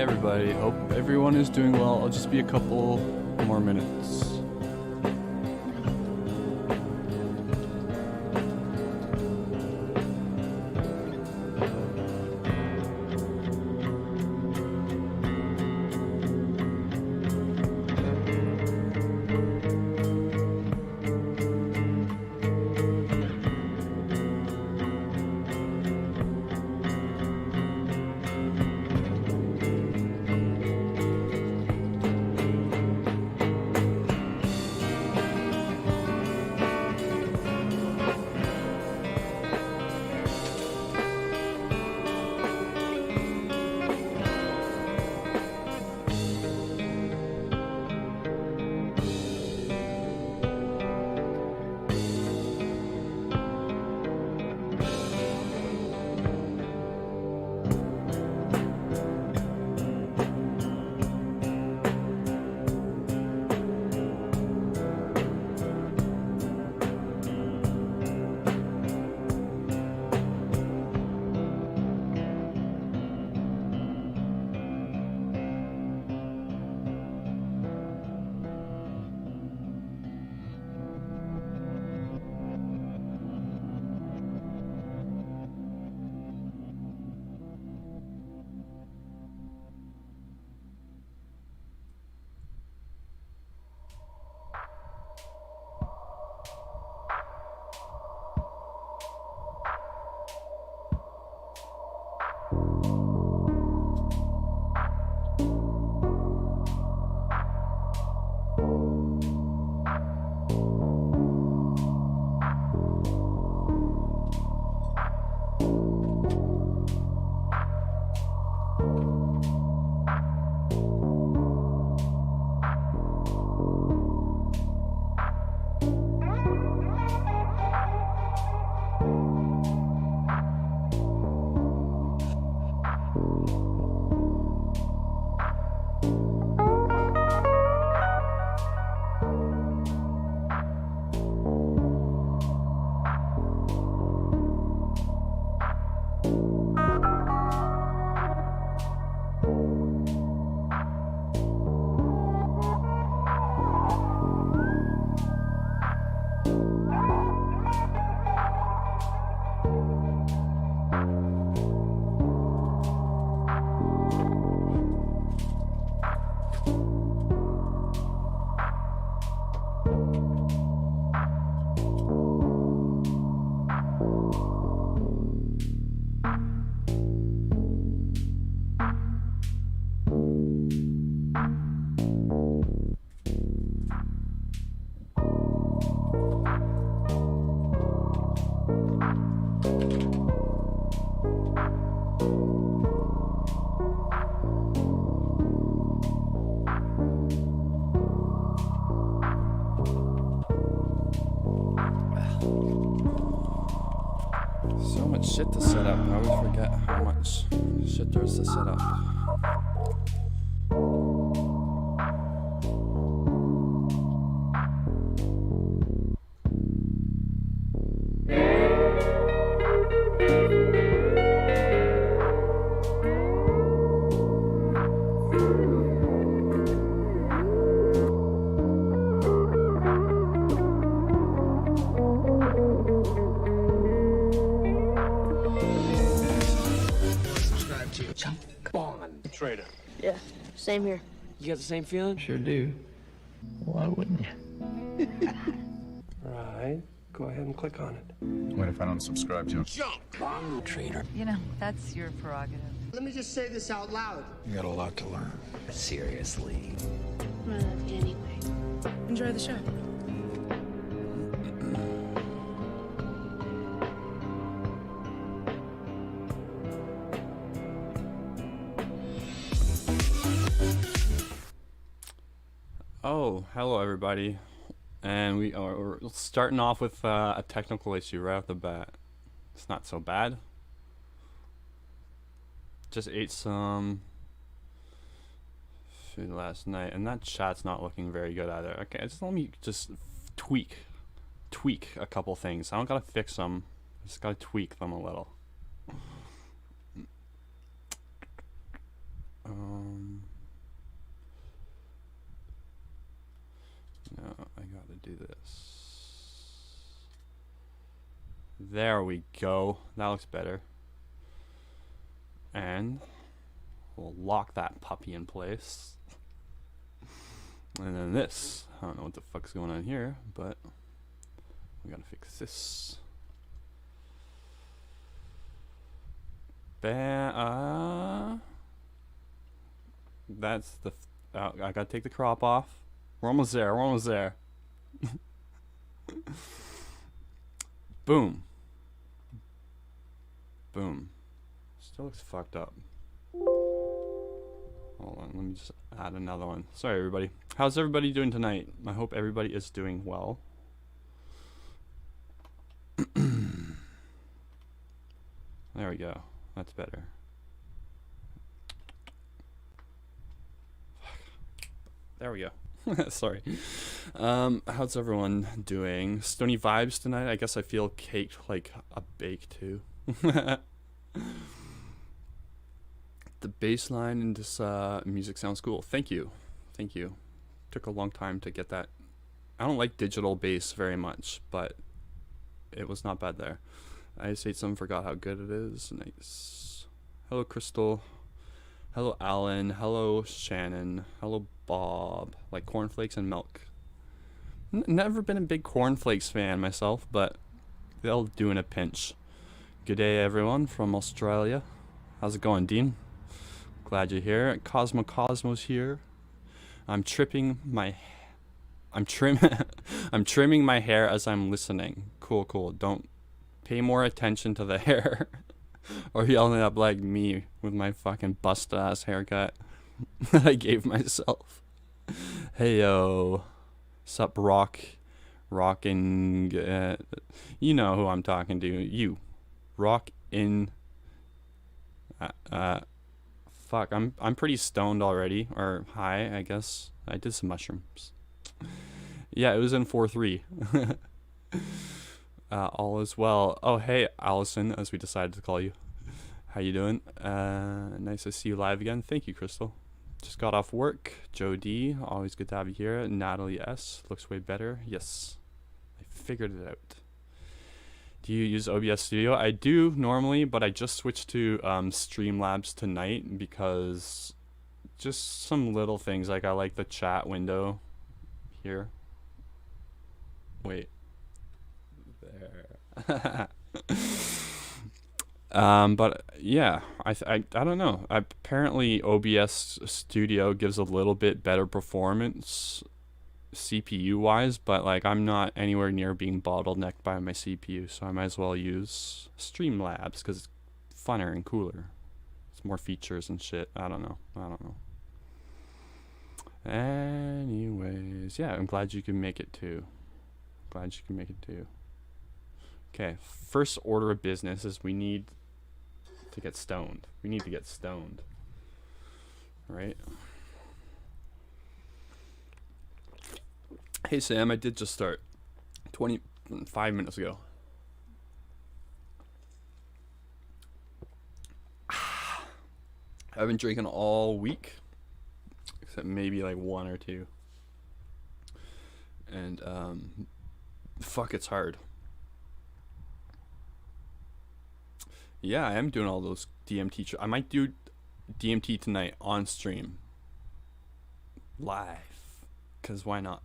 everybody, hope everyone is doing well. I'll just be a couple more minutes. So much shit to set up. I always forget how much shit there is to set up. Trader. Yeah, same here. You got the same feeling? Sure do. Why wouldn't you? Right. Go ahead and click on it. What if I don't subscribe to it? Junk! Trader. You know, that's your prerogative. Let me just say this out loud. You got a lot to learn. Seriously. I love you anyway. Enjoy the show. Oh, hello everybody. And we're starting off with a technical issue right off the bat. It's not so bad. Just ate some food last night, and that chat's not looking very good either. Okay, just let me just tweak a couple things. I don't gotta fix them, I just gotta tweak them a little. No, I gotta do this. There we go. That looks better. And we'll lock that puppy in place. And then this. I don't know what the fuck's going on here, but we gotta fix this. That's the. I gotta take the crop off. We're almost there. We're almost there. Boom. Boom. Still looks fucked up. Hold on, let me just add another one. Sorry, everybody. How's everybody doing tonight? I hope everybody is doing well. There we go. That's better. There we go. Sorry. How's everyone doing? Stony vibes tonight? I guess I feel caked like a bake too. The bass line in this music sounds cool. Thank you. Thank you. Took a long time to get that. I don't like digital bass very much, but it was not bad there. I just ate some, forgot how good it is. Nice. Hello, Crystal. Hello, Alan. Hello, Shannon. Hello, Bob. Like cornflakes and milk. Never been a big cornflakes fan myself, but they'll do in a pinch. Good day, everyone from Australia. How's it going, Dean? Glad you're here. Cosmos here. I'm trimming my hair as I'm listening. Cool. Don't pay more attention to the hair. Or you'll end up like me with my fucking busted ass haircut that I gave myself. Hey yo. Sup rockin', you know who I'm talking to. You. Rock in fuck, I'm pretty stoned already, or high, I guess. I did some mushrooms. Yeah, it was in 4-3. All is well. Oh, hey, Allison, as we decided to call you. How you doing? Nice to see you live again. Thank you, Crystal. Just got off work. Joe D, always good to have you here. Natalie S, looks way better. Yes, I figured it out. Do you use OBS Studio? I do normally, but I just switched to Streamlabs tonight because just some little things. Like I like the chat window here. Wait. There. But yeah, I don't know. Apparently OBS Studio gives a little bit better performance CPU wise, but like I'm not anywhere near being bottlenecked by my CPU, so I might as well use Streamlabs because it's funner and cooler. It's more features and shit. I don't know. Anyways, yeah, I'm glad you can make it too. Okay, first order of business is we need to get stoned. Right? Hey Sam, I did just start 25 minutes ago. I've been drinking all week, except maybe like one or two. And fuck, it's hard. Yeah, I am doing all those DMT. I might do DMT tonight on stream, live, cause why not?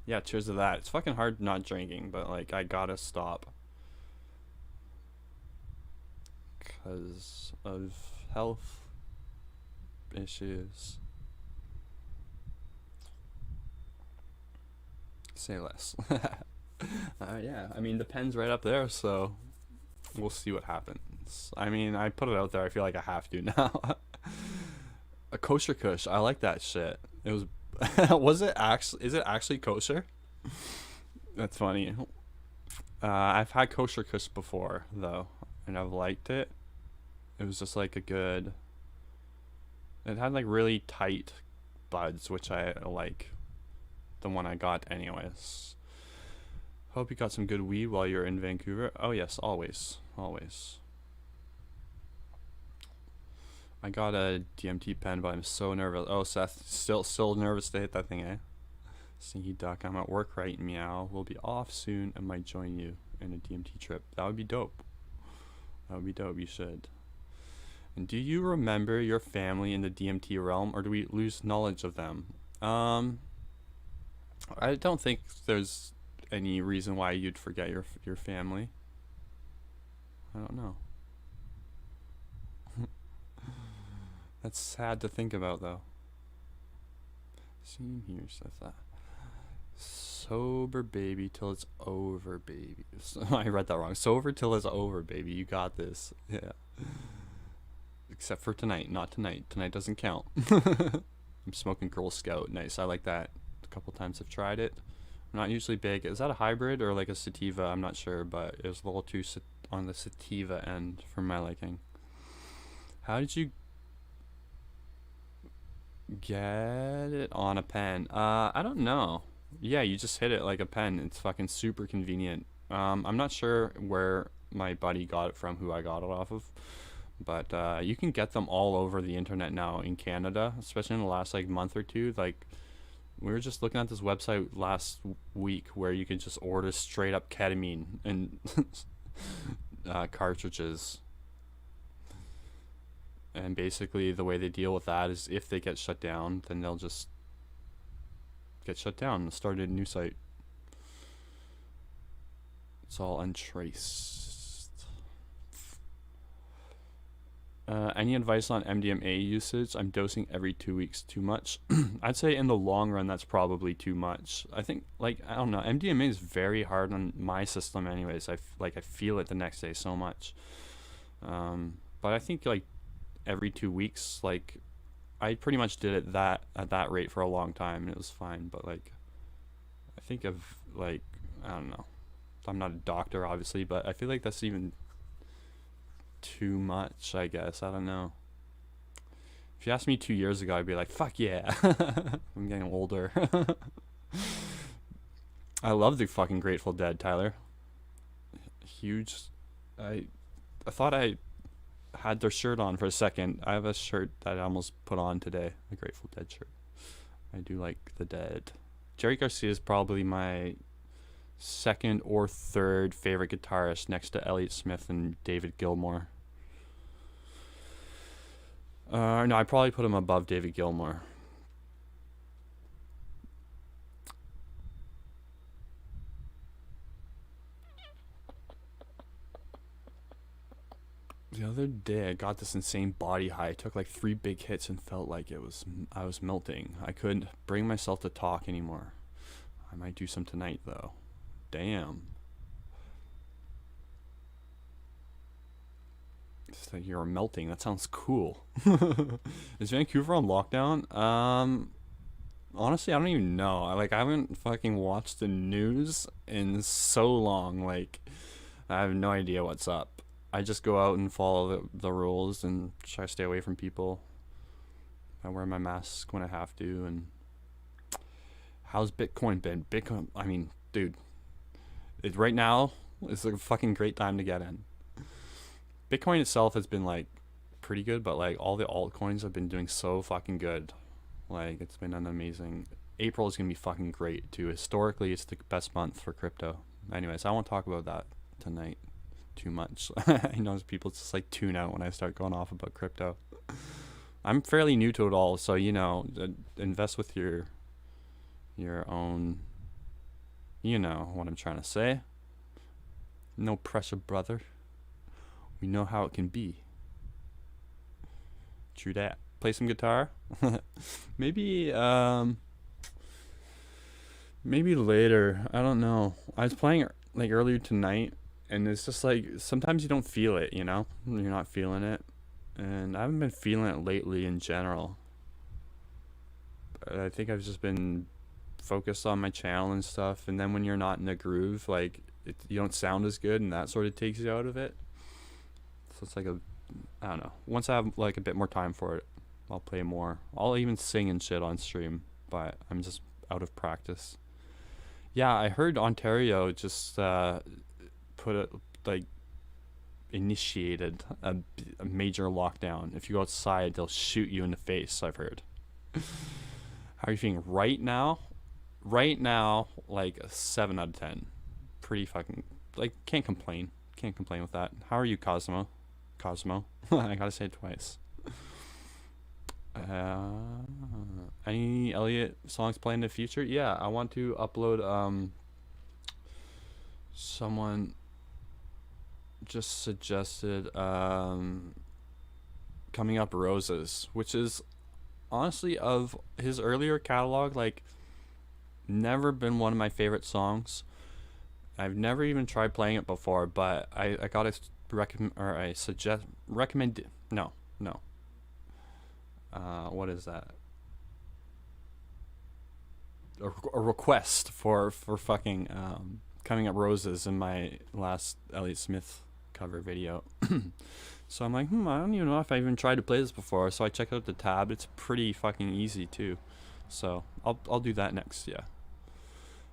Yeah, cheers to that. It's fucking hard not drinking, but like I gotta stop because of health issues. Say less. Yeah, I mean the pen's right up there, so we'll see what happens. I mean, I put it out there. I feel like I have to now. A kosher kush. I like that shit. It was. Was it actually? Is it actually kosher? That's funny. I've had kosher kush before though, and I've liked it. It was just like a good. It had like really tight buds, which I like. The one I got, anyways. Hope you got some good weed while you're in Vancouver. Oh yes, always. I got a DMT pen, but I'm so nervous. Oh, Seth, still nervous to hit that thing, eh? Stinky duck, I'm at work right meow. We'll be off soon and might join you in a DMT trip. That would be dope. That would be dope, you should. And do you remember your family in the DMT realm, or do we lose knowledge of them? I don't think there's any reason why you'd forget your family. I don't know. That's sad to think about, though. See here, Seth. Sober baby till it's over, baby. I read that wrong. Sober till it's over, baby. You got this. Yeah. Except for tonight. Not tonight. Tonight doesn't count. I'm smoking Girl Scout. Nice. I like that. A couple times I've tried it. I'm not usually big. Is that a hybrid or like a sativa? I'm not sure, but it was a little too on the sativa end for my liking. How did you get it on a pen? I don't know. Yeah, you just hit it like a pen. It's fucking super convenient. I'm not sure where my buddy got it from, who I got it off of, but you can get them all over the internet now in Canada, especially in the last like month or two. Like, we were just looking at this website last week where you can just order straight up ketamine and cartridges. And basically the way they deal with that is if they get shut down, then they'll just get shut down and start a new site. It's all untraced. Any advice on MDMA usage? I'm dosing every 2 weeks. Too much? I'd say in the long run that's probably too much. I think, like, I don't know, MDMA is very hard on my system anyways. I feel it the next day so much. But I think like every 2 weeks, like, I pretty much did it at that rate for a long time and it was fine. But like, I think of like, I don't know, I'm not a doctor obviously, but I feel like that's even too much, I guess. I don't know. If you asked me 2 years ago, I'd be like, fuck yeah. I'm getting older. I love the fucking Grateful Dead, Tyler. Huge. I thought I had their shirt on for a second. I have a shirt that I almost put on today, a Grateful Dead shirt. I do like the Dead. Jerry Garcia is probably my second or third favorite guitarist, next to Elliott Smith and David Gilmour. No, I probably put him above David Gilmour. The other day I got this insane body high. I took like 3 big hits and felt like I was melting. I couldn't bring myself to talk anymore. I might do some tonight though. Damn. It's like you're melting. That sounds cool. Is Vancouver on lockdown? Honestly, I don't even know. I haven't fucking watched the news in so long. Like, I have no idea what's up. I just go out and follow the rules and try to stay away from people. I wear my mask when I have to. And how's Bitcoin been? Bitcoin, I mean, dude, right now is a fucking great time to get in. Bitcoin itself has been like pretty good, but like all the altcoins have been doing so fucking good. Like, it's been an amazing. April is gonna be fucking great too. Historically, it's the best month for crypto. Anyways, I won't talk about that tonight too much. I know people just like tune out when I start going off about crypto. I'm fairly new to it all, so you know, invest with your own. You know what I'm trying to say. No pressure, brother. We know how it can be. True that. Play some guitar. Maybe maybe later. I don't know. I was playing like earlier tonight, and it's just like sometimes you don't feel it, you know? You're not feeling it. And I haven't been feeling it lately in general. But I think I've just been focused on my channel and stuff, and then when you're not in the groove, like you don't sound as good, and that sort of takes you out of it. So it's like I don't know. Once I have like a bit more time for it, I'll play more. I'll even sing and shit on stream, but I'm just out of practice. Yeah, I heard Ontario just put it like initiated a major lockdown. If you go outside, they'll shoot you in the face, I've heard. How are you feeling right now? Right now, like a 7 out of 10. Pretty fucking, like, can't complain. Can't complain with that. How are you, Cosmo? Cosmo. I gotta say it twice. Any Elliot songs planned in the future? Yeah, I want to upload, someone just suggested, Coming Up Roses, which is honestly, of his earlier catalog, like, never been one of my favorite songs. I've never even tried playing it before, but I gotta recommend, or I suggest, recommend, no, what is that? A request for fucking, Coming Up Roses in my last Elliott Smith cover video. So I'm like, I don't even know if I even tried to play this before. So I checked out the tab. It's pretty fucking easy too. So I'll do that next. Yeah.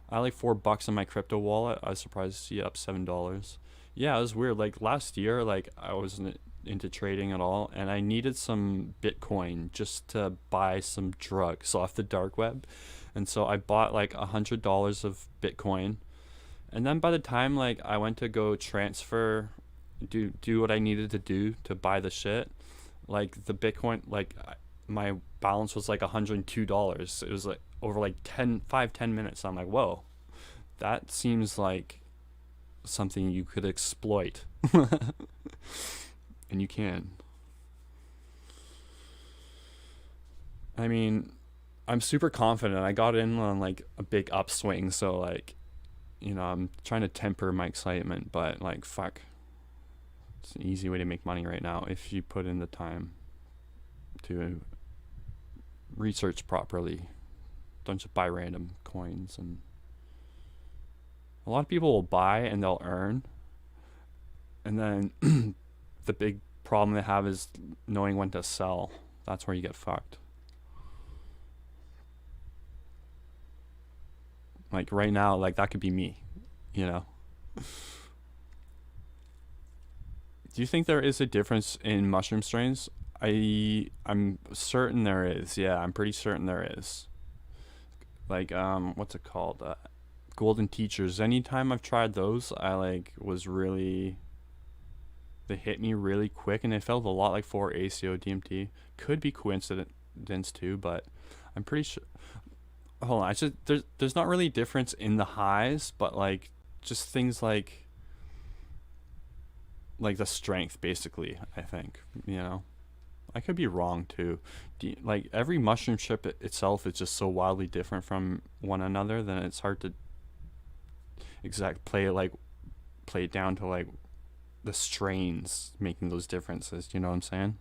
I like $4 in my crypto wallet. I was surprised to see it up $7. Yeah, it was weird. Like last year, like I wasn't into trading at all, and I needed some Bitcoin just to buy some drugs off the dark web, and so I bought like $100 of Bitcoin, and then by the time like I went to go transfer, do what I needed to do to buy the shit, like the Bitcoin, like my balance was like $102. It was like over like 10 minutes. I'm like, whoa, that seems like something you could exploit. And you can. I mean, I'm super confident. I got in on like a big upswing, so like, you know, I'm trying to temper my excitement, but like, fuck, it's an easy way to make money right now if you put in the time to research properly. Don't just buy random coins. And a lot of people will buy and they'll earn, and then the big problem they have is knowing when to sell. That's where you get fucked. Like right now, like that could be me, you know. Do you think there is a difference in mushroom strains? I'm certain there is. Yeah, I'm pretty certain there is. Like what's it called? Golden Teachers. Anytime I've tried those, I like was really, they hit me really quick, and it felt a lot like 4-ACO DMT. Could be coincidence too, but I'm pretty sure. Hold on, there's not really a difference in the highs, but like just things like the strength, basically. I think, you know, I could be wrong too. Like every mushroom chip itself is just so wildly different from one another, then it's hard to play it down to like the strains making those differences. You know what I'm saying?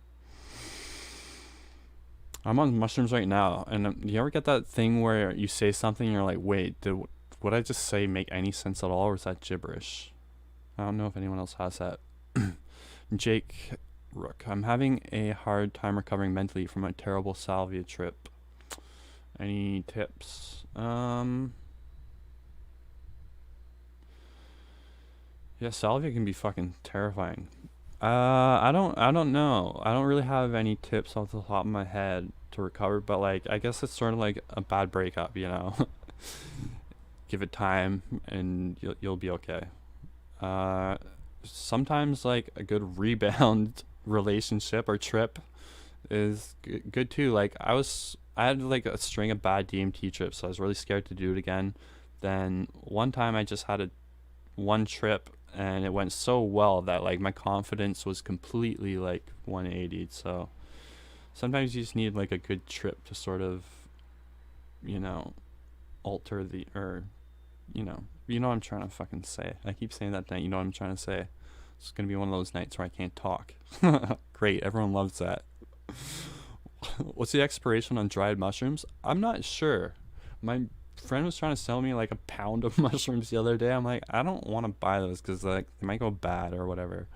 I'm on mushrooms right now, and you ever get that thing where you say something and you're like, wait, did what I just say make any sense at all, or is that gibberish? I don't know if anyone else has that. Jake Rook, I'm having a hard time recovering mentally from a terrible salvia trip. Any tips? Yeah, salvia can be fucking terrifying. I don't know. I don't really have any tips off the top of my head to recover, but like I guess it's sort of like a bad breakup, you know. Give it time and you'll be okay. Sometimes like a good rebound relationship or trip is good too. Like I had like a string of bad DMT trips, so I was really scared to do it again. Then one time I just had one trip, and it went so well that like my confidence was completely like 180. So sometimes you just need like a good trip to sort of, you know, alter the, or you know what I'm trying to fucking say. I keep saying that thing, you know what I'm trying to say. It's gonna be one of those nights where I can't talk. Great, everyone loves that. What's the expiration on dried mushrooms? I'm not sure. My friend was trying to sell me like a pound of mushrooms the other day. I'm like, I don't want to buy those because like they might go bad or whatever.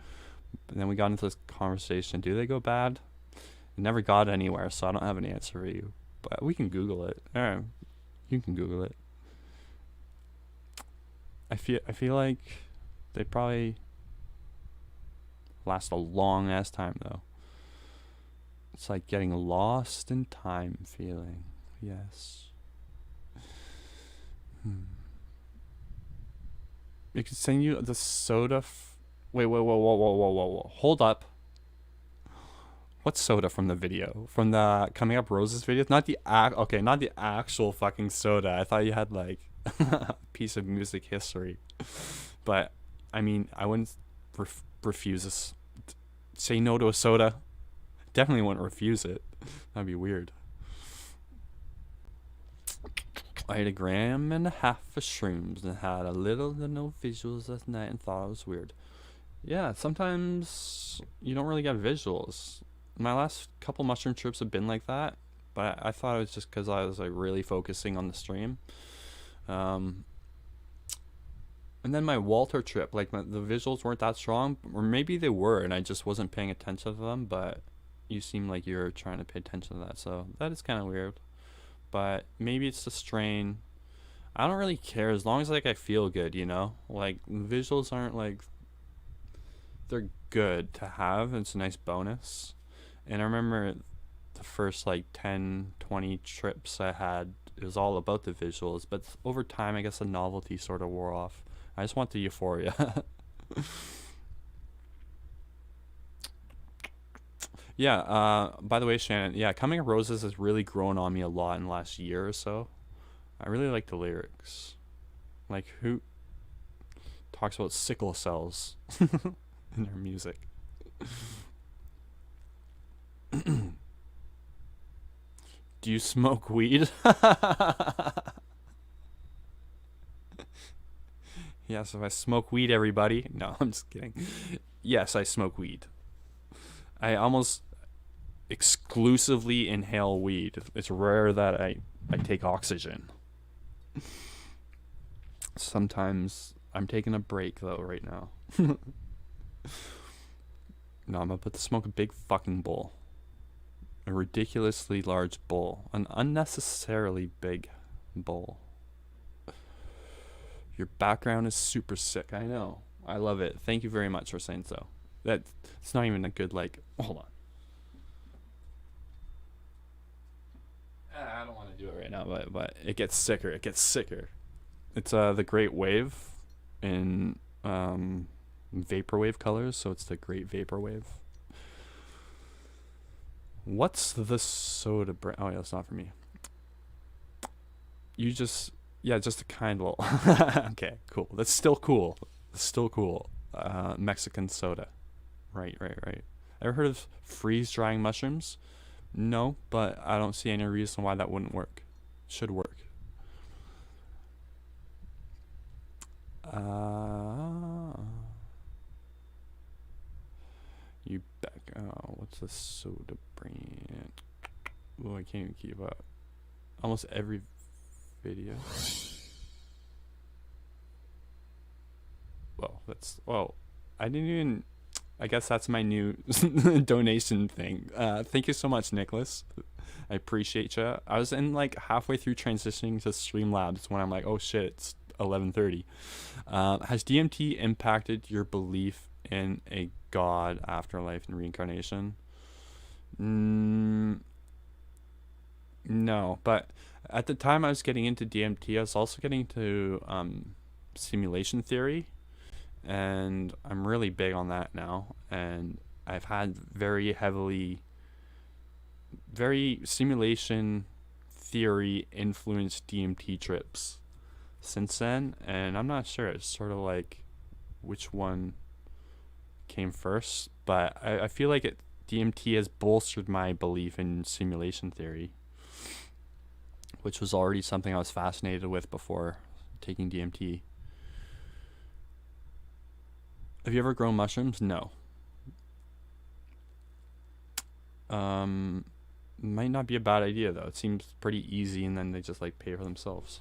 But then we got into this conversation. Do they go bad? It never got anywhere, so I don't have an answer for you. But we can Google it. You can Google it. I feel like they probably. Last a long ass time though. It's like getting lost in time feeling. Yes. It could send you the soda. Wait, whoa. Hold up. What soda from the video? From the Coming Up Roses video? Not the not the actual fucking soda. I thought you had like a piece of music history. But I mean, I wouldn't refuse this. Say no to a soda. Definitely wouldn't refuse it. That'd be weird. I ate 1.5 grams of shrooms and had a little to no visuals last night and thought it was weird. Yeah, sometimes you don't really get visuals. My last couple mushroom trips have been like that, but I thought it was just because I was like really focusing on the stream. And then my Walter trip, like the visuals weren't that strong, or maybe they were and I just wasn't paying attention to them, but you seem like you're trying to pay attention to that, so that is kind of weird. But maybe it's the strain. I don't really care as long as like I feel good, you know? Like visuals aren't like, they're good to have. It's a nice bonus. And I remember the first like 10, 20 trips I had, it was all about the visuals, but over time I guess the novelty sort of wore off. I just want the euphoria. Yeah, by the way, Shannon, yeah, Coming Up Roses has really grown on me a lot in the last year or so. I really like the lyrics. Like, who talks about sickle cells in their music? Do you smoke weed? Yes, if I smoke weed, everybody. No, I'm just kidding. Yes, I smoke weed. I almost exclusively inhale weed. It's rare that I take oxygen. Sometimes I'm taking a break though right now. No, I'm about to smoke a big fucking bowl. A ridiculously large bowl. An unnecessarily big bowl. Your background is super sick. I know. I love it. Thank you very much for saying so. It's not even a good, like, hold on. I don't want to do it right now, but it gets sicker. It gets sicker. It's the Great Wave in vaporwave colors, so it's the Great Vaporwave. What's the soda brand? Oh yeah, that's not for me. You just, yeah, just a kind little. Okay, cool. That's still cool. It's still cool. Mexican soda. Right. Ever heard of freeze drying mushrooms? No, but I don't see any reason why that wouldn't work. Should work. You back. Oh, what's the soda brand? Oh, I can't even keep up. Almost every video. Whoa, that's. Whoa. I didn't even. I guess that's my new donation thing. Thank you so much, Nicholas. I appreciate you. I was in like halfway through transitioning to Streamlabs when I'm like, oh shit, it's 11:30. Has DMT impacted your belief in a god, afterlife, and reincarnation? No, but at the time I was getting into DMT, I was also getting into simulation theory. And I'm really big on that now, and I've had very simulation theory influenced DMT trips since then, and I'm not sure, it's sort of like which one came first, but I feel like DMT has bolstered my belief in simulation theory, which was already something I was fascinated with before taking DMT. Have you ever grown mushrooms? No. Might not be a bad idea though. It seems pretty easy, and then they just like pay for themselves.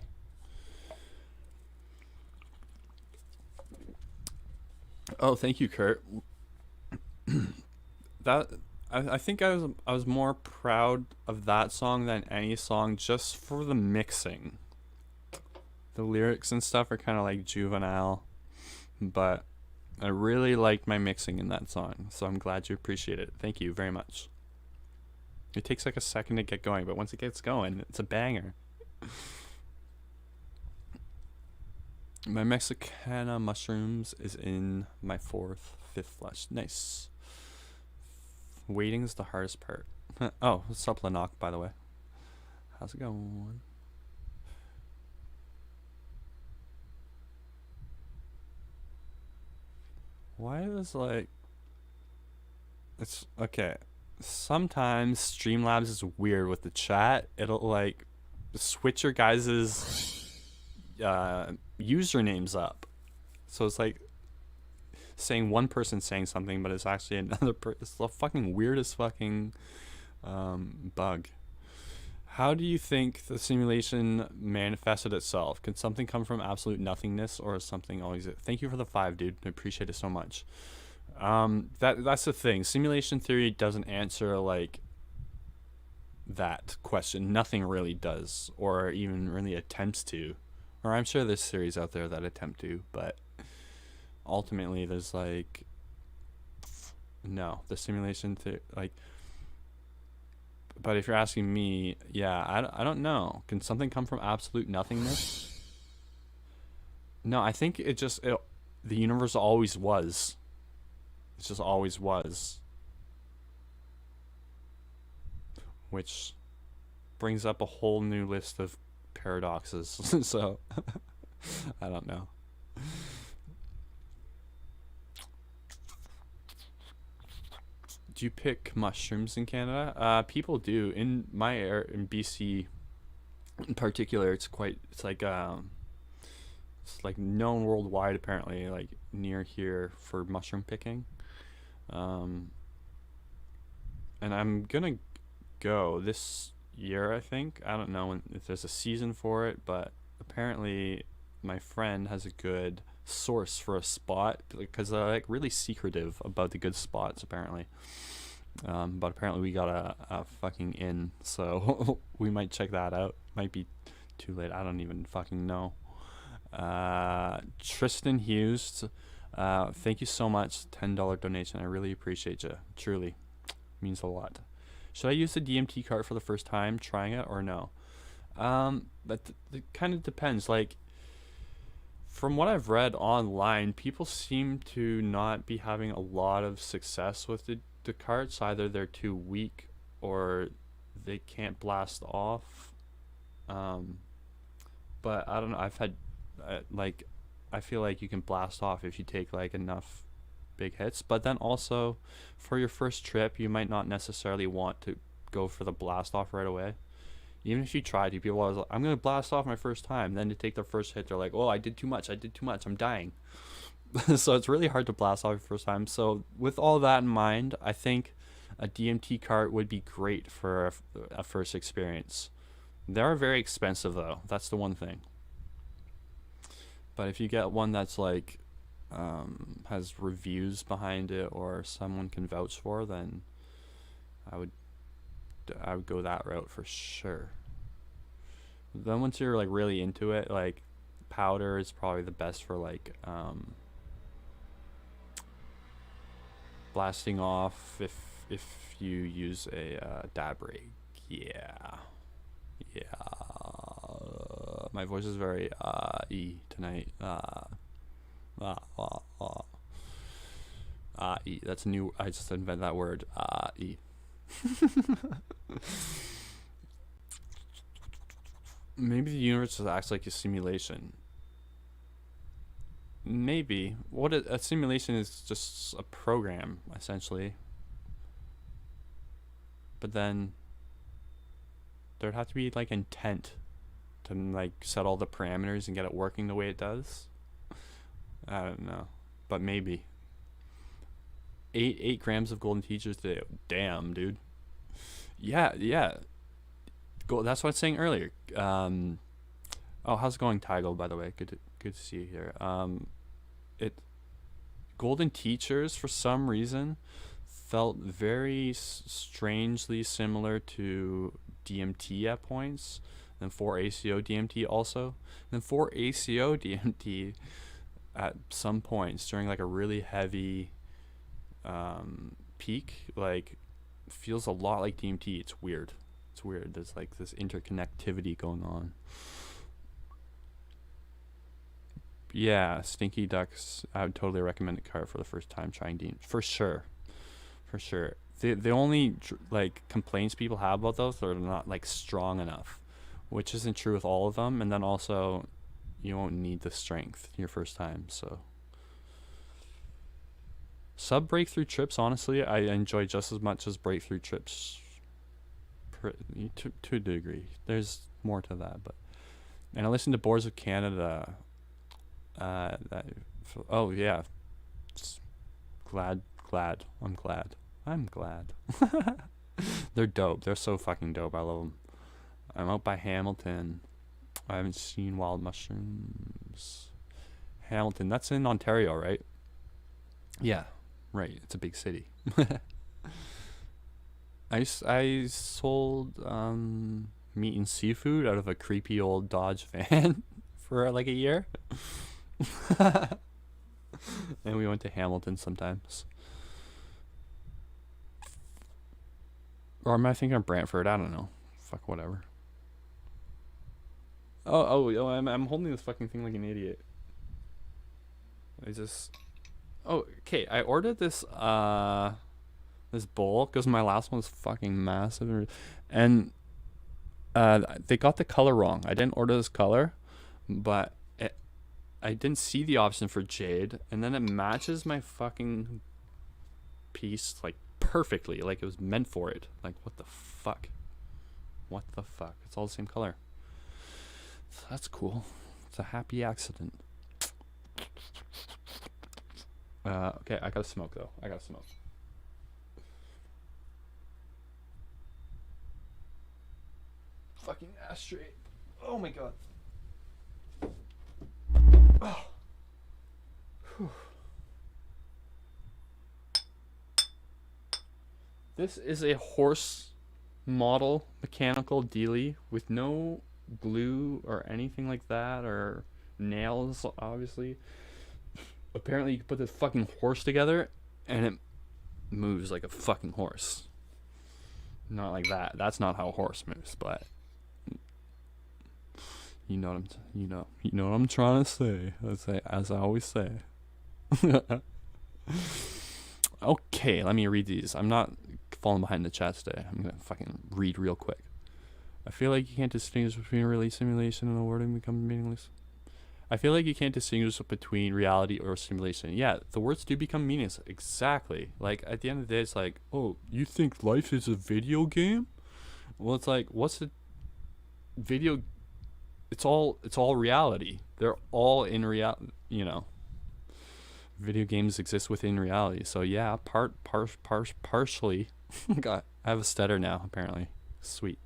Oh, thank you, Kurt. I think I was more proud of that song than any song, just for the mixing. The lyrics and stuff are kind of like juvenile, but I really liked my mixing in that song, so I'm glad you appreciate it. Thank you very much. It takes like a second to get going, but once it gets going, it's a banger. My Mexicana mushrooms is in my 5th flush. Nice. Waiting is the hardest part. Oh, what's up, Lanok, by the way? How's it going? Why is like... It's... Okay. Sometimes Streamlabs is weird with the chat. It'll like switch your guys's usernames up. So it's like saying one person saying something, but it's actually another person. It's the fucking weirdest fucking bug. How do you think the simulation manifested itself? Can something come from absolute nothingness, or is something always... Thank you for the 5, dude. I appreciate it so much. That's the thing. Simulation theory doesn't answer like that question. Nothing really does, or even really attempts to. Or I'm sure there's theories out there that attempt to, but ultimately there's like no, the simulation like. But if you're asking me, yeah, I don't know. Can something come from absolute nothingness? No, I think the universe always was. It just always was. Which brings up a whole new list of paradoxes. So, I don't know. Do you pick mushrooms in Canada? People do. In my area, in BC in particular, it's like known worldwide apparently, like near here for mushroom picking. And I'm gonna go this year, I think. I don't know if there's a season for it, but apparently my friend has a good source for a spot, because they're like really secretive about the good spots apparently. But apparently we got a fucking inn, so we might check that out. Might be too late, I don't even fucking know. Tristan Hughes, thank you so much. $10 donation. I really appreciate you. Truly means a lot. Should I use the DMT cart for the first time trying it, or no? That it kind of depends. Like, from what I've read online, people seem to not be having a lot of success with the carts. Either they're too weak or they can't blast off. But I don't know. I've had I feel like you can blast off if you take like enough big hits, but then also for your first trip you might not necessarily want to go for the blast off right away. Even if you try to, people are always like, I'm gonna blast off my first time, then to take their first hit they're like, oh, I did too much, I'm dying. So it's really hard to blast off your first time. So with all that in mind, I think a DMT cart would be great for a first experience. They are very expensive though, that's the one thing. But if you get one that's like has reviews behind it or someone can vouch for, then I would go that route for sure. Then once you're like really into it, like powder is probably the best for like blasting off if you use a dab rig. Yeah. My voice is very E tonight. E. That's new. I just invented that word. E. Maybe the universe acts like a simulation. Maybe. What a simulation is, just a program essentially. But then there'd have to be like intent to like set all the parameters and get it working the way it does. I don't know, but maybe. 8 grams of golden teachers today. Damn, dude. Yeah. That's what I was saying earlier. Oh, how's it going, Tygo? By the way, good to see you here. Golden teachers for some reason felt very strangely similar to DMT at points, and 4-ACO DMT also. And then 4-ACO DMT at some points during like a really heavy peak, like feels a lot like DMT. It's weird. It's weird. There's like this interconnectivity going on. Yeah, Stinky Ducks. I would totally recommend a card for the first time trying Deemz. For sure. For sure. The only like complaints people have about those are not like strong enough, which isn't true with all of them. And then also, you won't need the strength your first time. So sub breakthrough trips, honestly, I enjoy just as much as breakthrough trips to a degree. There's more to that, but and I listen to Boards of Canada. Oh yeah, I'm glad. They're dope. They're so fucking dope. I love them. I'm out by Hamilton. I haven't seen Wild Mushrooms. Hamilton, that's in Ontario, right? Yeah, right. It's a big city. I sold meat and seafood out of a creepy old Dodge van for like a year. And we went to Hamilton sometimes. Or am I thinking of Brantford? I don't know. Fuck, whatever. I'm holding this fucking thing like an idiot. Okay, I ordered this this bowl because my last one was fucking massive, and they got the color wrong. I didn't order this color, but I didn't see the option for jade, and then it matches my fucking piece like perfectly, like it was meant for it. Like, what the fuck? It's all the same color. So that's cool. It's a happy accident. Okay, I gotta smoke though. Fucking ashtray. Oh my god. Oh. This is a horse model mechanical dealie with no glue or anything like that, or nails, obviously. Apparently you can put this fucking horse together and it moves like a fucking horse. Not like that. That's not how a horse moves, but you know what I'm trying to say. As I always say. Okay, let me read these. I'm not falling behind the chat today. I'm gonna fucking read real quick. I feel like you can't distinguish between release simulation and the wording becomes meaningless. I feel like you can't distinguish between reality or simulation. Yeah, the words do become meaningless. Exactly. Like, at the end of the day, it's like, oh, you think life is a video game? Well, it's like, what's the video? It's all reality. They're all in reality, you know. Video games exist within reality. So yeah, partially. God, I have a stutter now, apparently. Sweet.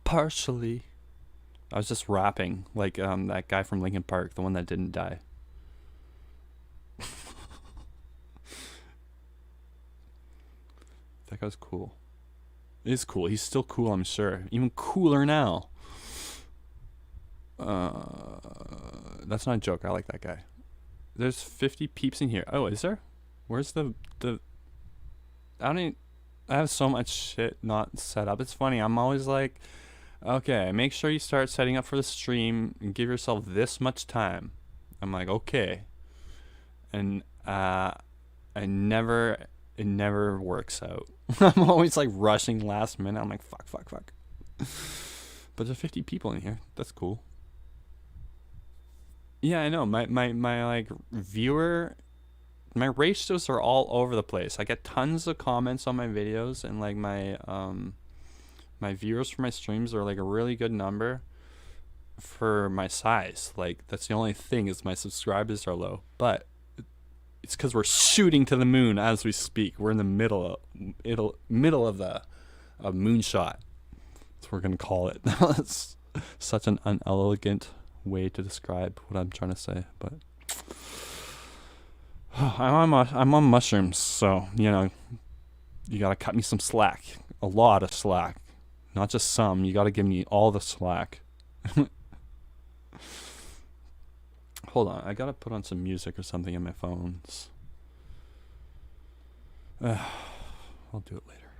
Partially. I was just rapping like that guy from Linkin Park, the one that didn't die. That guy's cool. It is cool. He's still cool, I'm sure. Even cooler now. That's not a joke. I like that guy. There's 50 peeps in here. Oh, is there? Where's the I have so much shit not set up. It's funny. I'm always like, okay, make sure you start setting up for the stream and give yourself this much time. I'm like, okay. And it never works out. I'm always like rushing last minute. I'm like, fuck. But there's 50 people in here. That's cool. Yeah, I know. My like viewer, my ratios are all over the place. I get tons of comments on my videos, and like my viewers for my streams are like a really good number for my size. Like, that's the only thing, is my subscribers are low. But it's because we're shooting to the moon as we speak. We're in the middle of the moonshot. That's what we're gonna call it. That's such an unelegant way to describe what I'm trying to say, but I'm on mushrooms, so you know, you gotta cut me some slack, a lot of slack. Not just some. You got to give me all the slack. Hold on. I got to put on some music or something in my phones. I'll do it later.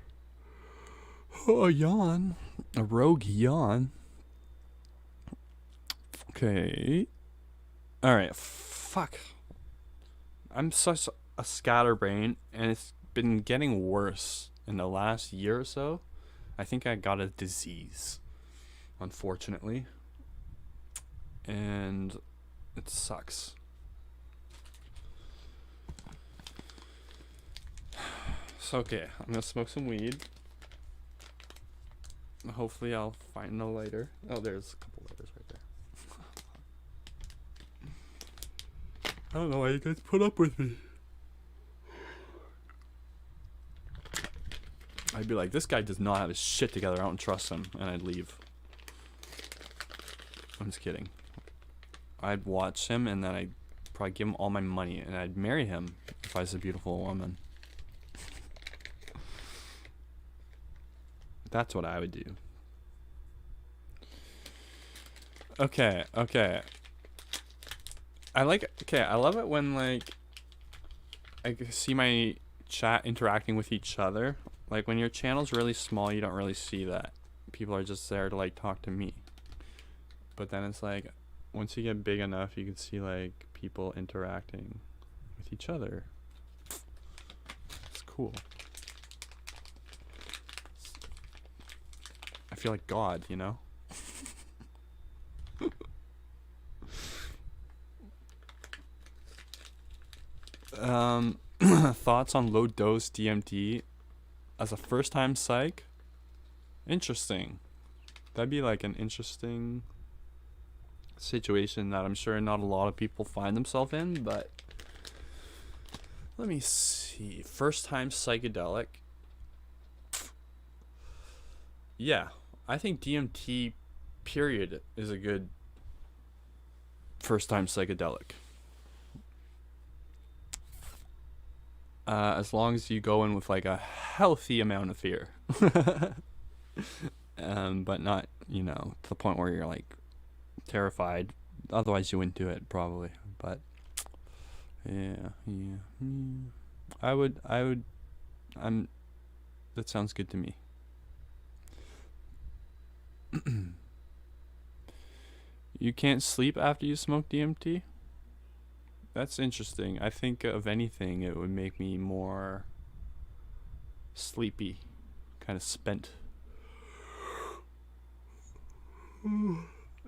Oh, a yawn. A rogue yawn. Okay. Alright. Fuck. I'm such a scatterbrain, and it's been getting worse in the last year or so. I think I got a disease, unfortunately. And it sucks. So, okay, I'm gonna smoke some weed. Hopefully I'll find a lighter. Oh, there's a couple lighters right there. I don't know why you guys put up with me. I'd be like, this guy does not have his shit together. I don't trust him. And I'd leave. I'm just kidding. I'd watch him and then I'd probably give him all my money. And I'd marry him if I was a beautiful woman. That's what I would do. Okay. I love it when, like, I see my chat interacting with each other. Like, when your channel's really small, you don't really see that. People are just there to, like, talk to me. But then it's like, once you get big enough, you can see, like, people interacting with each other. It's cool. I feel like God, you know? Thoughts on low dose DMT as a first time psych? Interesting. That'd be like an interesting situation that I'm sure not a lot of people find themselves in, but let me see. First time psychedelic. Yeah, I think DMT period is a good first time psychedelic. As long as you go in with like a healthy amount of fear. But not, you know, to the point where you're like terrified. Otherwise you wouldn't do it probably. But yeah. That sounds good to me. You can't sleep after you smoke DMT? That's interesting. I think of anything, it would make me more sleepy, kind of spent.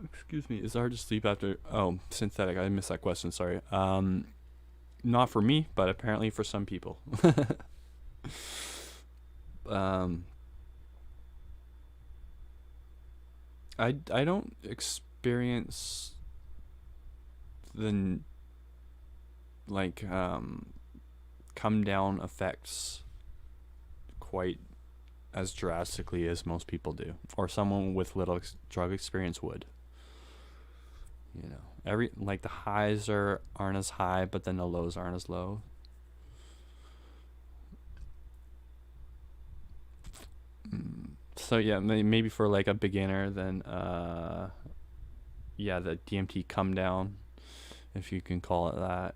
Excuse me. Is it hard to sleep after? Oh, synthetic. I missed that question. Sorry. Not for me, but apparently for some people. I don't experience the like come down effects quite as drastically as most people do, or someone with little drug experience would. You know, like the highs aren't as high, but then the lows aren't as low. So yeah, maybe for like a beginner, then yeah, the DMT come down, if you can call it that,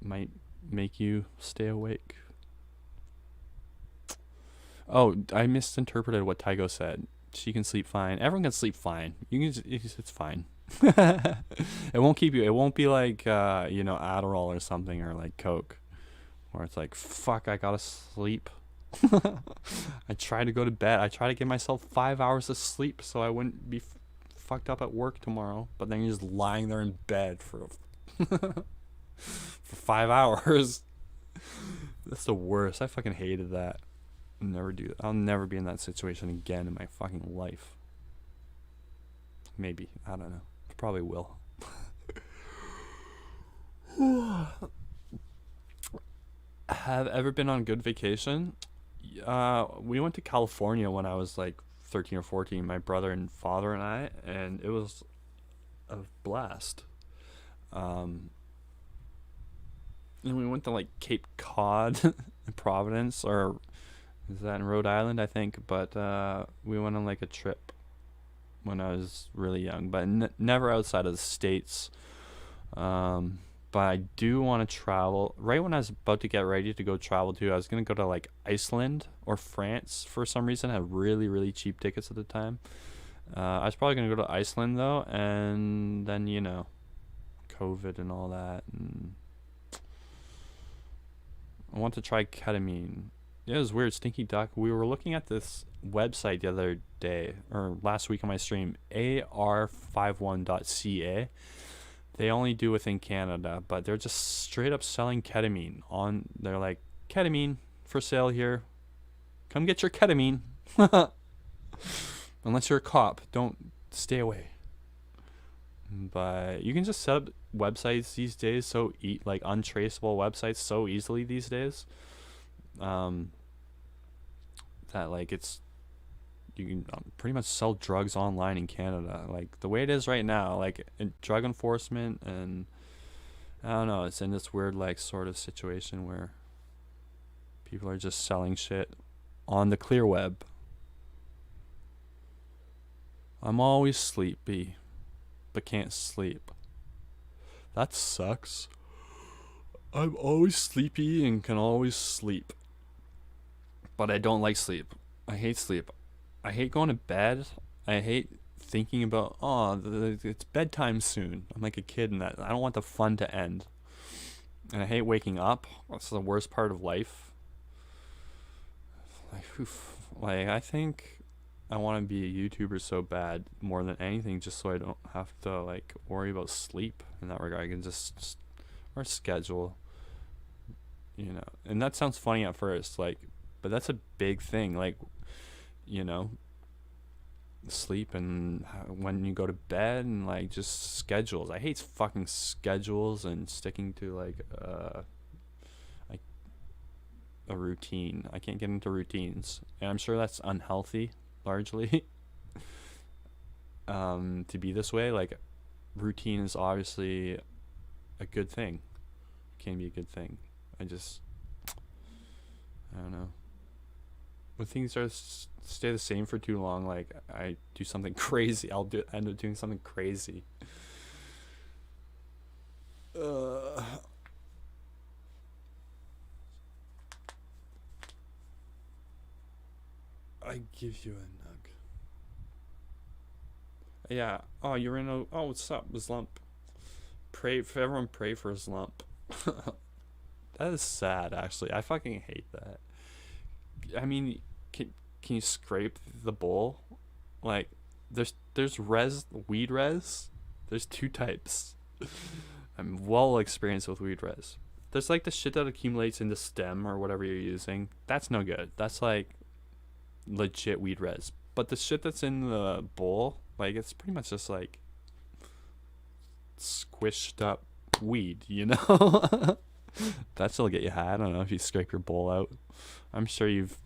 might make you stay awake. Oh, I misinterpreted what Tygo said. She can sleep fine. Everyone can sleep fine. It's fine. It won't keep you. It won't be like you know, Adderall or something, or like Coke, where it's like, fuck, I gotta sleep. I try to go to bed. I try to give myself 5 hours of sleep so I wouldn't be fucked up at work tomorrow. But then you're just lying there in bed for for 5 hours. That's the worst. I fucking hated that. Never do that. I'll never be in that situation again in my fucking life. Maybe. I don't know. Probably will. Have ever been on a good vacation? We went to California when I was like 13 or 14, my brother and father and I, and it was a blast. And we went to like Cape Cod in Providence, or Is that in Rhode Island, I think? But we went on like a trip when I was really young, but never outside of the States. But I do want to travel. Right when I was about to get ready to go travel to, I was going to go to like Iceland or France for some reason. I had really, really cheap tickets at the time. I was probably going to go to Iceland though, and then, you know, COVID and all that. And I want to try ketamine. Yeah, it was weird. Stinky Duck. We were looking at this website the other day, or last week on my stream, ar51.ca. They only do within Canada, but they're just straight up selling ketamine on. They're like, ketamine for sale here. Come get your ketamine. Unless you're a cop, don't stay away. But you can just set up websites these days, like untraceable websites so easily these days. That like you can pretty much sell drugs online in Canada, like the way it is right now, like drug enforcement, and I don't know, it's in this weird like sort of situation where people are just selling shit on the clear web. I'm always sleepy, but can't sleep. That sucks. I'm always sleepy and can always sleep, but I don't like sleep. I hate sleep. I hate going to bed. I hate thinking about, it's bedtime soon. I'm like a kid in that. I don't want the fun to end. And I hate waking up. That's the worst part of life. Like, I think I want to be a YouTuber so bad, more than anything, just so I don't have to like worry about sleep in that regard. I can just or schedule, you know. And that sounds funny at first, like, but that's a big thing, like, you know, sleep and when you go to bed, and like just schedules. I hate fucking schedules and sticking to like a routine. I can't get into routines, and I'm sure that's unhealthy largely. To be this way, like, routine is obviously a good thing. It can be a good thing. I don't know. When things are stay the same for too long, like I do something crazy, end up doing something crazy. I give you a nug. Yeah. Oh, you're in a. Oh, what's up, Slump? Everyone pray for Slump. That is sad, actually. I fucking hate that. I mean, can you scrape the bowl? Like, there's weed res. There's two types. I'm well experienced with weed res. There's like the shit that accumulates in the stem or whatever you're using. That's no good. That's like legit weed res. But the shit that's in the bowl, like, it's pretty much just like squished up weed, you know? That still get you high. I don't know if you scrape your bowl out. I'm sure you've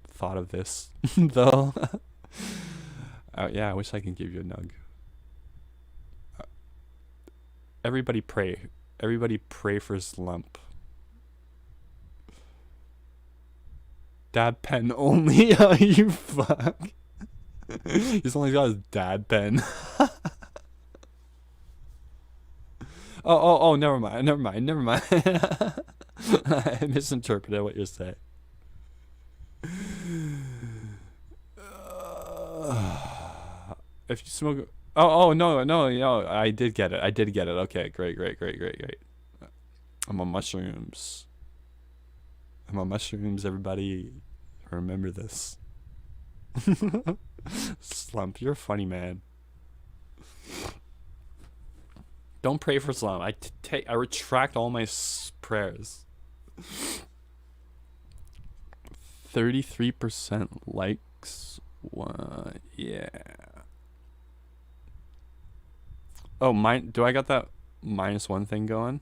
thought of this though. Yeah, I wish I could give you a nug. Everybody pray for Slump. Dad pen only. Oh, you fuck. He's only got his dad pen. Oh, never mind. I misinterpreted what you're saying. If you smoke, no, I did get it. Okay, great. I'm on mushrooms. Everybody, remember this. Slump, you're a funny man. Don't pray for Slump. I retract all my prayers. 33% likes. Yeah. Oh, do I got that -1 thing going?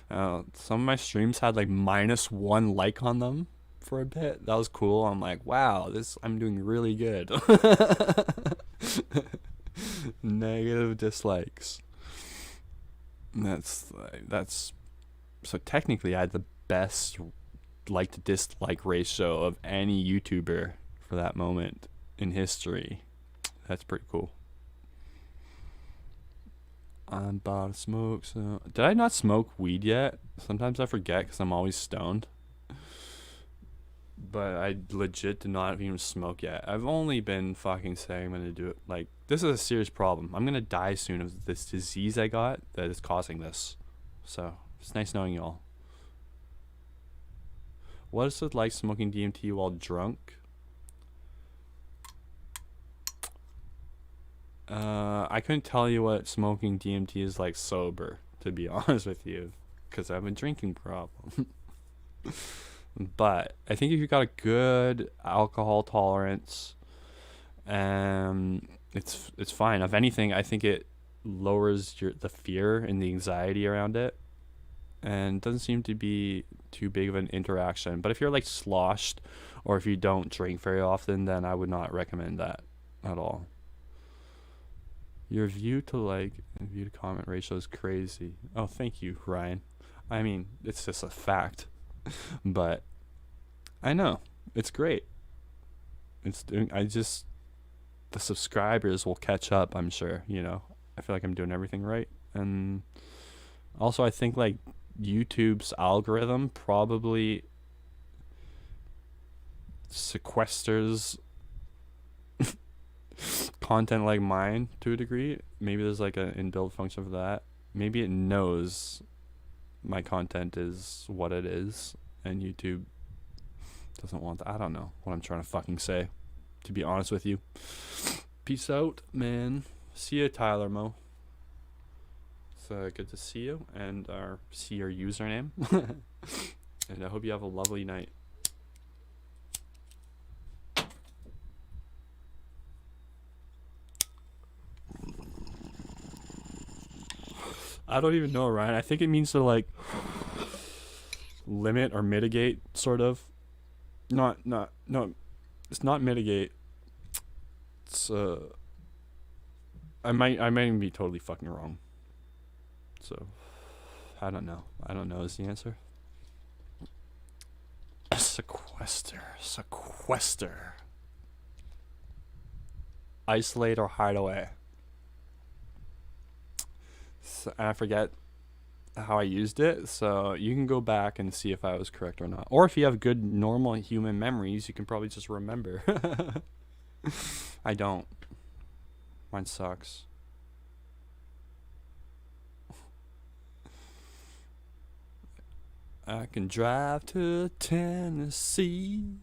Some of my streams had like -1 like on them for a bit. That was cool. I'm like, wow, I'm doing really good. Negative dislikes. That's so technically I had the best like to dislike ratio of any YouTuber for that moment in history. That's pretty cool. I'm about to smoke. So, did I not smoke weed yet? Sometimes I forget because I'm always stoned. But I legit did not even smoke yet. I've only been fucking saying I'm gonna do it. Like, this is a serious problem. I'm gonna die soon of this disease I got that is causing this. So, it's nice knowing y'all. What is it like smoking DMT while drunk? I couldn't tell you what smoking DMT is like sober, to be honest with you, because I have a drinking problem. But I think if you got a good alcohol tolerance, it's fine. If anything, I think it lowers the fear and the anxiety around it, and doesn't seem to be too big of an interaction. But if you're like sloshed, or if you don't drink very often, then I would not recommend that at all. Your view to comment ratio is crazy. Oh, thank you, Ryan. I mean, it's just a fact. But I know it's great. The subscribers will catch up, I'm sure. I feel like I'm doing everything right. And also I think like YouTube's algorithm probably sequesters content like mine to a degree. Maybe there's like an inbuilt function for that. Maybe it knows my content is what it is, and YouTube doesn't want that. I don't know what I'm trying to fucking say, to be honest with you. Peace out, man. See you, Tyler Mo. It's good to see you, and see your username. And I hope you have a lovely night. I don't even know, Ryan. I think it means to like limit or mitigate, sort of. No, it's not mitigate. It's I might even be totally fucking wrong. So I don't know is the answer. Sequester. Isolate or hide away. So, I forget how I used it, so you can go back and see if I was correct or not. Or if you have good normal human memories, you can probably just remember. I don't. Mine sucks. I can drive to Tennessee.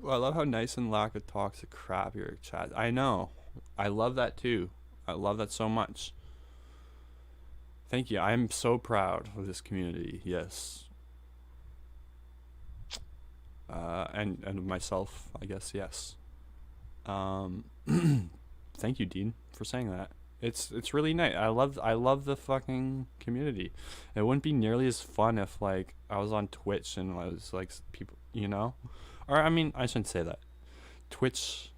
I love how nice and lack of toxic crap your chat. I know. I love that too. I love that so much. Thank you. I'm so proud of this community. Yes. And myself, I guess. Yes. Thank you, Dean, for saying that. It's really nice. I love the fucking community. It wouldn't be nearly as fun if like I was on Twitch and I was like people, or I mean, I shouldn't say that. Twitch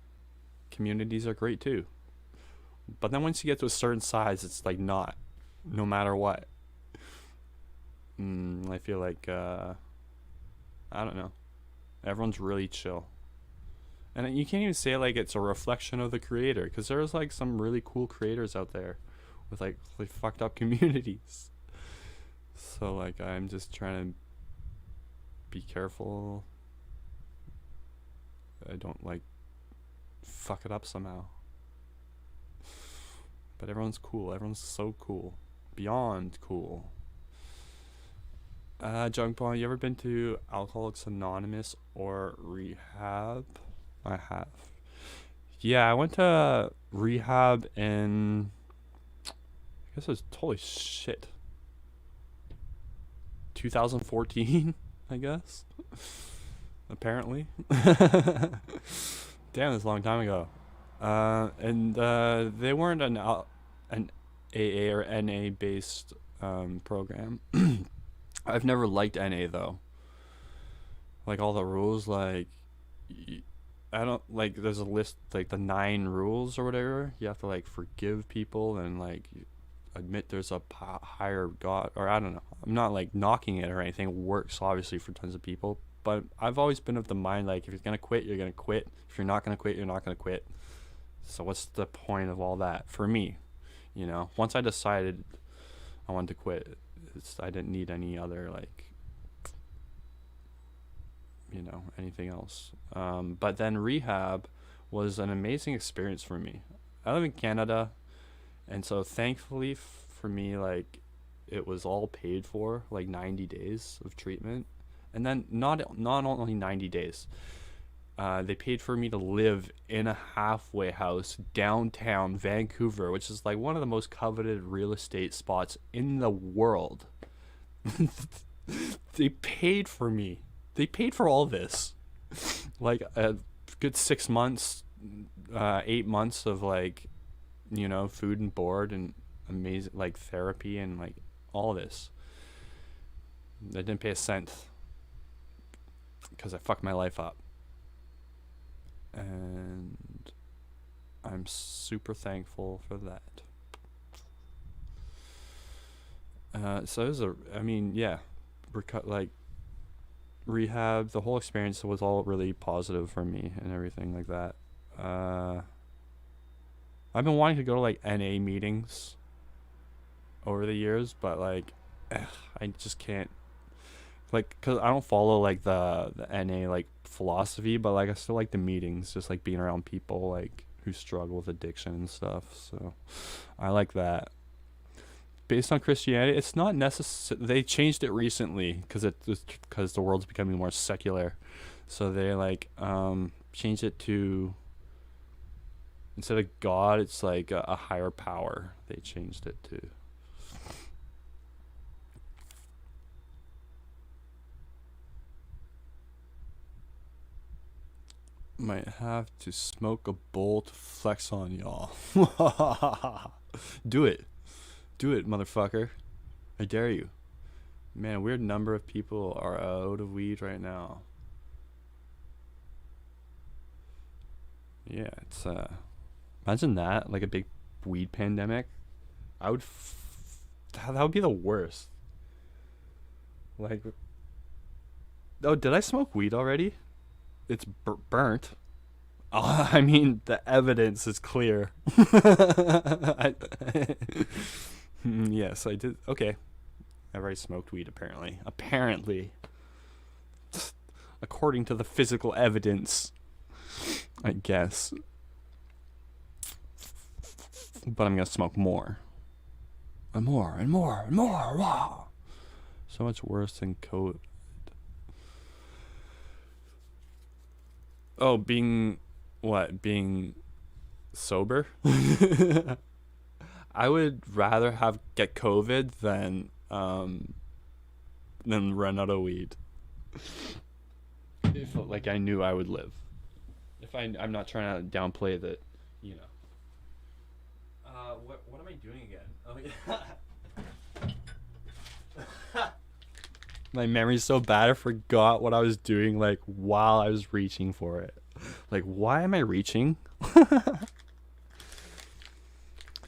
communities are great too. But then once you get to a certain size, it's like no matter what. I feel like I don't know. Everyone's really chill. And you can't even say like it's a reflection of the creator, because there's like some really cool creators out there with like fucked up communities. So like I'm just trying to be careful I don't like fuck it up somehow. But everyone's cool. Everyone's so cool. Beyond cool. Junk Bond, you ever been to Alcoholics Anonymous or rehab? I have. Yeah, I went to rehab in, I guess it was totally shit, 2014, I guess. Apparently. Damn, that's a long time ago. And they weren't an AA or NA based program. I've never liked NA though. Like all the rules, like I don't like. There's a list like the 9 rules or whatever. You have to like forgive people and like admit there's a higher God, or I don't know. I'm not like knocking it or anything. It works obviously for tons of people, but I've always been of the mind like if you're gonna quit, you're gonna quit. If you're not gonna quit, you're not gonna quit. So what's the point of all that for me? You know, once I decided I wanted to quit, I didn't need any other like, you know, anything else. But then rehab was an amazing experience for me. I live in Canada, and so thankfully for me, like, it was all paid for, like 90 days of treatment. And then not only 90 days, they paid for me to live in a halfway house downtown Vancouver, which is like one of the most coveted real estate spots in the world. They paid for me. They paid for all this, like a good 6 months, 8 months of like, you know, food and board and amazing like therapy and like all this. I didn't pay a cent because I fucked my life up, and I'm super thankful for that. So it was like rehab, the whole experience was all really positive for me and everything like that. I've been wanting to go to like NA meetings over the years, but like I just can't, like, because I don't follow like the NA like philosophy, but like I still like the meetings, just like being around people like who struggle with addiction and stuff. So I like that. Based on Christianity, it's not necessary. They changed it recently because the world's becoming more secular, so they like changed it to, instead of God, it's like a higher power. They changed it to. Might have to smoke a bowl to flex on y'all. Do it. Do it, motherfucker. I dare you. Man, a weird number of people are out of weed right now. Yeah, it's imagine that, like a big weed pandemic. I would that would be the worst. Like, oh, did I smoke weed already? It's burnt. Oh, I mean, the evidence is clear. Yes, I did. Okay. I've already smoked weed, apparently. Apparently. According to the physical evidence, I guess. But I'm going to smoke more. And more, and more, and more. Wow. So much worse than COVID. Oh, being sober? I would rather get COVID than run out of weed. If like I knew I would live. If I'm not trying to downplay that, you know. What am I doing again? Oh yeah. My memory's so bad I forgot what I was doing like while I was reaching for it. Like, why am I reaching?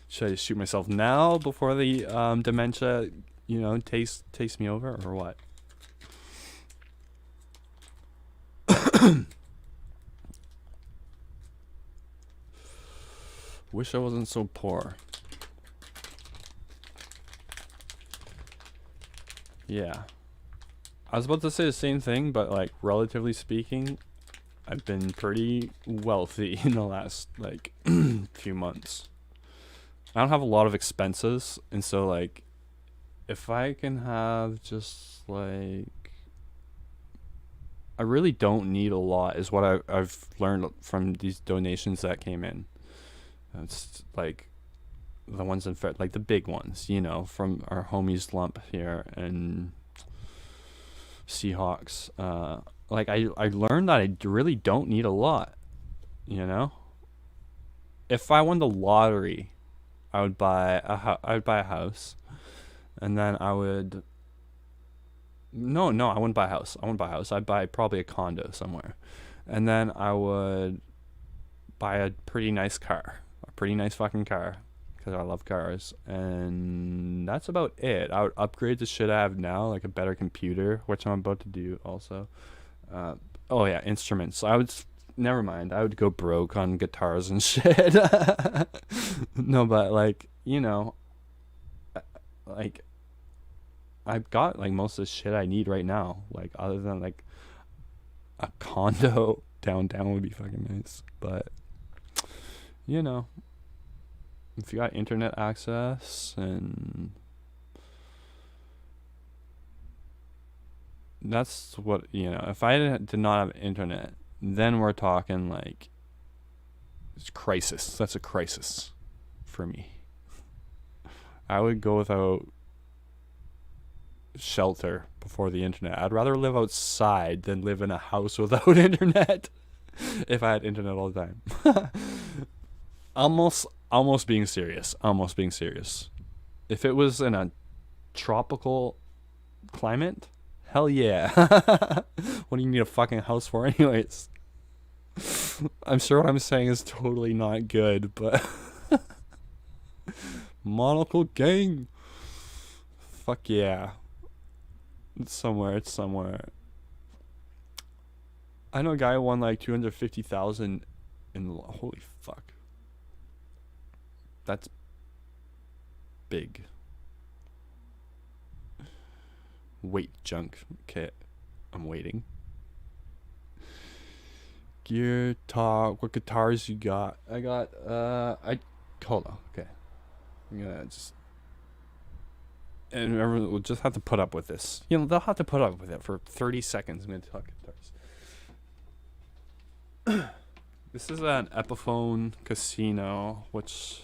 Should I just shoot myself now before the dementia, you know, takes me over, or what? Wish I wasn't so poor. Yeah. I was about to say the same thing, but like relatively speaking, I've been pretty wealthy in the last like few months. I don't have a lot of expenses, and so like if I can have just like, I really don't need a lot is what I've learned from these donations that came in. It's like the ones in like the big ones, you know, from our homies Lump here and Seahawks. Like I learned that I really don't need a lot, you know. If I won the lottery, I would buy a house, and then I would. No, I wouldn't buy a house. I wouldn't buy a house. I'd buy probably a condo somewhere, And then I would buy a pretty nice car, a pretty nice fucking car, because I love cars. And that's about it. I would upgrade the shit I have now, like a better computer, which I'm about to do also. Oh yeah, instruments. Never mind. I would go broke on guitars and shit. No, but like, you know, like I've got like most of the shit I need right now. Like other than like a condo downtown would be fucking nice. But you know, if you got internet access and that's what, you know, if I did not have internet, then we're talking like it's crisis. That's a crisis for me. I would go without shelter before the internet. I'd rather live outside than live in a house without internet if I had internet all the time. Almost being serious. Almost being serious. If it was in a tropical climate, hell yeah. What do you need a fucking house for anyways? I'm sure what I'm saying is totally not good, but monocle gang. Fuck yeah. It's somewhere. I know a guy who won like 250,000 in holy fuck. That's big. Wait, junk. Okay, I'm waiting. Gear talk. What guitars you got? I got hold on. Okay, I'm gonna just, and everyone will just have to put up with this. You know, they'll have to put up with it for 30 seconds. I'm gonna talk guitars. This is an Epiphone Casino, which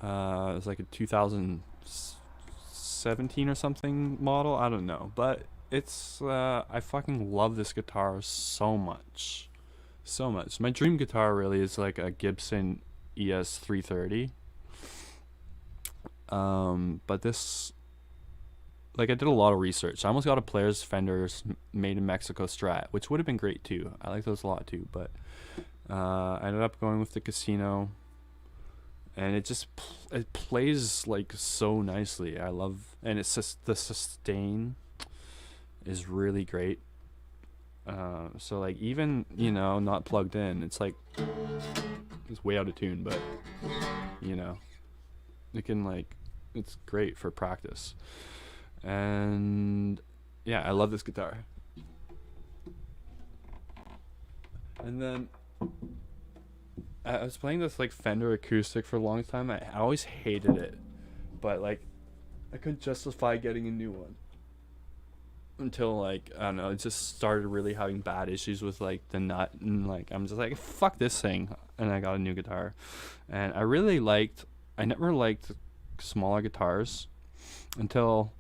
is like a 2017 or something model. I don't know, but it's I fucking love this guitar so much. My dream guitar really is like a Gibson ES 330. But this, like, I did a lot of research. I almost got a Player's Fender's made in Mexico Strat, which would have been great too. I like those a lot too, but I ended up going with the Casino, and it just it plays like so nicely. I love, and it's just the sustain is really great. So like, even, you know, not plugged in, it's like it's way out of tune, but you know, it can, like, it's great for practice. And yeah, I love this guitar. And then I was playing this like Fender acoustic for a long time. I always hated it, but like I couldn't justify getting a new one until, like, I don't know, it just started really having bad issues with like the nut, and like I'm just like, fuck this thing, and I got a new guitar. And I never liked smaller guitars until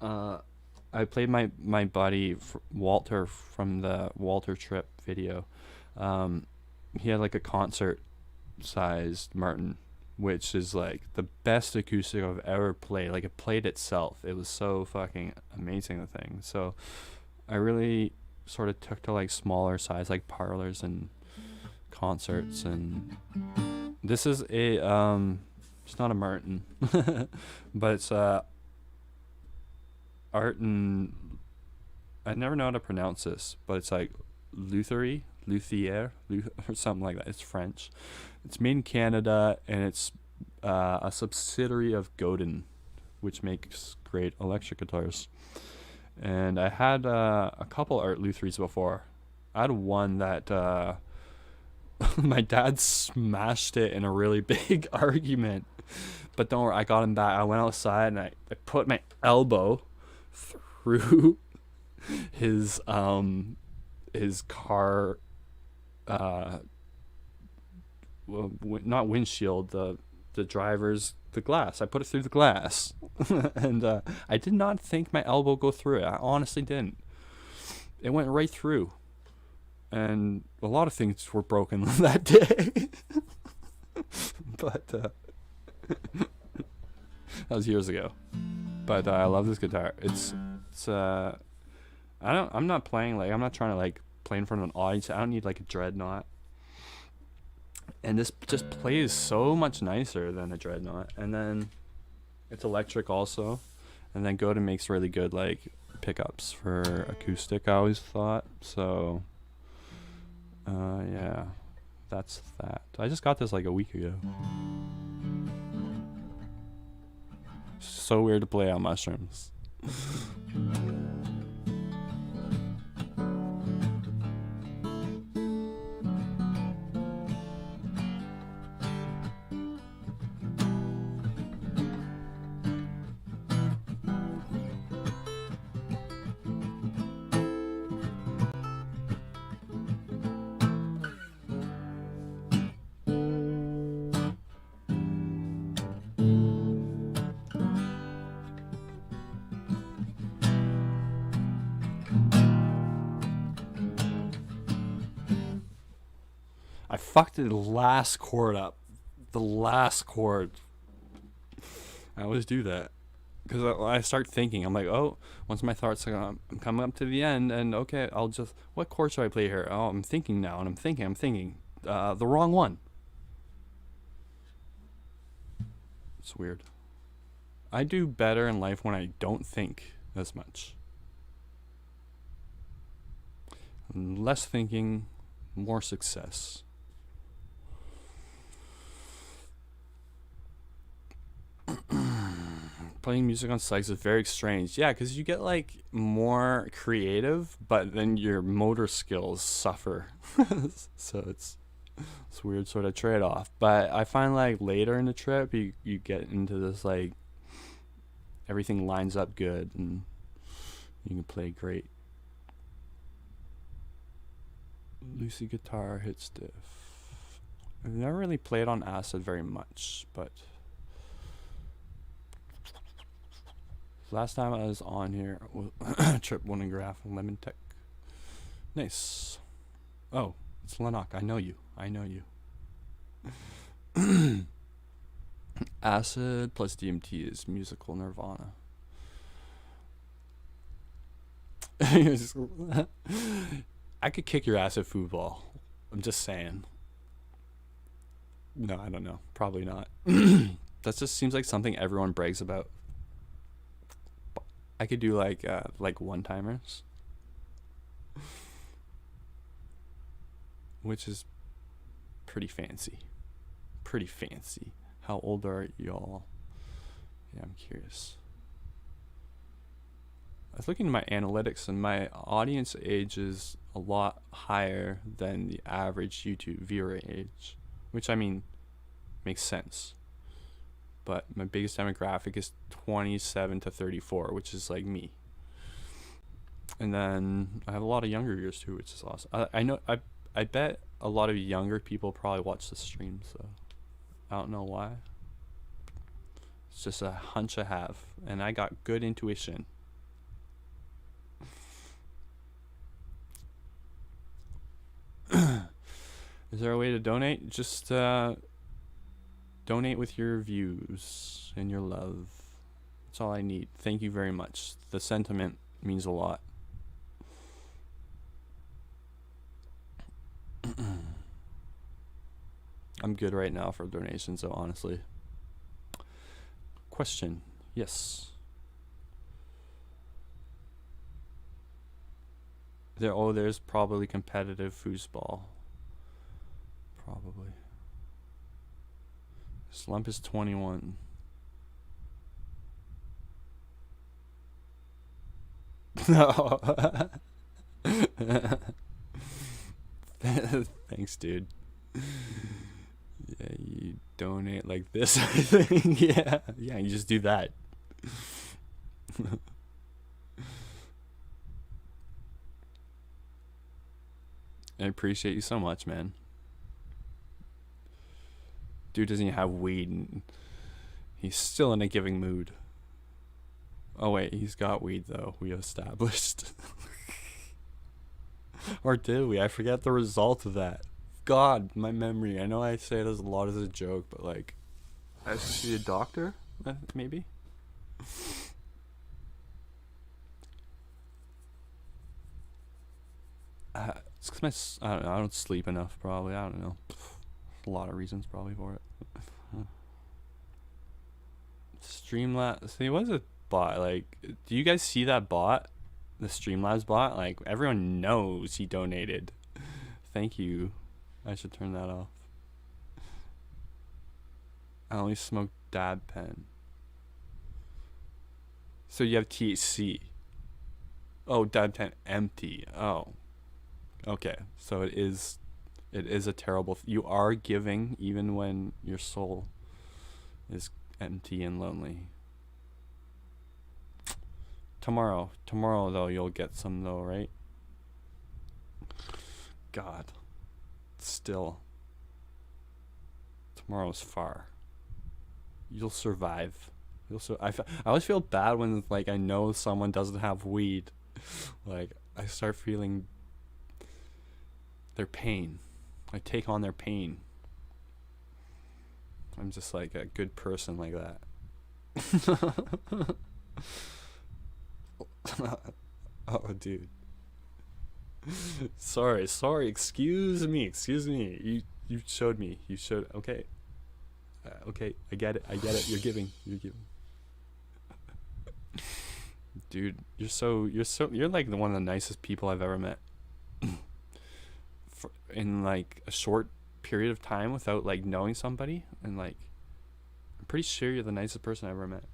I played my buddy Walter from the Walter Trip video. He had like a concert sized Martin, which is like the best acoustic I've ever played. Like, it played itself. It was so fucking amazing, the thing. So I really sort of took to like smaller size, like parlors and concerts. And this is a it's not a Martin, but it's art, and I never know how to pronounce this, but it's like Luthier, or something like that. It's French. It's made in Canada, and it's a subsidiary of Godin, which makes great electric guitars. And I had a couple Art Luthieres before. I had one that my dad smashed it in a really big argument. But don't worry, I got him back. I went outside and I put my elbow through his car, well, not windshield, the glass. I put it through the glass. And I did not think my elbow go through it. I honestly didn't. It went right through. And a lot of things were broken that day. But that was years ago. But I love this guitar. I'm not playing, like, I'm not trying to like play in front of an audience. I don't need like a dreadnought. And this just plays so much nicer than a dreadnought. And then it's electric also. And then Goda makes really good like pickups for acoustic, I always thought. So yeah, that's that. I just got this like a week ago. So weird to play on mushrooms. I fucked the last chord up. The last chord. I always do that. Because I start thinking. I'm like, oh, once my thoughts are I'm coming up to the end, and okay, I'll just, what chord should I play here? Oh, I'm thinking now, and I'm thinking. The wrong one. It's weird. I do better in life when I don't think as much. Less thinking, more success. Playing music on psychs is very strange. Yeah, because you get like more creative, but then your motor skills suffer. So it's weird sort of trade-off. But I find like later in the trip, you get into this like everything lines up good and you can play great. Lucy guitar hit stiff. I've never really played on acid very much, but last time I was on here was Trip One and Graph and Lemon Tech. Nice. Oh, it's Lennox. I know you. Acid plus DMT is musical nirvana. I could kick your ass at football. I'm just saying. No, I don't know. Probably not. That just seems like something everyone brags about. I could do like one-timers, which is pretty fancy. How old are y'all? Yeah, I'm curious. I was looking at my analytics, and my audience age is a lot higher than the average YouTube viewer age, which I mean makes sense. But my biggest demographic is 27 to 34, which is like me. And then I have a lot of younger viewers too, which is awesome. I know I bet a lot of younger people probably watch the stream, so I don't know why. It's just a hunch I have, and I got good intuition. Is there a way to donate? Just donate with your views and your love. That's all I need. Thank you very much. The sentiment means a lot. I'm good right now for donations, so honestly. Question. Yes. There's probably competitive foosball. Probably. Slump is 21. No. Thanks, dude. Yeah, you donate like this, I think. Yeah, you just do that. I appreciate you so much, man. Dude doesn't even have weed, and he's still in a giving mood. Oh wait, he's got weed though, we established. Or did we? I forget the result of that. God, my memory. I know I say it as a lot as a joke, but like, I should see a doctor, maybe? It's 'cause I don't know, I don't sleep enough, probably. I don't know. A lot of reasons probably for it. Streamlabs. See, what is a bot? Like, do you guys see that bot? The Streamlabs bot? Like, everyone knows he donated. Thank you. I should turn that off. I only smoke dab pen. So you have THC. Oh, dab pen empty. Oh. Okay. So it is a terrible you are giving even when your soul is empty and lonely. Tomorrow though, you'll get some though, right? God. Still. Tomorrow's far. You'll survive. I always feel bad when like I know someone doesn't have weed. Like I start feeling their pain. I take on their pain. I'm just like a good person like that. Oh, dude. Sorry. Excuse me. You showed me. Okay. Okay, I get it. You're giving. Dude, you're like one of the nicest people I've ever met. In like a short period of time without like knowing somebody, and like I'm pretty sure you're the nicest person I ever met.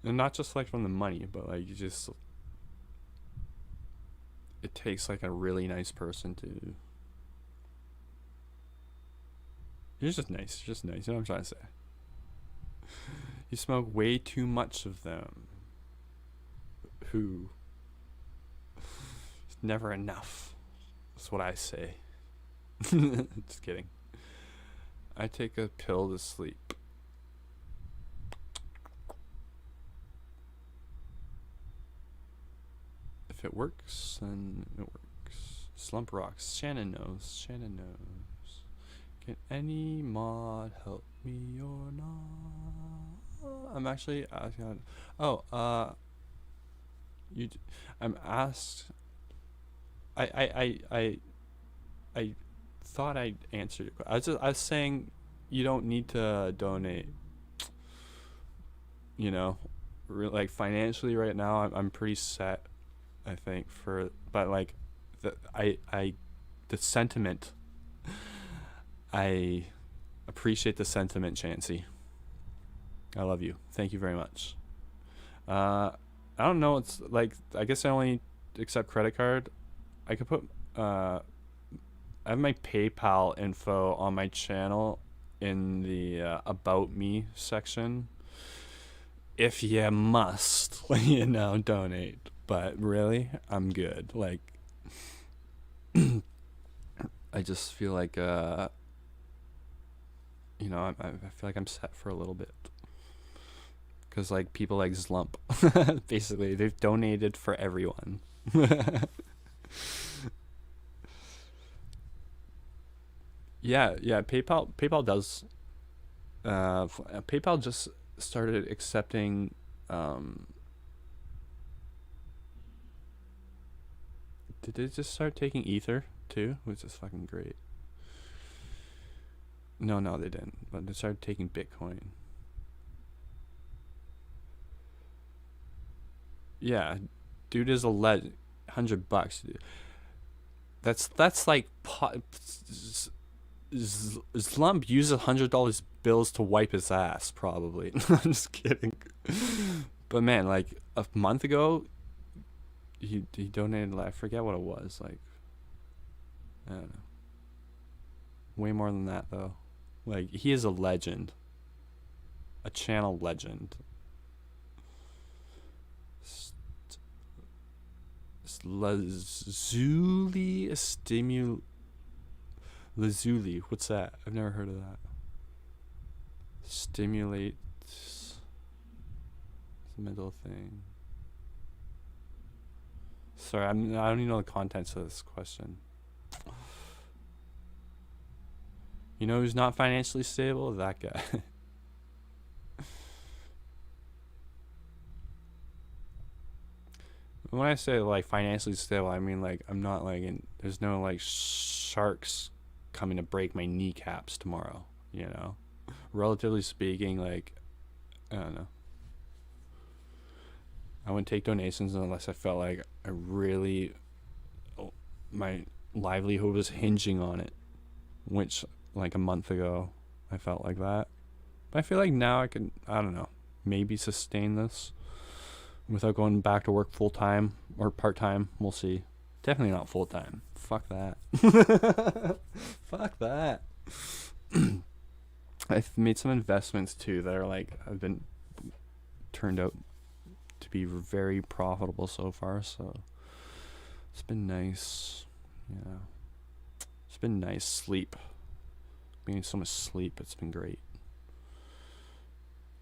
And not just like from the money, but like it takes like a really nice person to. You're just nice. You know what I'm trying to say. You smoke way too much of them. Who? It's never enough. That's what I say. Just kidding. I take a pill to sleep. If it works, then it works. Slump rocks. Shannon knows. Can any mod help me or not? I'm actually asking. I'm asked. I thought I answered your question. I was saying you don't need to donate. You know, like financially right now, I'm pretty set. I think but like, the sentiment. I appreciate the sentiment, Chancy. I love you. Thank you very much. I don't know. It's like, I guess I only accept credit card. I could put, I have my PayPal info on my channel in the About Me section. If you must, donate. But really, I'm good. Like, I just feel like, I feel like I'm set for a little bit. Because, like, people like Slump, basically, they've donated for everyone. Yeah, PayPal does. PayPal just started accepting, did they just start taking Ether, too? Which is fucking great. No, they didn't. But they started taking Bitcoin. Yeah, dude is a legend. $100, dude. That's like Slump uses $100 bills to wipe his ass, probably. I'm just kidding. But man, like a month ago, he donated. I forget what it was. Like, I don't know. Way more than that though. Like, he is a legend. A channel legend. Lazuli. What's that? I've never heard of that. Stimulates. It's a mental thing. Sorry, I don't even know the contents of this question. You know who's not financially stable? That guy. when I say like financially stable, I mean like I'm not like there's no like sharks coming to break my kneecaps tomorrow, you know. Relatively speaking, like I don't know. I wouldn't take donations unless I felt like my livelihood was hinging on it, which like a month ago I felt like that. But I feel like now I can, I don't know, maybe sustain this without going back to work full time or part time. We'll see. Definitely not full time. Fuck that. Fuck that. I've made some investments too that are like have been turned out to be very profitable so far. So it's been nice. Yeah, it's been nice. Sleep. Getting so much sleep. It's been great.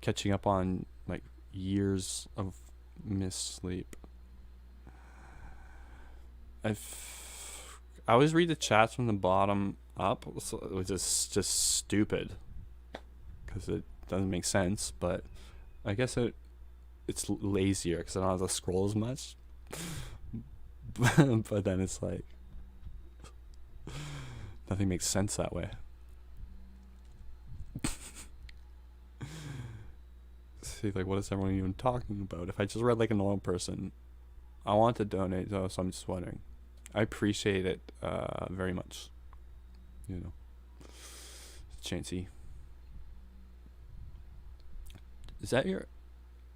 Catching up on like years of missed sleep. I always read the chats from the bottom up, so which is just stupid because it doesn't make sense. But I guess it's lazier because I don't have to scroll as much. But then it's like nothing makes sense that way. See, like, what is everyone even talking about? If I just read like a normal person, I want to donate, though, so I'm just wondering. I appreciate it very much. You know, Chancey. Is that your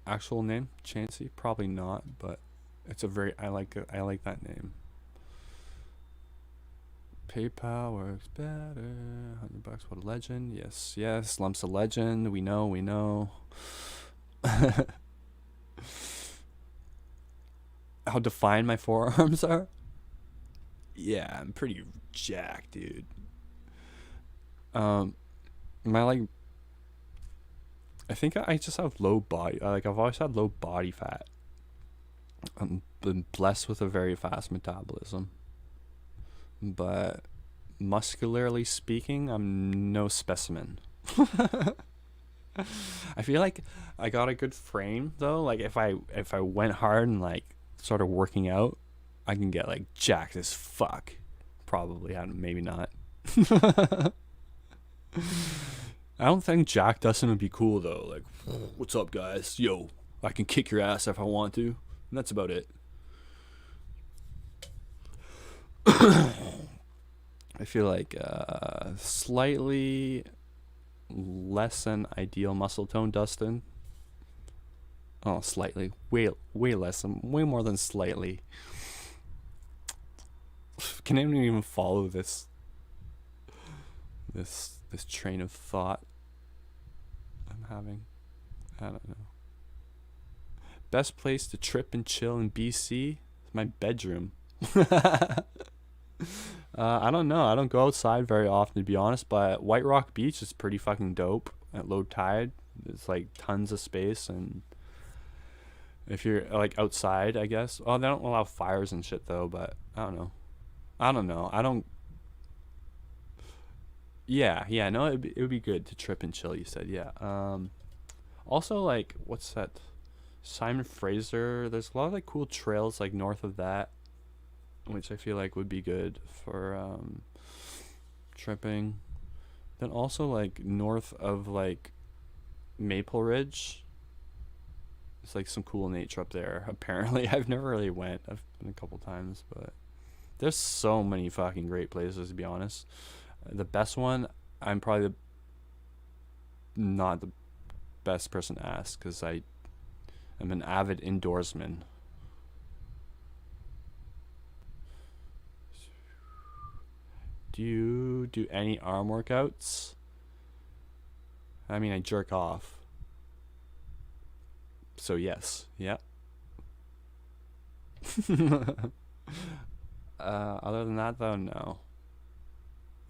actual name, Chancey? Probably not, but it's a very I like that name. PayPal works better. $100, what a legend. Yes, yes. Lump's a legend. We know. How defined my forearms are? Yeah, I'm pretty jacked, dude. I think I just have low body. Like I've always had low body fat. I'm been blessed with a very fast metabolism, but muscularly speaking, I'm no specimen. I feel like I got a good frame though. Like if I went hard and like started working out, I can get like jacked as fuck. Probably, maybe not. I don't think Jack Dustin would be cool though. Like, what's up, guys? Yo, I can kick your ass if I want to. And that's about it. I feel like slightly less than ideal muscle tone Dustin. Oh, slightly. Way less than, way more than slightly. Can anyone even follow this train of thought I'm having? I don't know. Best place to trip and chill in BC is my bedroom. I don't know. I don't go outside very often, to be honest, but White Rock Beach is pretty fucking dope at low tide. It's like tons of space, and if you're like outside, I guess. Oh, they don't allow fires and shit though, but I don't know. Yeah, no, it would be good to trip and chill, you said, yeah. Also, like, what's that? Simon Fraser, there's a lot of like cool trails like north of that, which I feel like would be good for tripping. Then also like north of like Maple Ridge, it's like some cool nature up there. Apparently, I've never really went. I've been a couple times, but there's so many fucking great places, to be honest. The best one, I'm probably not the best person to ask because I'm an avid indoorsman. Do you do any arm workouts? I mean, I jerk off. So yes, yep. Other than that, though, no.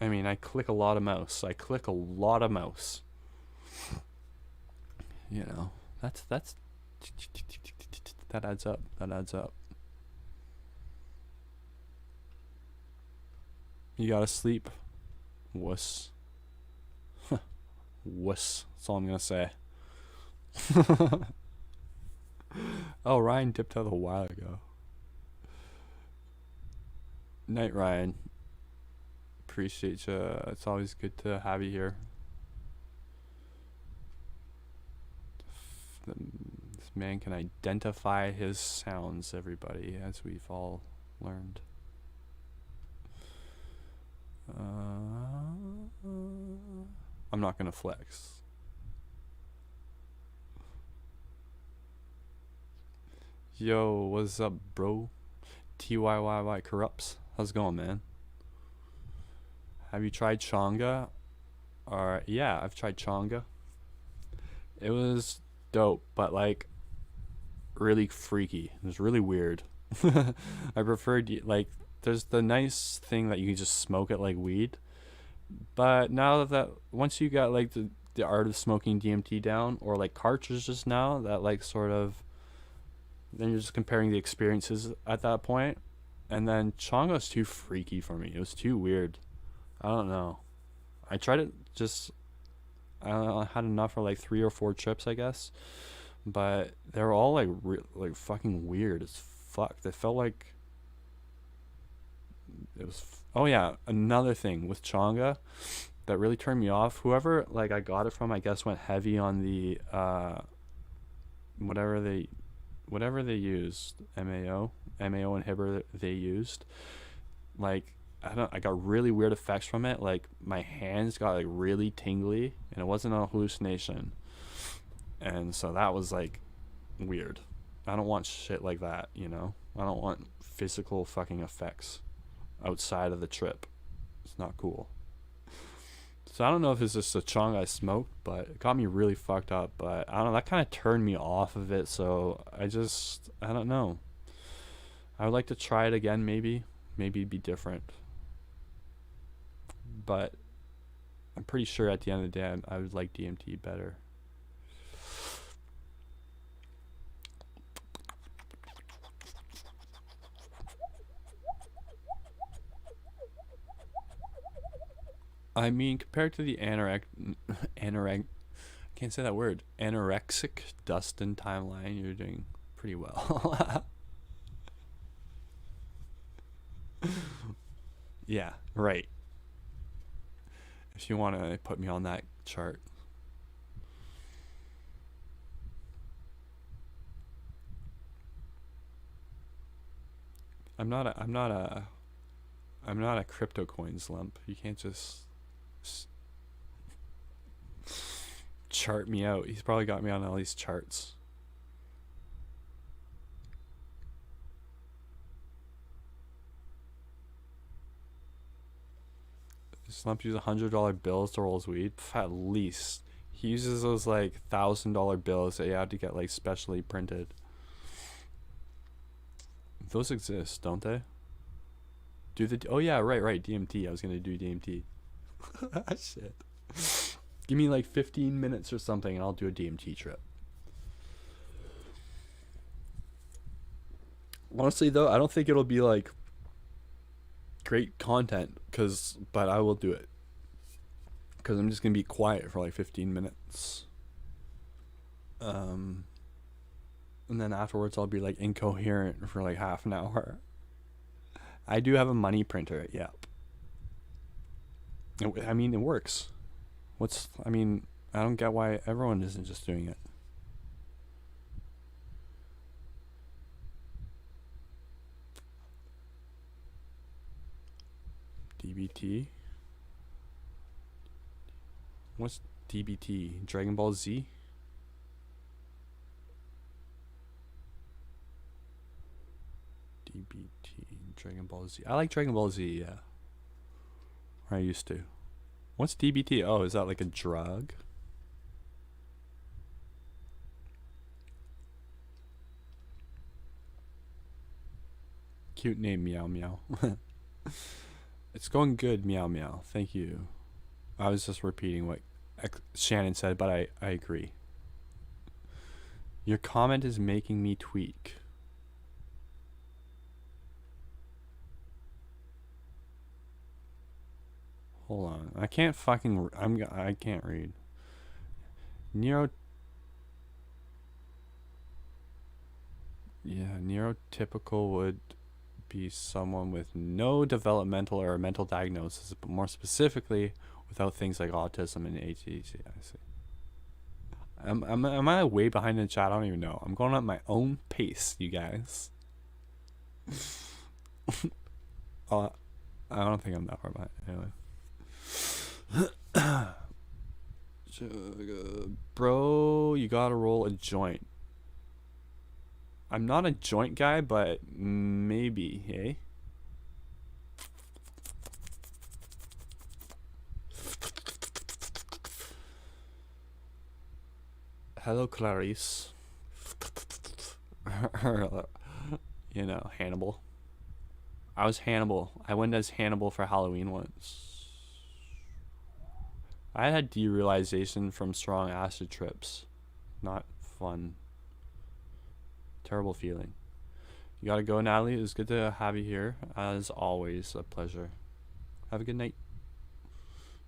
I mean, I click a lot of mouse. You know, that's that adds up. You gotta sleep. Wuss. Wuss. That's all I'm gonna say. Oh, Ryan dipped out a while ago. Night, Ryan. Appreciate you. It's always good to have you here. This man can identify his sounds, everybody, as we've all learned. I'm not gonna flex. Yo, what's up, bro? TYYY corrupts. How's it going, man? Have you tried Chonga? Or yeah, I've tried Chonga. It was dope, but like really freaky. It was really weird. I preferred like there's the nice thing that you can just smoke it like weed, but now that once you got like the art of smoking DMT down, or like cartridges now, that like sort of, then you're just comparing the experiences at that point. And then Chonga's too freaky for me. It was too weird. I don't know. I tried it just, I had enough for like 3 or 4 trips, I guess. But they were all like like fucking weird as fuck. They felt like it was. Oh yeah, another thing with Chonga that really turned me off. Whoever like I got it from, I guess, went heavy on the whatever they used, MAO inhibitor they used. Like I got really weird effects from it. Like my hands got like really tingly, and it wasn't a hallucination. And so that was like weird. I don't want shit like that, you know? I don't want physical fucking effects outside of the trip. It's not cool. So I don't know if it's just a chong I smoked, but it got me really fucked up. But I don't know, that kind of turned me off of it. So I don't know. I would like to try it again, maybe. Maybe it'd be different. But I'm pretty sure at the end of the day, I would like DMT better. I mean, compared to the I can't say that word, anorexic Dustin timeline, you're doing pretty well. Yeah, right. If you want to put me on that chart. I'm not a crypto coins lump. You can't just chart me out. He's probably got me on all these charts. Slump uses $100 bills to roll his weed. At least he uses those like $1,000 bills that you had to get like specially printed. Those exist, don't they? Oh yeah, right. DMT. I was gonna do DMT. Shit. Give me like 15 minutes or something, and I'll do a DMT trip. Honestly, though, I don't think it'll be like great content, but I will do it. Because I'm just gonna be quiet for like 15 minutes. And then afterwards, I'll be like incoherent for like half an hour. I do have a money printer, yep. I mean, it works. I don't get why everyone isn't just doing it. DBT? What's DBT? Dragon Ball Z? DBT, Dragon Ball Z. I like Dragon Ball Z, yeah. Or I used to. What's DBT? Oh, is that like a drug? Cute name, Meow Meow. It's going good, Meow Meow. Thank you. I was just repeating what Shannon said, but I agree. Your comment is making me tweak. Hold on. I can't fucking... I can't read. Yeah, neurotypical would be someone with no developmental or mental diagnosis, but more specifically, without things like autism and ADHD. I see. Am I way behind in the chat? I don't even know. I'm going at my own pace, you guys. I don't think I'm that far behind. Anyway. Bro, you gotta roll a joint. I'm not a joint guy, but maybe, hey? Hello, Clarice. You know, Hannibal. I was Hannibal. I went as Hannibal for Halloween once. I had derealization from strong acid trips. Not fun. Terrible feeling. You gotta go, Natalie. It was good to have you here. As always, a pleasure. Have a good night.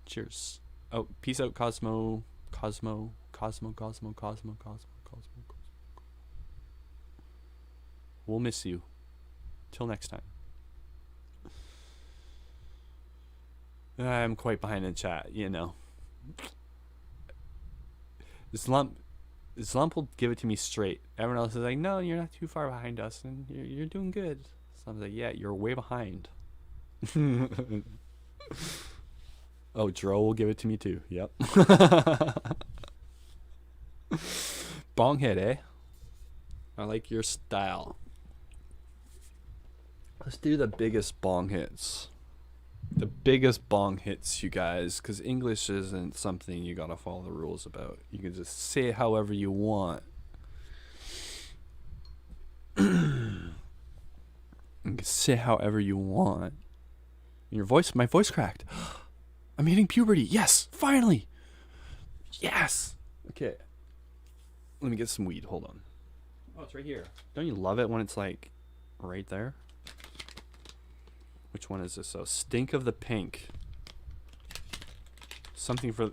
Cheers. Oh, peace out, Cosmo. Cosmo. We'll miss you. Till next time. I'm quite behind in chat, you know. This lump will give it to me straight. Everyone else is like, no, you're not too far behind us, and you're doing good. So I'm like, yeah, you're way behind. Oh, Dro will give it to me too. Yep. Bong hit, eh? I like your style. Let's do the biggest bong hits. The biggest bong hits, you guys, because English isn't something you gotta follow the rules about. You can just say it however you want. You can say it however you want. My voice cracked. I'm hitting puberty. Yes, finally. Yes. Okay. Let me get some weed. Hold on. Oh, it's right here. Don't you love it when it's like right there? Which one is this? Oh, Stink of the Pink. Something for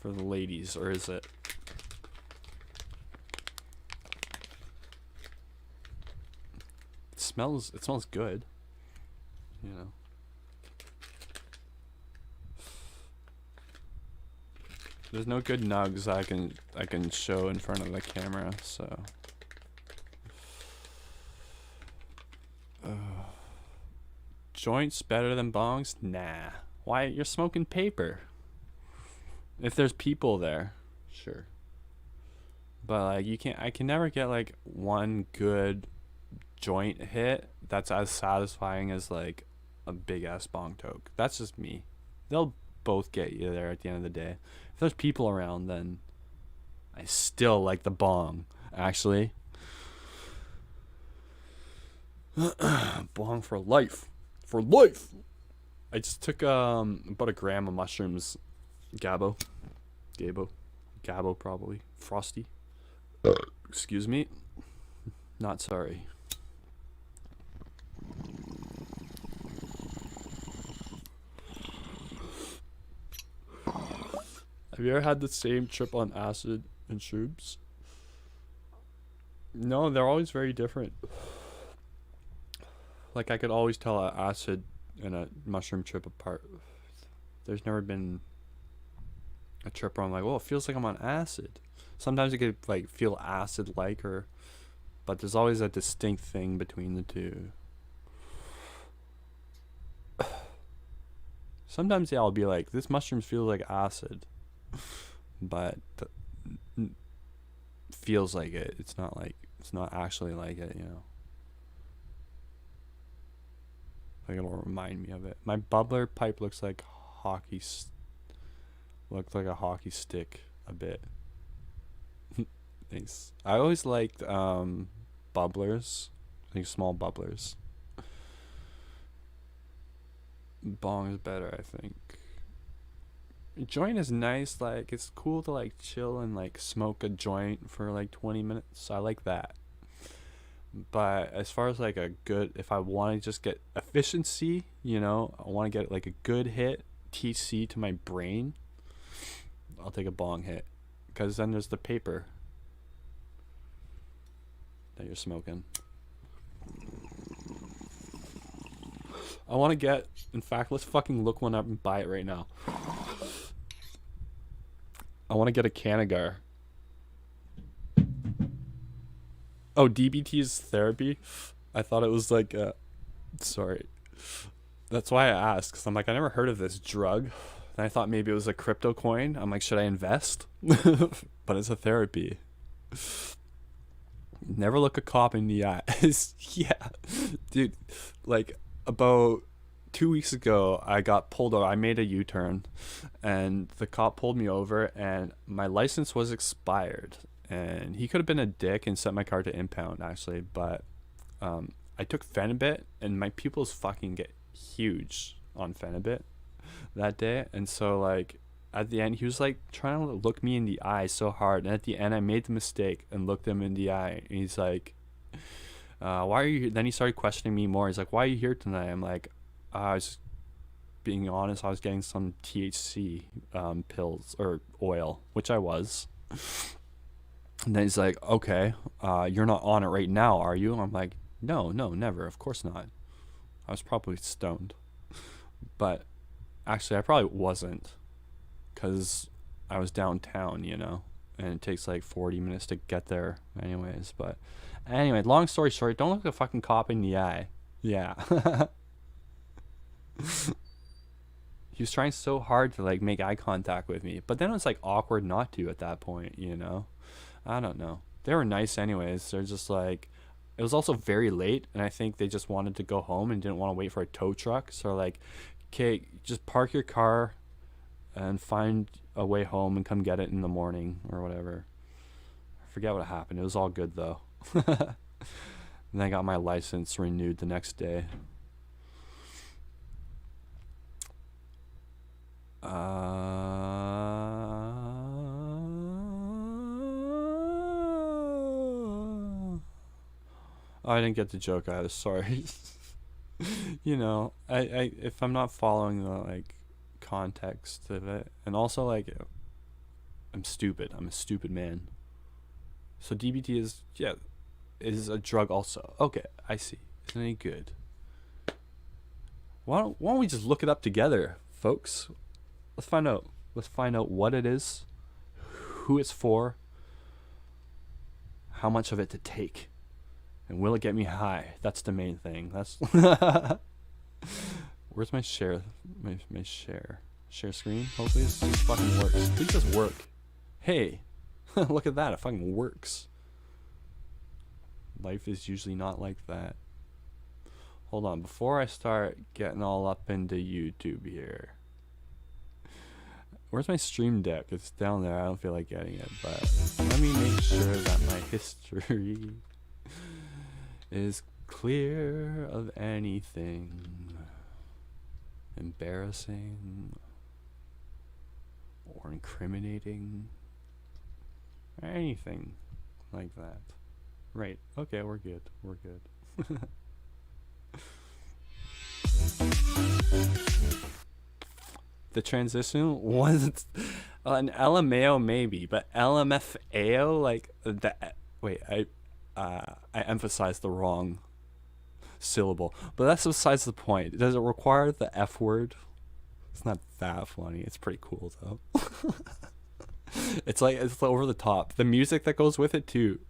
the ladies, or is it? It smells good. You know. There's no good nugs I can show in front of the camera, so. Joints better than bongs? Nah. Why? You're smoking paper. If there's people there, sure. But like I can never get like one good joint hit that's as satisfying as like a big ass bong toke. That's just me. They'll both get you there at the end of the day. If there's people around, then I still like the bong, actually. Bong for life. For life. I just took about a gram of mushrooms. Gabo probably. Frosty. Excuse me. Not sorry. Have you ever had the same trip on acid and shrooms? No, they're always very different. Like, I could always tell an acid and a mushroom trip apart. There's never been a trip where I'm like, well, it feels like I'm on acid. Sometimes it could like feel acid-like, but there's always a distinct thing between the two. Sometimes, yeah, I'll be like, this mushroom feels like acid, but feels like it. It's not actually like it, you know. Like, it'll remind me of it. My bubbler pipe looks like looked like a hockey stick a bit. Thanks. I always liked bubblers, like small bubblers. Bong is better, I think. Joint is nice. Like, it's cool to like chill and like smoke a joint for like 20 minutes. I like that. But as far as like a good, if I want to just get efficiency, you know, I want to get like a good hit, TC to my brain, I'll take a bong hit. Because then there's the paper that you're smoking. I want to get. In fact, let's fucking look one up and buy it right now. I want to get a Canagar. Oh, DBT is therapy? I thought it was like sorry. That's why I asked, because I'm like, I never heard of this drug. And I thought maybe it was a crypto coin. I'm like, should I invest? But it's a therapy. Never look a cop in the eyes. Yeah. Dude, like about 2 weeks ago, I got pulled over. I made a U-turn and the cop pulled me over and my license was expired. And he could have been a dick and sent my car to impound actually. But I took Phenibut and my pupils fucking get huge on Phenibut that day. And so like at the end he was like trying to look me in the eye so hard, and at the end I made the mistake and looked him in the eye and he's like why are you here? Then he started questioning me more. He's like, why are you here tonight? I'm like, I was being honest, I was getting some THC pills or oil, which I was. And then he's like, okay, you're not on it right now, are you? I'm like, no, never, of course not. I was probably stoned. But actually I probably wasn't, because I was downtown, you know, and it takes like 40 minutes to get there anyways. But anyway, long story short, don't look a fucking cop in the eye. Yeah. He was trying so hard to like make eye contact with me, but then it was like awkward not to at that point, you know. I don't know, they were nice anyways. They're just like, it was also very late and I think they just wanted to go home and didn't want to wait for a tow truck. So like, okay, just park your car and find a way home and come get it in the morning or whatever. I forget what happened. It was all good though. And I got my license renewed the next day. I didn't get the joke either, sorry. You know, I if I'm not following the like context of it, and also like I'm stupid. I'm a stupid man. So DBT is a drug also. Okay, I see. Isn't any good? Why don't we just look it up together, folks? Let's find out. Let's find out what it is, who it's for, how much of it to take, and will it get me high? That's the main thing. That's where's my share? My share screen. Hopefully this just fucking works. Please just work. Hey, look at that. It fucking works. Life is usually not like that. Hold on, before I start getting all up into YouTube here. Where's my stream deck? It's down there. I don't feel like getting it, but let me make sure that my history is clear of anything embarrassing or incriminating or anything like that. Right. Okay, we're good. We're good. The transition wasn't an LMAO maybe, but LMFAO, like the wait, I emphasized the wrong syllable, but that's besides the point. Does it require the F word? It's not that funny. It's pretty cool though. It's like, it's over the top. The music that goes with it too.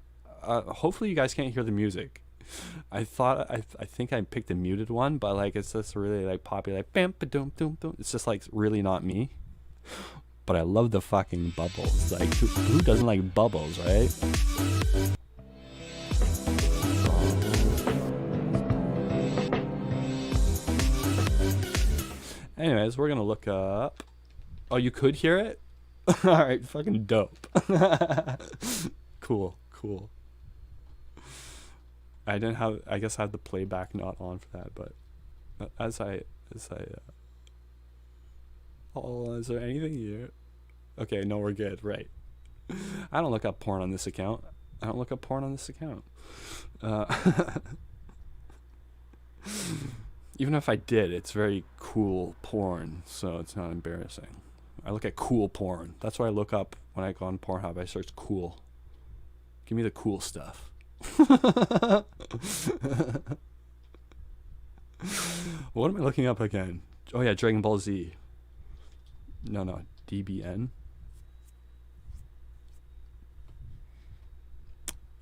Hopefully you guys can't hear the music. I think I picked a muted one, but like it's just really like poppy, like bam ba doom doom doom. It's just like really not me. But I love the fucking bubbles. Like who doesn't like bubbles, right? Anyways, we're gonna look up. Oh, you could hear it? Alright, fucking dope. Cool. I guess I had the playback not on for that, but oh, is there anything here? Okay, no, we're good, right. I don't look up porn on this account. Even if I did, it's very cool porn, so it's not embarrassing. I look at cool porn. That's what I look up when I go on Pornhub. I search cool. Give me the cool stuff. What am I looking up again? Oh yeah, Dragon Ball Z. No, DBN.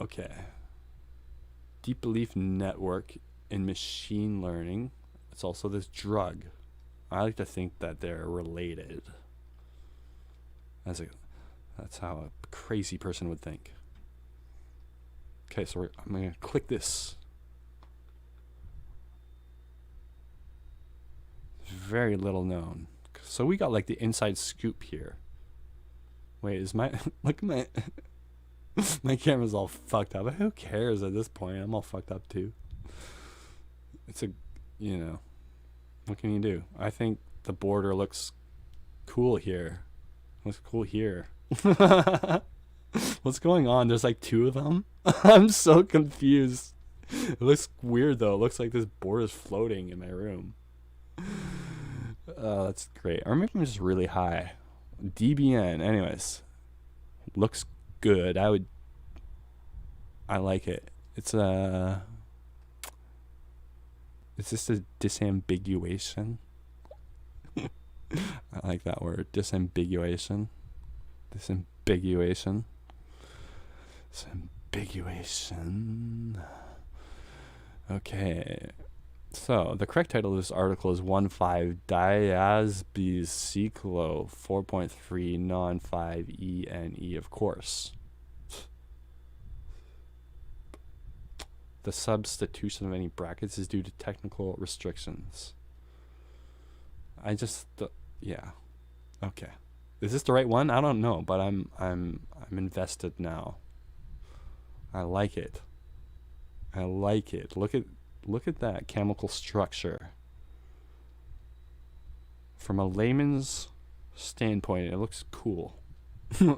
Okay. Deep belief network in machine learning. It's also this drug. I like to think that they're related. That's how a crazy person would think. Okay, so I'm gonna click this. Very little known. So we got like the inside scoop here. Wait, is my look at my my camera's all fucked up. Who cares at this point? I'm all fucked up too. It's a, you know, what can you do? I think the border looks cool here. Looks cool here. What's going on? There's like 2 of them. I'm so confused. It looks weird though. It looks like this board is floating in my room. That's great. Or maybe I'm just really high. DBN. Anyways, looks good. I like it. It's just a disambiguation. I like that word. Disambiguation. Disambiguation. Disambiguation. Okay. So, the correct title of this article is 1,5-diazbiciclo 4.3 non-5-ENE, of course. The substitution of any brackets is due to technical restrictions. Yeah. Okay. Is this the right one? I don't know, but I'm invested now. I like it. I like it. Look at that chemical structure. From a layman's standpoint, it looks cool. I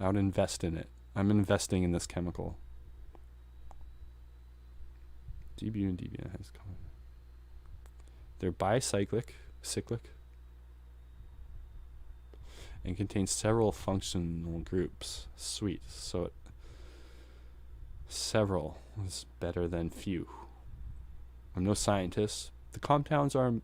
would invest in it. I'm investing in this chemical. DBU and DBN has common. They're bicyclic, and contain several functional groups. Sweet. So several is better than few. I'm no scientist. The compounds are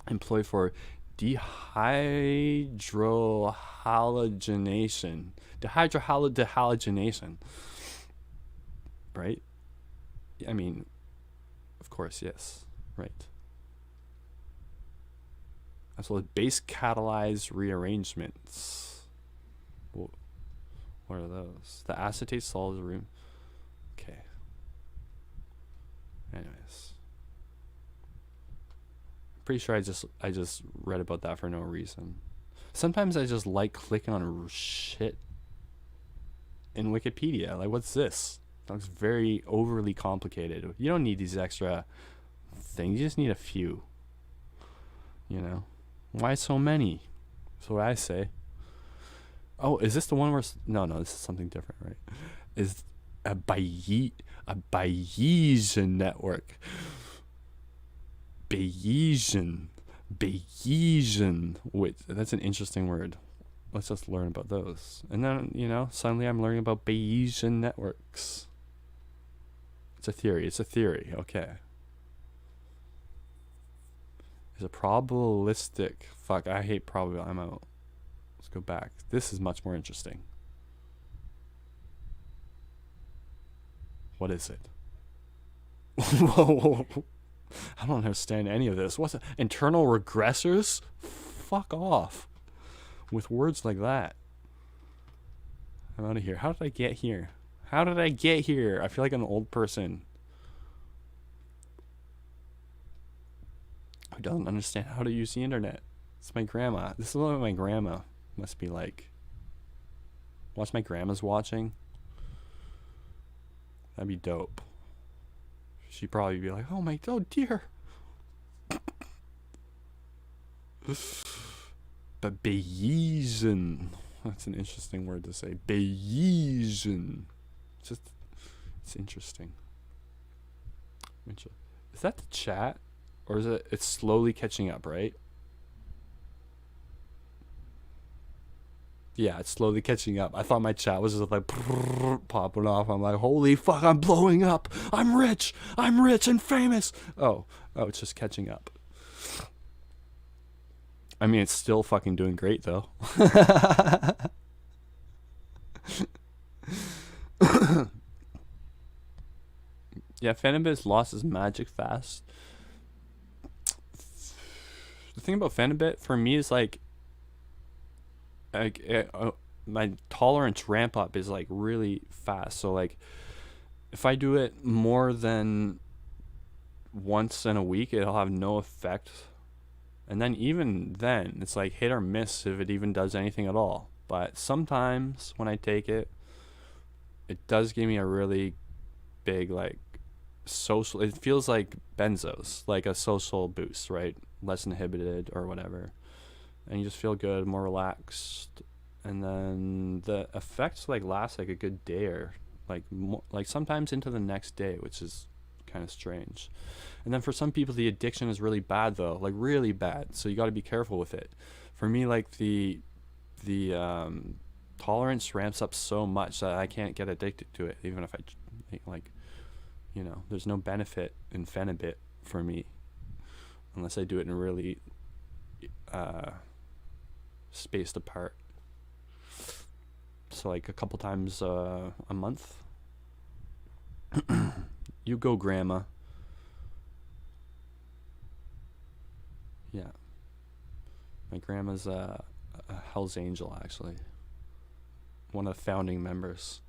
employed for dehydrohalogenation. Dehydrohalogenation. Right? I mean, of course, yes. Right. As well as base catalyzed rearrangements. What are those? The acetate solves room. Okay. Anyways, I'm pretty sure I just read about that for no reason. Sometimes I just like clicking on shit in Wikipedia. Like, what's this? That looks very overly complicated. You don't need these extra things. You just need a few. You know? Why so many? That's what I say. Oh, is this the one where... No, this is something different, right? Is a Bayesian network. Bayesian. Wait, that's an interesting word. Let's just learn about those. And then, suddenly I'm learning about Bayesian networks. It's a theory. Okay. Is a probabilistic... Fuck, I hate probability. I'm out. Let's go back. This is much more interesting. What is it? Whoa. I don't understand any of this. What's it? Internal regressors? Fuck off. With words like that. I'm out of here. How did I get here? I feel like I'm an old person who doesn't understand how to use the internet. It's my grandma. This is what my grandma must be like. Watch my grandma's watching. That'd be dope. She'd probably be like, oh dear. But Bayesian. That's an interesting word to say. Bayesian. It's interesting. Is that the chat? Or is it's slowly catching up, right? Yeah, it's slowly catching up. I thought my chat was just like popping off. I'm like, holy fuck, I'm blowing up. I'm rich and famous. Oh, it's just catching up. I mean, it's still fucking doing great though. Yeah, Phantom-Bit's lost his magic fast. The thing about Phantom-Bit for me is like my tolerance ramp up is like really fast. So like if I do it more than once in a week, it'll have no effect. And then even then, it's like hit or miss if it even does anything at all. But sometimes when I take it, it does give me a really big like social, it feels like benzos, like a social boost, right? Less inhibited or whatever. And you just feel good, more relaxed. And then the effects like last like a good day or like sometimes into the next day, which is kind of strange. And then for some people the addiction is really bad though, like really bad, so you got to be careful with it. For me, like the tolerance ramps up so much that I can't get addicted to it, even if I like, you know, there's no benefit in Phantom-Bit for me unless I do it in a really spaced apart, so like a couple times a month. You go, grandma. Yeah, my grandma's a Hell's Angel, actually, one of the founding members.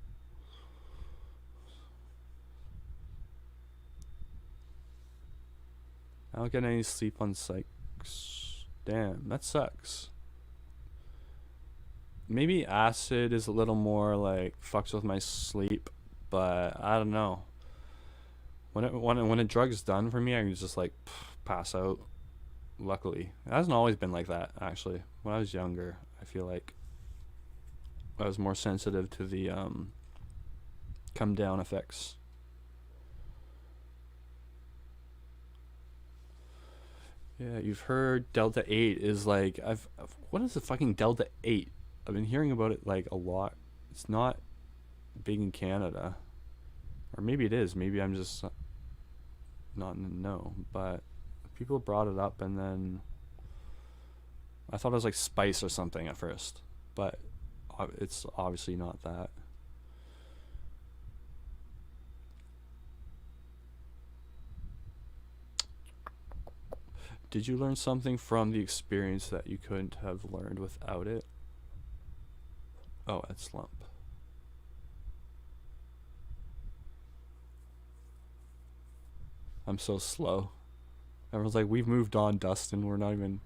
I don't get any sleep on psychs. Damn, that sucks. Maybe acid is a little more like fucks with my sleep, but I don't know. When a drug's done for me, I can just like pass out. Luckily, it hasn't always been like that. Actually, when I was younger, I feel like I was more sensitive to the come down effects. Yeah, you've heard Delta 8 is like what is the fucking Delta 8? I've been hearing about it like a lot. It's not big in Canada. Or maybe it is. Maybe I'm just not in the know. But people brought it up and then I thought it was like spice or something at first. But it's obviously not that. Did you learn something from the experience that you couldn't have learned without it? Oh, at slump. I'm so slow. Everyone's like, we've moved on, Dustin. We're not even...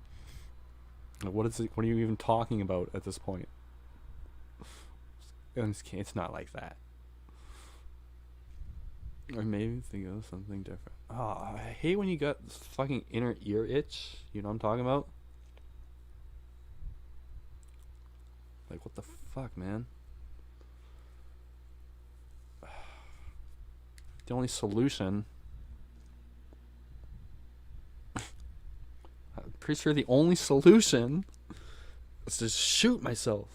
What is it? What are you even talking about at this point? It's not like that. Or maybe think of something different. Oh, I hate when you got this fucking inner ear itch. You know what I'm talking about? Like, what the fuck, man? The only solution... I'm pretty sure the only solution is to shoot myself.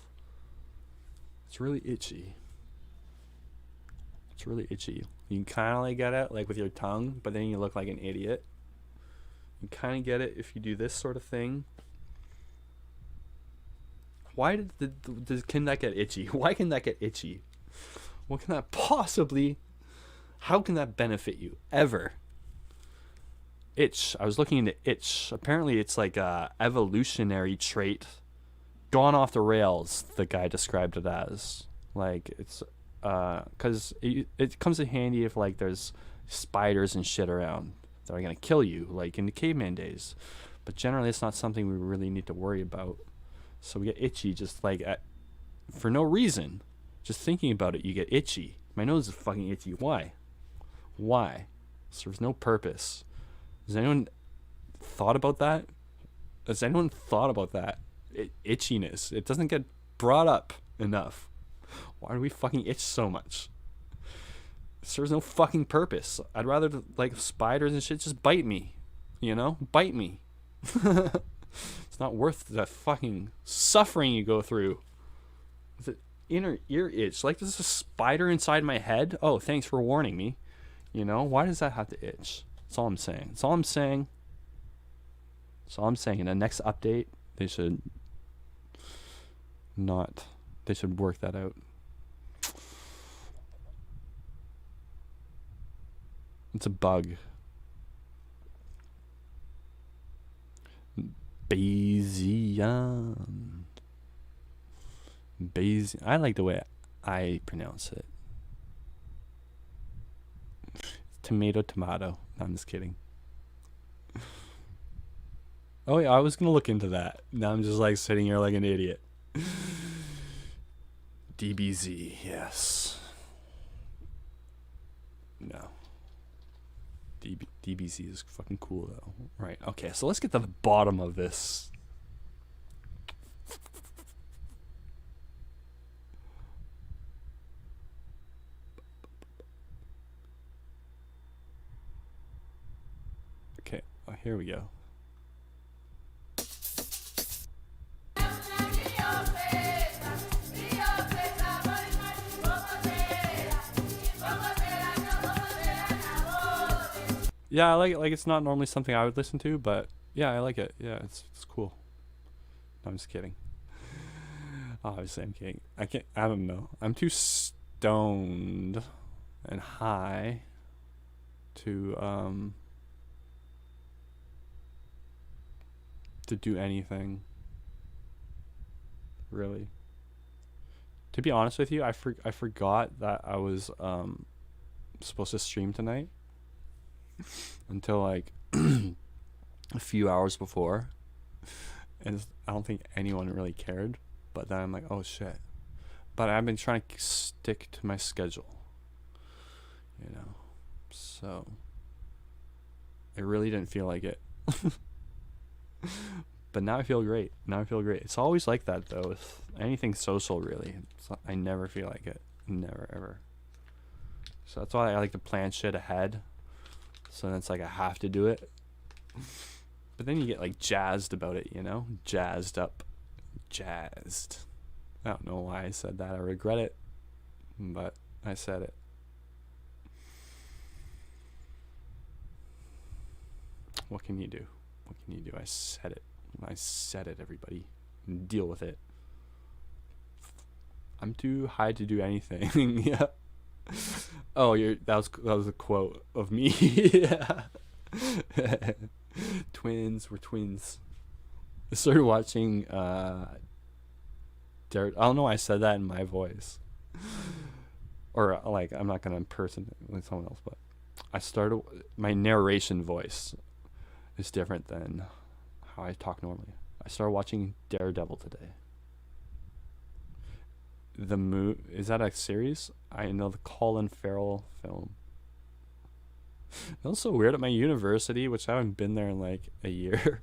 It's really itchy. It's really itchy. You can kind of like get it like with your tongue, but then you look like an idiot. You kind of get it if you do this sort of thing. Why can that get itchy? Why can that get itchy? What can that possibly... How can that benefit you? Ever? Itch. I was looking into itch. Apparently it's like a evolutionary trait. Gone off the rails, the guy described it as. Like, it's... Because it comes in handy if, like, there's spiders and shit around that are going to kill you, like in the caveman days. But generally, it's not something we really need to worry about. So we get itchy just, like, for no reason. Just thinking about it, you get itchy. My nose is fucking itchy. Why? Why? Serves no purpose. Has anyone thought about that? Has anyone thought about that? Itchiness. It doesn't get brought up enough. Why do we fucking itch so much? It serves no fucking purpose. I'd rather, like, spiders and shit just bite me. You know? Bite me. It's not worth the fucking suffering you go through. It's an inner ear itch. Like there's a spider inside my head. Oh, thanks for warning me. You know, why does that have to itch? That's all I'm saying. That's all I'm saying. That's all I'm saying. In the next update, they should not. They should work that out. It's a bug. Bayesian. Bayesian. I like the way I pronounce it. Tomato. No, I'm just kidding. Oh yeah, I was gonna look into that. Now I'm just like sitting here like an idiot. DBZ, yes. No. DBZ is fucking cool though. Right. Okay, so let's get to the bottom of this. Okay, here we go. Yeah, I like it. Like, it's not normally something I would listen to, but yeah, I like it. Yeah, it's cool. No, I'm just kidding. Obviously, I'm kidding. I don't know. I'm too stoned and high to do anything. Really. To be honest with you, I forgot that I was supposed to stream tonight until like a few hours before, and I don't think anyone really cared. But then I'm like, oh shit. But I've been trying to stick to my schedule, you know, so I really didn't feel like it. But now I feel great. It's always like that though, with anything social, really. I never feel like it. Never, ever. So that's why I like to plan shit ahead. So then it's like I have to do it. But then you get like jazzed about it, you know? Jazzed up. Jazzed. I don't know why I said that. I regret it. But I said it. What can you do? I said it, everybody. Deal with it. I'm too high to do anything. Yeah. Oh, that was a quote of me. Yeah. Twins. We're twins. I started watching I don't know why I said that in my voice. Or like, I'm not gonna impersonate with someone else, but I started, my narration voice is different than how I talk normally. I started watching Daredevil today. Is that a series? I know, the Colin Farrell film. That was so weird. At my university, which I haven't been there in like a year,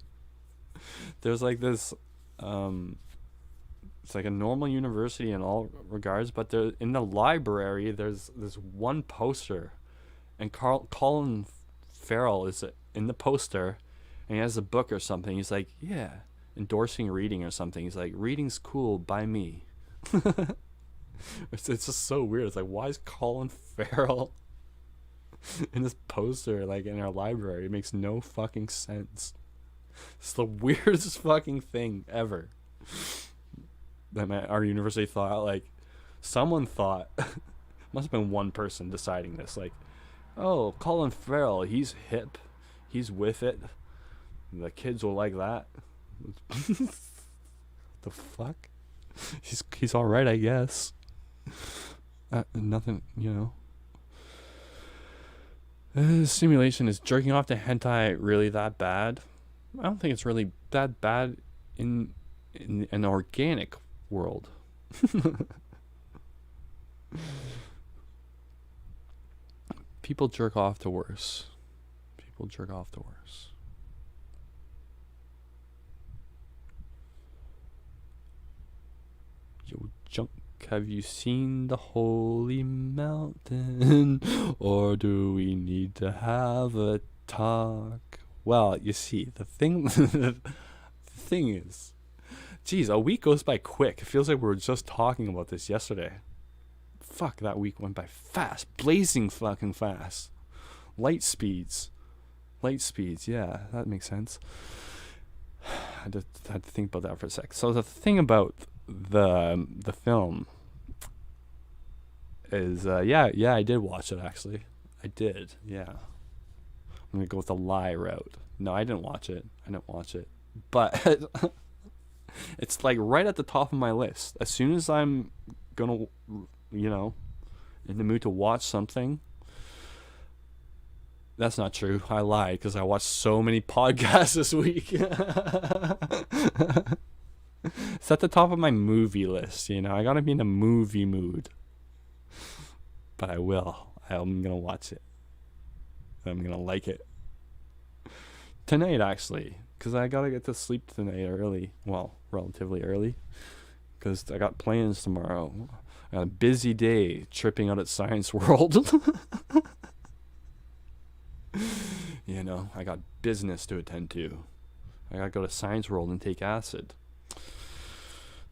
there's like this it's like a normal university in all regards, but there, in the library, there's this one poster, and Colin Farrell is in the poster, and he has a book or something. He's like, yeah, endorsing reading or something. He's like, reading's cool by me. It's just so weird. It's like, why is Colin Farrell in this poster, like, in our library? It makes no fucking sense. It's the weirdest fucking thing ever. That our university thought, like, someone thought, must have been one person deciding this, like, oh, Colin Farrell, he's hip, he's with it, the kids will like that. The fuck? He's all right, I guess. Nothing, you know. Simulation, is jerking off to hentai really that bad? I don't think it's really that bad in an organic world. People jerk off to worse. Yo, junk, have you seen the holy mountain? Or do we need to have a talk? Well, you see, the thing is, Jeez, a week goes by quick. It feels like we were just talking about this yesterday. Fuck, that week went by fast. Blazing fucking fast. Light speeds. Yeah, that makes sense. I just had to think about that for a sec. So the thing about the film is, yeah, I did watch it, actually. I did, yeah. I'm going to go with the lie route. No, I didn't watch it. But it's like right at the top of my list. As soon as I'm going to, in the mood to watch something. That's not true. I lied because I watched so many podcasts this week. It's at the top of my movie list, I gotta be in a movie mood. But I will. I'm gonna watch it. I'm gonna like it. Tonight, actually. Because I gotta get to sleep tonight early. Well, relatively early. Because I got plans tomorrow. I got a busy day tripping out at Science World. I got business to attend to. I gotta go to Science World and take acid.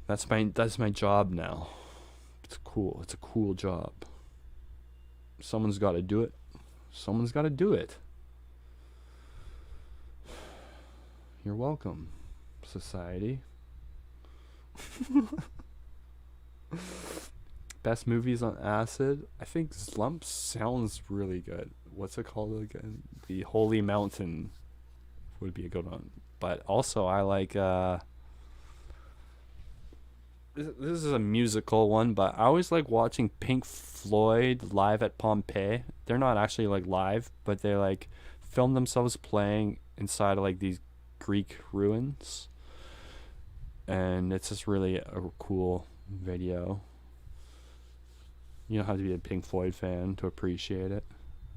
That's my job now. It's cool. It's a cool job. Someone's got to do it. You're welcome, society. Best movies on acid. I think Slump sounds really good. What's it called again? The Holy Mountain would be a good one. But also I like this is a musical one, but I always like watching Pink Floyd live at Pompeii. They're not actually like live, but they like film themselves playing inside of like these Greek ruins. And it's just really a cool video. You don't have to be a Pink Floyd fan to appreciate it.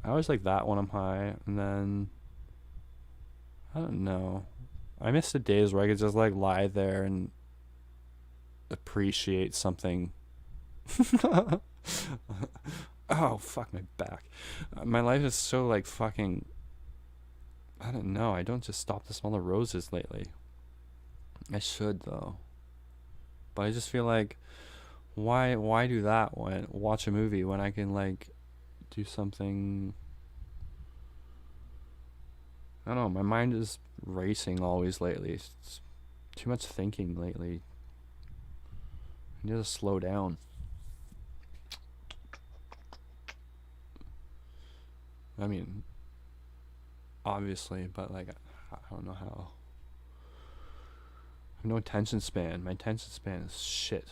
I always like that when I'm high, and then I don't know. I miss the days where I could just like lie there and appreciate something. Oh, fuck my back. My life is so like fucking, I don't know. I don't just stop to smell the roses lately. I should though. But I just feel like why do that when watch a movie when I can like do something. I don't know, my mind is racing always lately. It's too much thinking lately. I need to slow down. I mean, obviously, but like I don't know how. I have no attention span. My attention span is shit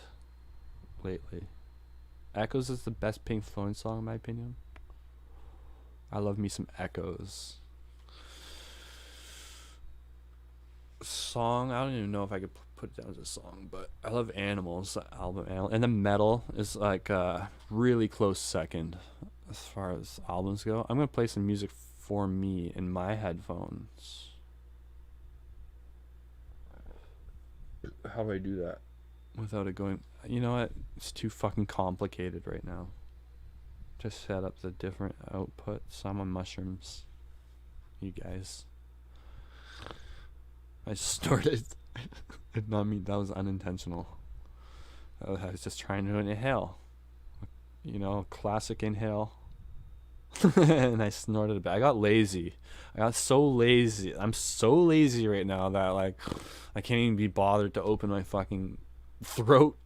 lately. Echoes is the best Pink Floyd song in my opinion. I love me some Echoes. Song, I don't even know if I could put it down as a song, but I love Animals, the album Animal, and the Metal is like a really close second as far as albums go. I'm gonna play some music for me in my headphones. How do I do that without it going? You know what? It's too fucking complicated right now. Just set up the different outputs. I'm on mushrooms. You guys. I just snorted. Not me. That was unintentional. I was just trying to inhale. Classic inhale. And I snorted a bit. I got lazy. I got so lazy. I'm so lazy right now that like I can't even be bothered to open my fucking throat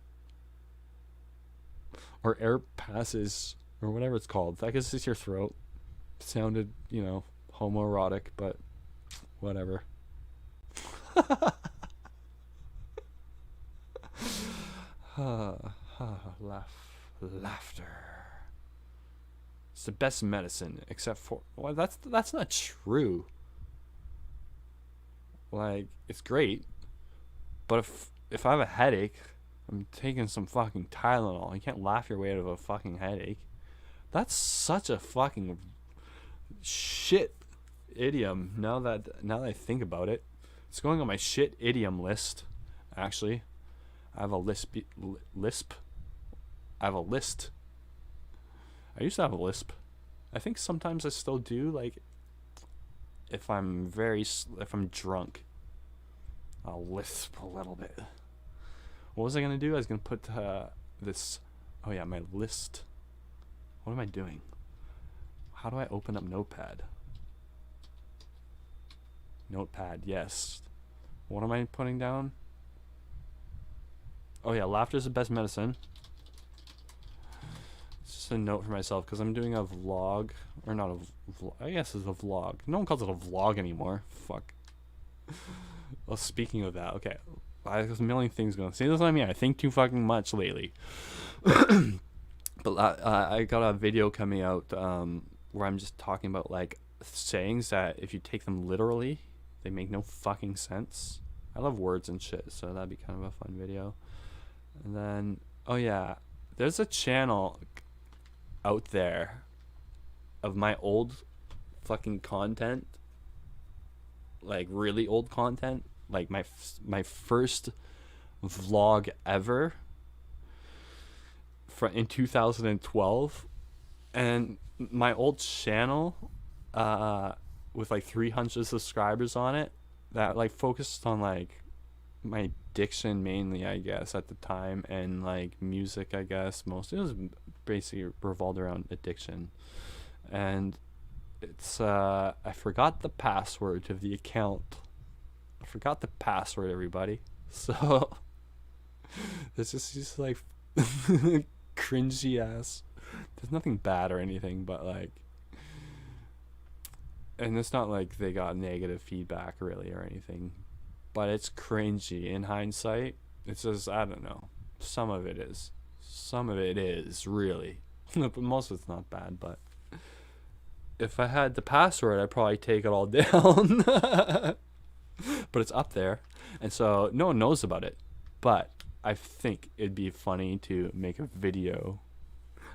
or air passes or whatever it's called. I guess it's your throat. Sounded, homoerotic, but whatever. Laughter. It's the best medicine, except for that's not true. Like, it's great, but if I have a headache, I'm taking some fucking Tylenol. You can't laugh your way out of a fucking headache. That's such a fucking shit idiom. Now that I think about it, it's going on my shit idiom list. Actually, I have a lisp. I have a list. I used to have a lisp. I think sometimes I still do. Like, if I'm drunk, I'll lisp a little bit. What was I gonna do? I was gonna put this. Oh yeah, my list. What am I doing? How do I open up Notepad? Notepad, yes. What am I putting down? Oh yeah, laughter is the best medicine. It's just a note for myself because I'm doing a vlog, or not a vlog. I guess it's a vlog. No one calls it a vlog anymore. Fuck. Well, speaking of that, okay, there's a million things going. See, this is what I mean. I think too fucking much lately. But I got a video coming out where I'm just talking about like sayings that if you take them literally, they make no fucking sense. I love words and shit, so that'd be kind of a fun video. And then, oh yeah, there's a channel out there of my old fucking content, like really old content, like my first vlog ever in 2012, and my old channel with like 300 subscribers on it that like focused on like my diction mainly, I guess, at the time, and like music, I guess. It was basically revolved around addiction. And it's I forgot the password to the account. I forgot the password, everybody. So it's just like cringy ass. There's nothing bad or anything, but like, and it's not like they got negative feedback really or anything, but it's cringy in hindsight. It's just, I don't know, some of it is really but most of it's not bad. But if I had the password, I'd probably take it all down. But it's up there, and so no one knows about it. But I think it'd be funny to make a video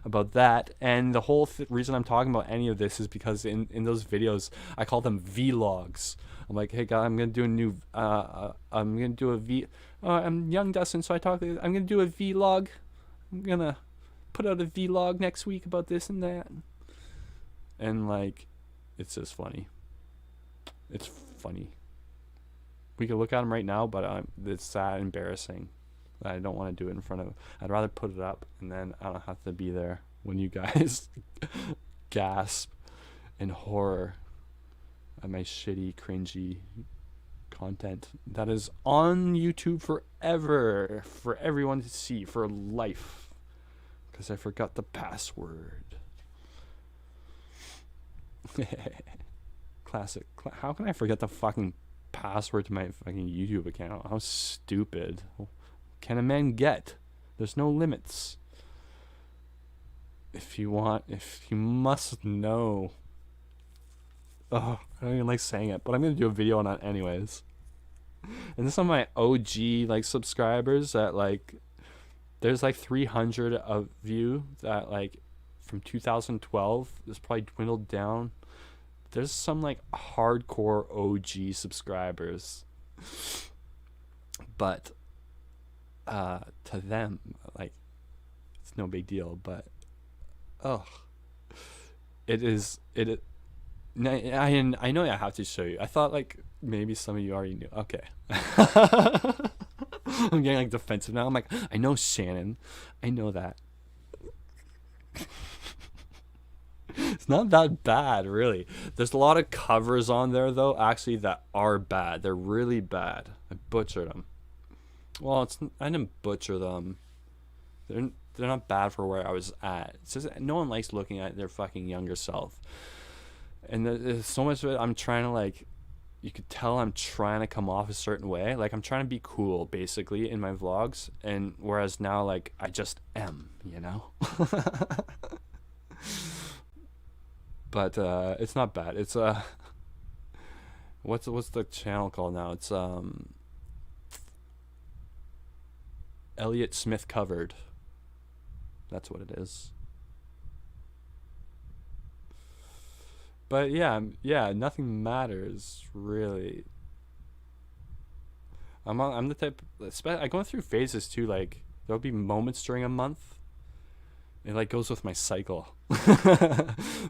about that. And the whole reason I'm talking about any of this is because in those videos I call them vlogs. I'm like, hey guys, I'm gonna do a new I'm gonna do a I'm young Dustin, so I'm gonna do a vlog. I'm gonna put out a vlog next week about this and that. And like, it's just funny. It's funny. We could look at them right now, but it's sad, embarrassing. I don't want to do it in front of. I'd rather put it up, and then I don't have to be there when you guys gasp in horror at my shitty, cringy content that is on YouTube forever, for everyone to see, for life, because I forgot the password. Classic. How can I forget the fucking password to my fucking YouTube account? How stupid can a man get? There's no limits. If you must know. Oh, I don't even like saying it, but I'm gonna do a video on that anyways. And this is my OG like subscribers that like, there's like 300 of you that like from 2012. It's probably dwindled down. There's some like hardcore OG subscribers, but to them, like, it's no big deal. But I know I have to show you. I thought like maybe some of you already knew. Okay. I'm getting like defensive now. I'm like, I know Shannon, I know that. It's not that bad, really. There's a lot of covers on there, though, actually, that are bad. They're really bad. I butchered them. Well, I didn't butcher them. They're not bad for where I was at. It's just no one likes looking at their fucking younger self. And there's so much of it. I'm trying to, like, you could tell I'm trying to come off a certain way. Like, I'm trying to be cool, basically, in my vlogs. And whereas now, like, I just am, you know? But it's not bad. It's what's the channel called now? It's Elliot Smith Covered. That's what it is. But yeah, nothing matters really. I'm the type. I go through phases too. Like there'll be moments during a month. It like goes with my cycle.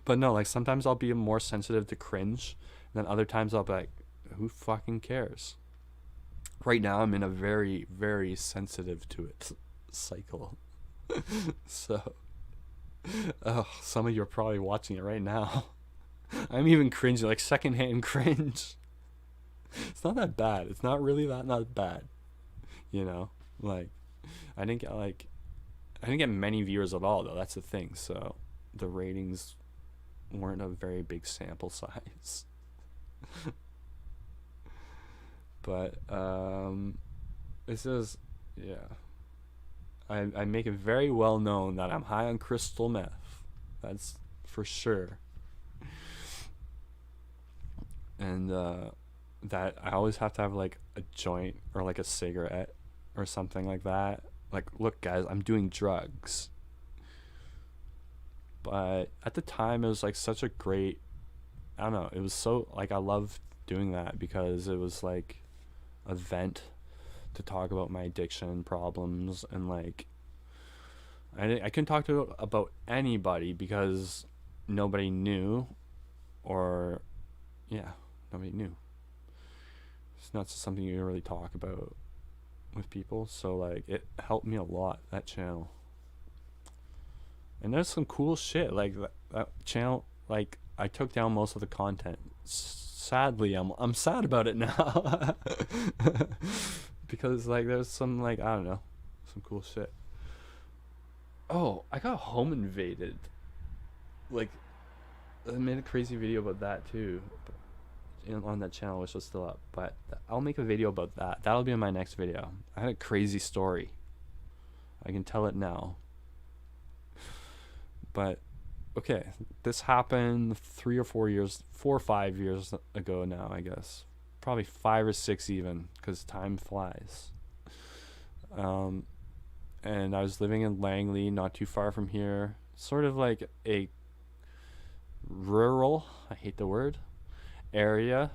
But no, like sometimes I'll be more sensitive to cringe, and then other times I'll be like, who fucking cares? right now I'm in a very, very sensitive to it cycle. So, oh, some of you are probably watching it right now. I'm even cringing, like secondhand cringe. It's not that bad. It's not really not bad. You know, like I didn't get many viewers at all though. That's the thing. So the ratings weren't a very big sample size. But it says, yeah. I make it very well known that I'm high on crystal meth. That's for sure. And that I always have to have like a joint or like a cigarette or something like that. Like, look guys, I'm doing drugs. But at the time it was like such a great, I don't know, it was so like I loved doing that because it was like a vent to talk about my addiction problems, and like I couldn't talk to about anybody because nobody knew, or yeah, nobody knew. It's not just something you really talk about with people, so like it helped me a lot, that channel. And there's some cool shit like that channel. Like I took down most of the content. Sadly, I'm sad about it now. Because like there's some like, I don't know, some cool shit. Oh, I got home invaded. Like I made a crazy video about that too, on that channel, which was still up. But I'll make a video about that. That'll be in my next video. I had a crazy story. I can tell it now. But okay, this happened 3 or 4 years, 4 or 5 years ago now, I guess. Probably 5 or 6 even, because time flies. And I was living in Langley, not too far from here. Sort of like a rural, I hate the word, area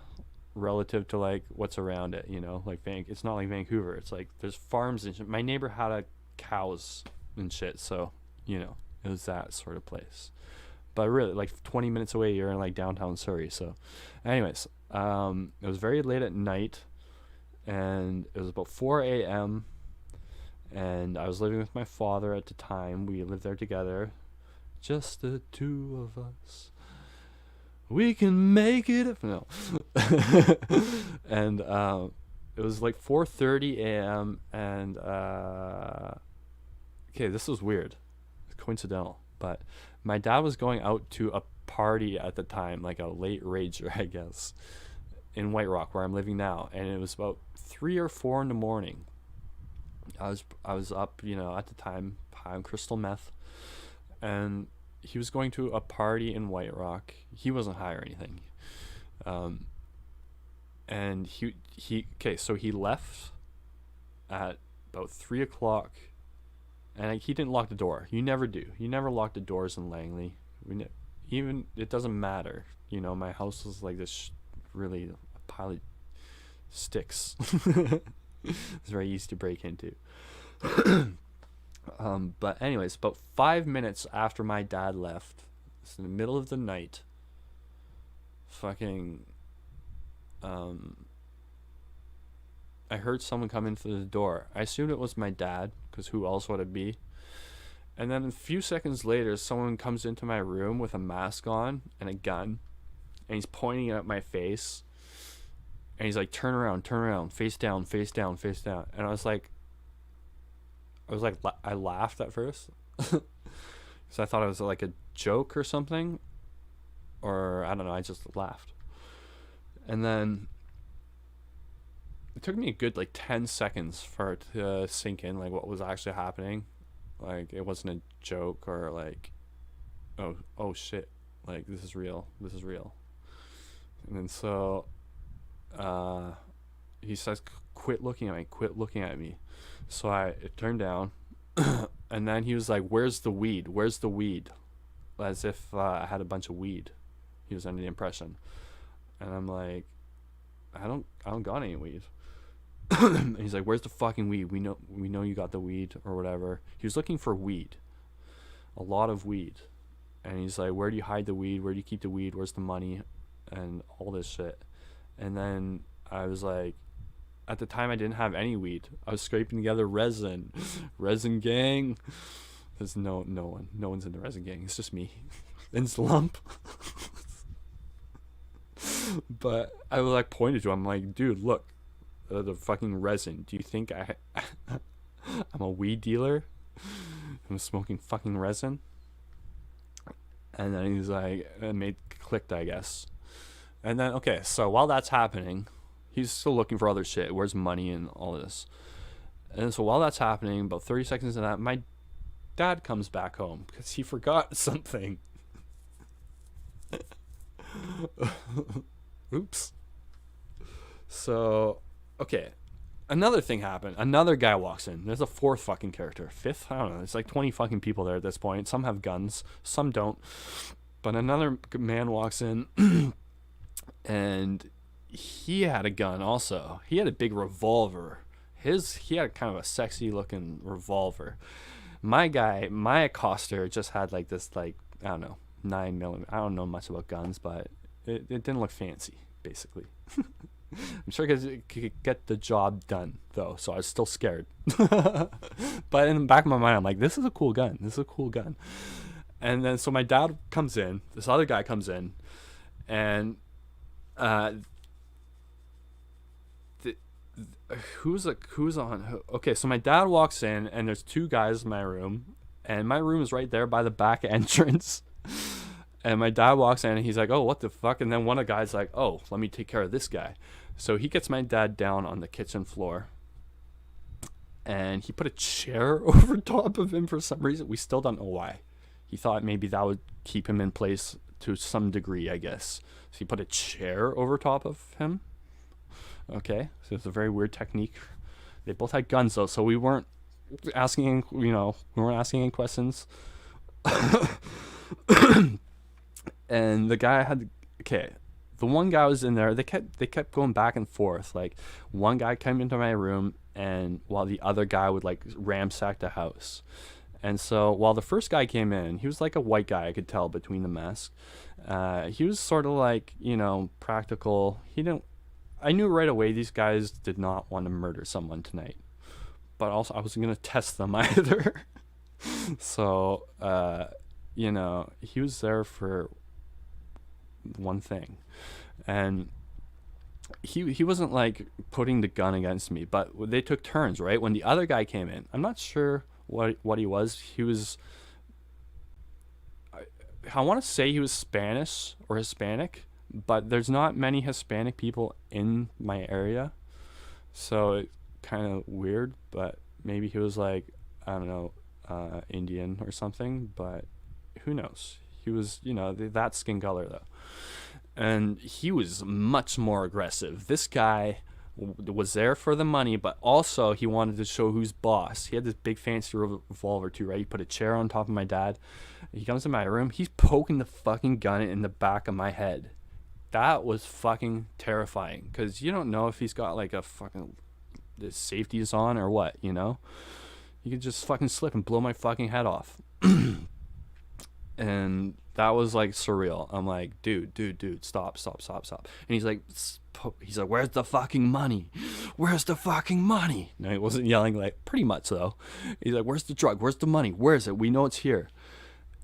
relative to like what's around it, you know? Like it's not like Vancouver. It's like there's farms and shit. My neighbor had cows and shit, so, you know, it was that sort of place. But really, like 20 minutes away, you're in like downtown Surrey. So anyways, it was very late at night, and it was about 4 a.m. and I was living with my father at the time. We lived there together, just the two of us. We can make it if no. And it was like 4:30 a.m. and okay, this was weird. It's coincidental, but my dad was going out to a party at the time, like a late rager, I guess, in White Rock, where I'm living now, and it was about 3 or 4 in the morning. I was up, you know, at the time, high on crystal meth, and he was going to a party in White Rock. He wasn't high or anything, and so he left at about 3 o'clock. And he didn't lock the door. You never do. You never lock the doors in Langley. Even it doesn't matter. You know, my house was like this really a pile of sticks. It's very easy to break into. But anyways, about 5 minutes after my dad left, it's in the middle of the night. Fucking, I heard someone come in through the door. I assumed it was my dad, because who else would it be? And then a few seconds later, someone comes into my room with a mask on and a gun, and he's pointing at my face, and he's like, turn around, face down, face down, face down. And I laughed at first, so I thought it was like a joke or something, or I don't know, I just laughed. And then it took me a good like 10 seconds for it to sink in, like what was actually happening. Like it wasn't a joke, or like, oh shit, like this is real. And then so he says, quit looking at me. So I turned down, and then he was like, where's the weed, as if I had a bunch of weed. He was under the impression, and I'm like, I don't got any weed. And he's like, where's the fucking weed? We know you got the weed, or whatever. He was looking for weed, a lot of weed. And he's like, where do you hide the weed? Where do you keep the weed? Where's the money? And all this shit. And then I was like, at the time I didn't have any weed. I was scraping together resin. Resin gang. There's no one's in the resin gang. It's just me and Slump. But I was like pointed to him. I'm like, dude, look, the fucking resin. Do you think I'm a weed dealer? I'm smoking fucking resin. And then he's like, it clicked, I guess. And then, okay, so while that's happening, he's still looking for other shit. Where's money and all this? And so while that's happening, about 30 seconds of that, my dad comes back home because he forgot something. Oops. So, okay. Another thing happened. Another guy walks in. There's a fourth fucking character. Fifth? I don't know. There's like 20 fucking people there at this point. Some have guns. Some don't. But another man walks in. And he had a gun also. He had a big revolver. He had kind of a sexy looking revolver. My accoster just had like this, like, I don't know, 9mm. I don't know much about guns, but it didn't look fancy, basically. I'm sure it could get the job done, though, so I was still scared. But in the back of my mind, I'm like, this is a cool gun. And then so my dad comes in. This other guy comes in. And who's on? Okay, so my dad walks in, and there's two guys in my room. And my room is right there by the back entrance. And my dad walks in and he's like, oh, what the fuck? And then one of the guys like, oh, let me take care of this guy. So he gets my dad down on the kitchen floor. And he put a chair over top of him for some reason. We still don't know why. He thought maybe that would keep him in place to some degree, I guess. So he put a chair over top of him. Okay, so it's a very weird technique. They both had guns, though, so we weren't asking, any questions. And the guy had, okay, the one guy was in there. They kept going back and forth. Like, one guy came into my room, and while the other guy would like ransack the house. And so while the first guy came in, he was like a white guy. I could tell between the mask. He was sort of like, practical. I knew right away these guys did not want to murder someone tonight. But also I wasn't going to test them either. So, he was there for one thing. And he wasn't like putting the gun against me, but they took turns, right? When the other guy came in, I'm not sure what he was. He was, I want to say he was Spanish or Hispanic, but there's not many Hispanic people in my area, so it's kind of weird. But maybe he was like, I don't know, Indian or something, but who knows? He was, that skin color though. And he was much more aggressive. This guy was there for the money, but also he wanted to show who's boss. He had this big fancy revolver too, right? He put a chair on top of my dad. He comes in my room. He's poking the fucking gun in the back of my head. That was fucking terrifying, because you don't know if he's got like a fucking the safeties on or what, He could just fucking slip and blow my fucking head off. And that was like surreal. I'm like, dude, stop. And he's like, where's the fucking money? Where's the fucking money? No, he wasn't yelling, like, pretty much though. He's like, where's the drug? Where's the money? Where is it? We know it's here.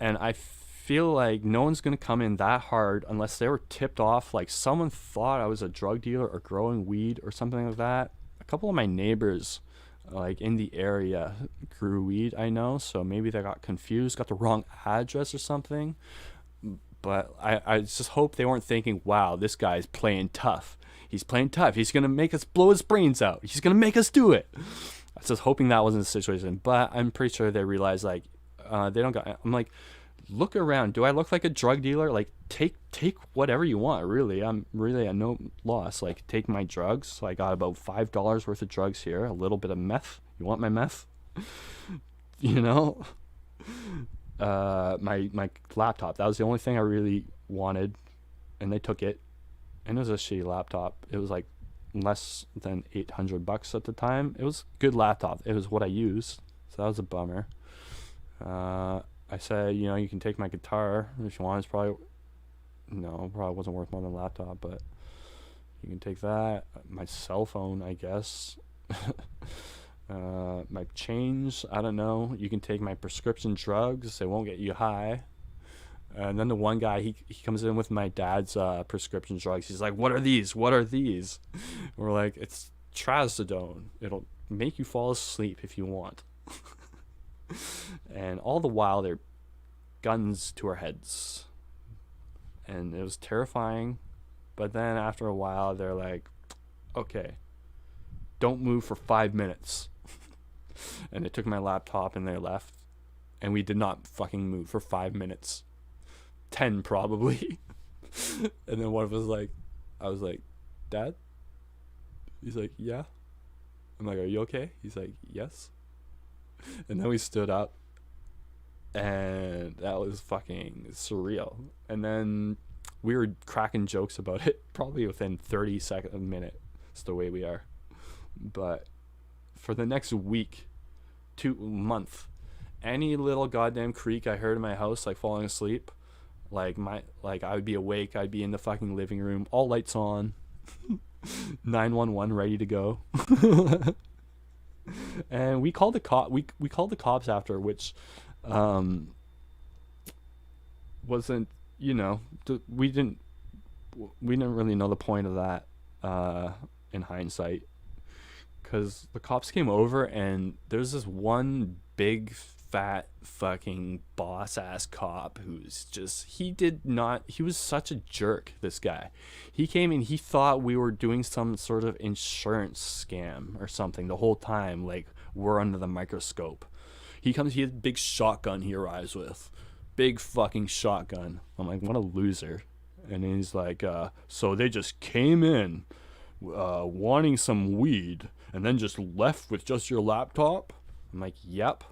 And I feel like no one's going to come in that hard unless they were tipped off. Like someone thought I was a drug dealer or growing weed or something like that. A couple of my neighbors like in the area grew weed, I know, so maybe they got confused, got the wrong address or something. But I just hope they weren't thinking, wow, this guy's playing tough. He's playing tough. He's gonna make us blow his brains out. He's gonna make us do it. I was just hoping that wasn't the situation. But I'm pretty sure they realized, like, they don't got. I'm like, look around. Do I look like a drug dealer? Like, take whatever you want, really. I'm really at no loss. Like, take my drugs. So I got about $5 worth of drugs here, a little bit of meth. You want my meth? My laptop. That was the only thing I really wanted, and they took it. And it was a shitty laptop. It was like less than $800 at the time. It was a good laptop. It was what I used, so that was a bummer. I said, you can take my guitar if you want. It's probably wasn't worth more than a laptop, but You can take that. My cell phone, I guess. My change, I don't know. You can take my prescription drugs. They won't get you high. And then the one guy, he comes in with my dad's prescription drugs. He's like, what are these? What are these? We're like, it's trazodone. It'll make you fall asleep if you want. And all the while, they're guns to our heads. And it was terrifying. But then after a while, they're like, okay, don't move for 5 minutes. And they took my laptop and they left. And we did not fucking move for 5 minutes. 10 probably. And then one of us like, I was like, Dad? He's like, yeah. I'm like, are you okay? He's like, yes. And then we stood up. And that was fucking surreal. And then we were cracking jokes about it probably within 30 seconds, a minute. It's the way we are. But for the next week, 2 month, any little goddamn creak I heard in my house, like falling asleep, like I would be awake, I'd be in the fucking living room, all lights on, 911 ready to go. And we called the we called the cops after, which wasn't, you know, we didn't really know the point of that in hindsight, because the cops came over and there's this one big fat fucking boss ass cop who's just, he was such a jerk. This guy, he came in, he thought we were doing some sort of insurance scam or something the whole time, like we're under the microscope. He has a big shotgun he arrives with, big fucking shotgun. I'm like, what a loser. And then he's like, so they just came in wanting some weed and then just left with just your laptop? I'm like, yep,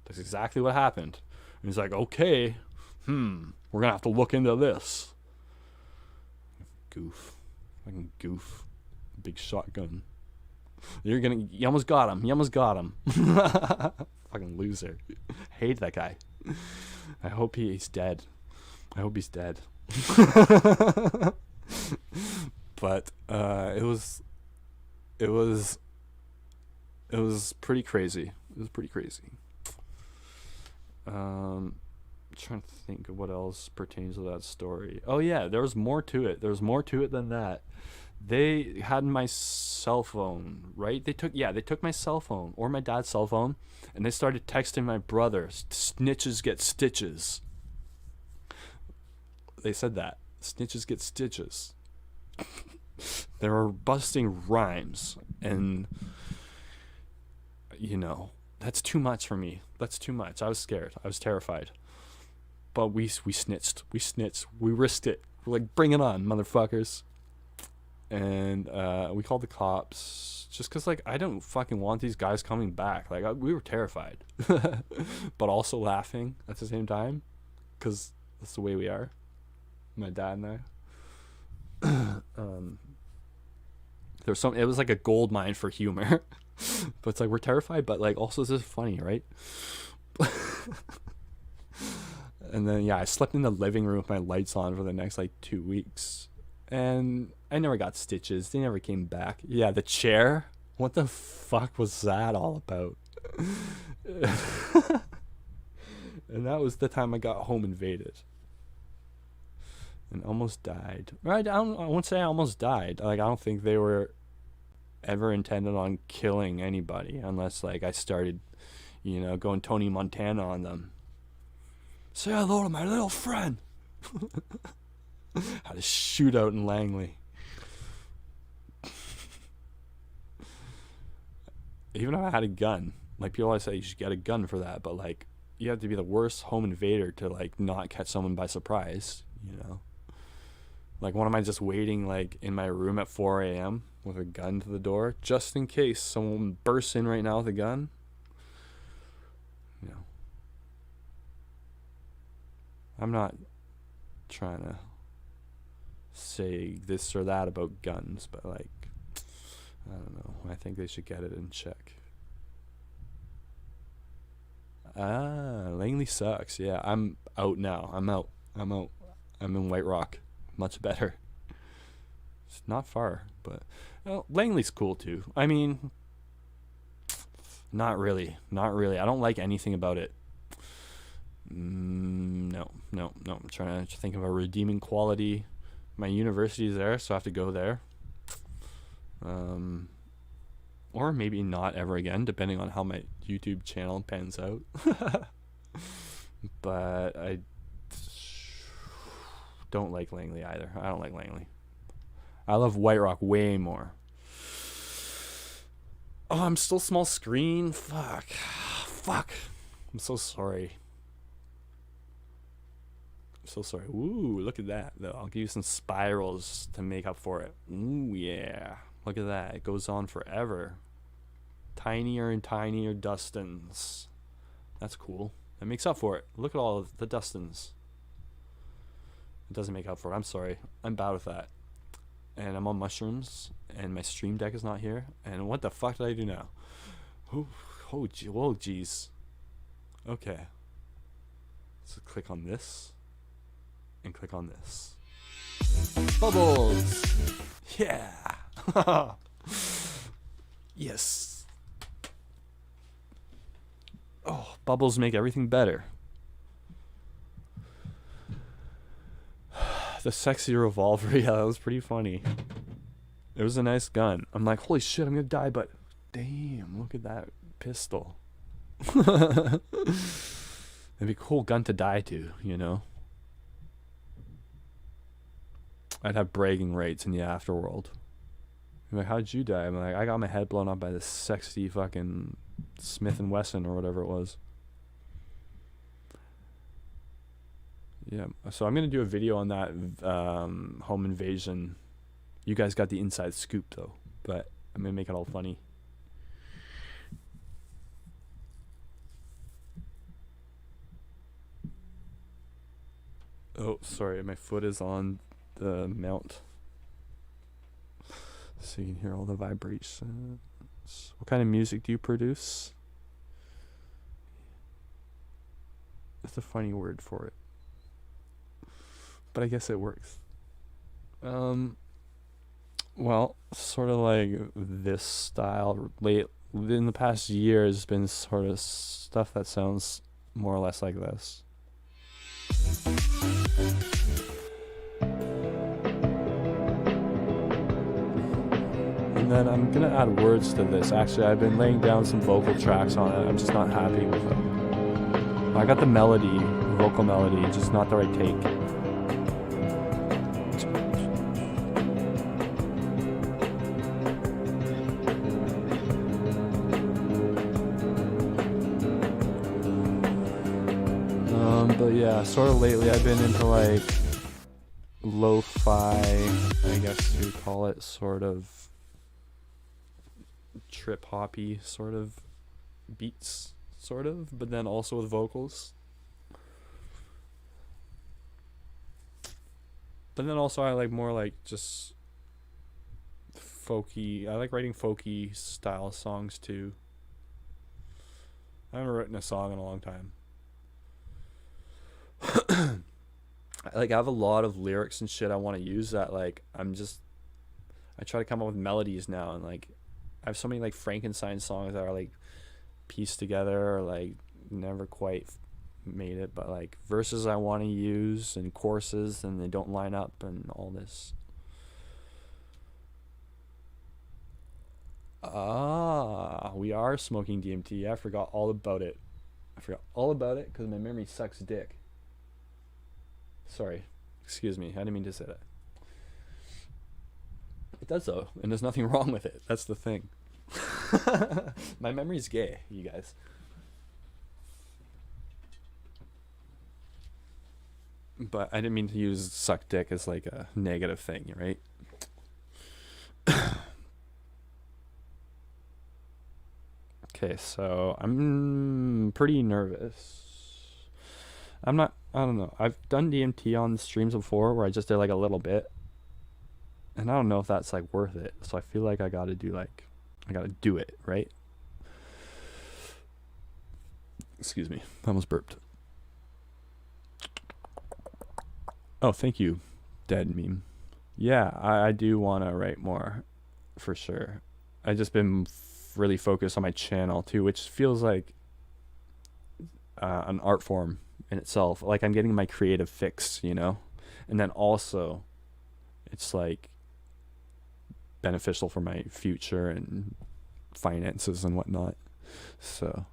that's exactly what happened. And he's like, okay, we're gonna have to look into this. Goof. Fucking goof. Big shotgun. You almost got him. Fucking loser. Hate that guy. I hope he's dead. I hope he's dead. But it was pretty crazy. It was pretty crazy. Trying to think of what else pertains to that story. Oh yeah, there was more to it. There was more to it than that. They had my cell phone, right? They took my cell phone, or my dad's cell phone, and they started texting my brother, snitches get stitches. They said that. Snitches get stitches. They were busting rhymes, and you know, that's too much for me. That's too much. I was scared. I was terrified. But we snitched. We risked it. We're like, bring it on, motherfuckers. And we called the cops just because, like, I don't fucking want these guys coming back. Like, we were terrified. But also laughing at the same time, because that's the way we are. My dad and I. It was like a gold mine for humor. But it's like, we're terrified, but like also this is funny, right? And then yeah, I slept in the living room with my lights on for the next like 2 weeks, and I never got stitches. They never came back. Yeah, the chair, what the fuck was that all about? And that was the time I got home invaded and almost died. Right? I won't say I almost died. Like, I don't think they were ever intended on killing anybody, unless like I started, you know, going Tony Montana on them. Say hello to my little friend. Had a shootout in Langley. Even if I had a gun, like, people always say you should get a gun for that, but like, you have to be the worst home invader to like not catch someone by surprise, you know? Like, what am I just waiting like in my room at 4 a.m. with a gun to the door just in case someone bursts in right now with a gun? You know, I'm not trying to say this or that about guns, but like, I don't know. I think they should get it in check. Langley sucks. Yeah, I'm out now. I'm out. I'm in White Rock. Much better. It's not far, but Langley's cool too. I mean, not really. I don't like anything about it. No. I'm trying to think of a redeeming quality. My university's there, so I have to go there. Or maybe not ever again, depending on how my YouTube channel pans out. But I don't like Langley either. I don't like Langley. I love White Rock way more. Oh, I'm still small screen. Fuck. I'm so sorry. Ooh, look at that, though. I'll give you some spirals to make up for it. Ooh, yeah. Look at that. It goes on forever. Tinier and tinier Dustins. That's cool. It makes up for it. Look at all of the Dustins. It doesn't make up for it. I'm sorry. I'm bad with that. And I'm on mushrooms, and my stream deck is not here. And what the fuck did I do now? Oh, jeez. Okay. So click on this. And click on this. Bubbles! Yeah! Yes. Oh, bubbles make everything better. The sexy revolver, yeah, that was pretty funny. It was a nice gun. I'm like, holy shit, I'm gonna die, but damn, look at that pistol. It'd be a cool gun to die to, you know? I'd have bragging rights in the afterworld. I'm like, how'd you die? I'm like, I got my head blown up by this sexy fucking Smith & Wesson or whatever it was. Yeah, so I'm going to do a video on that home invasion. You guys got the inside scoop, though. But I'm going to make it all funny. Oh, sorry, my foot is on the mount. So you can hear all the vibrations. What kind of music do you produce? That's a funny word for it. But I guess it works. Well, sort of like this style. Late in the past year has been sort of stuff that sounds more or less like this. And then I'm gonna add words to this. Actually, I've been laying down some vocal tracks on it. I'm just not happy with them. I got the melody, vocal melody, just not the right take. But yeah, sort of lately I've been into like lo-fi, I guess you would call it, sort of trip hoppy sort of beats, sort of, but then also with vocals. But then also I like more like just folky. I like writing folky style songs too. I haven't written a song in a long time. I have a lot of lyrics and shit I want to use that like I try to come up with melodies now, and like I have so many like Frankenstein songs that are like pieced together or like never quite made it, but like verses I want to use and choruses and they don't line up and all this. We are smoking DMT. I forgot all about it because my memory sucks dick. Sorry, excuse me, I didn't mean to say that. It does though, and there's nothing wrong with it. That's the thing. My memory's gay, you guys. But I didn't mean to use suck dick as like a negative thing, right? Okay, so I'm pretty nervous. I don't know. I've done DMT on streams before where I just did like a little bit. And I don't know if that's like worth it. So I feel like I gotta do it, right? Excuse me. I almost burped. Oh, thank you, Dead Meme. Yeah, I do want to write more, for sure. I just been really focused on my channel too, which feels like an art form in itself. Like I'm getting my creative fix, you know, and then also it's like beneficial for my future and finances and whatnot. So,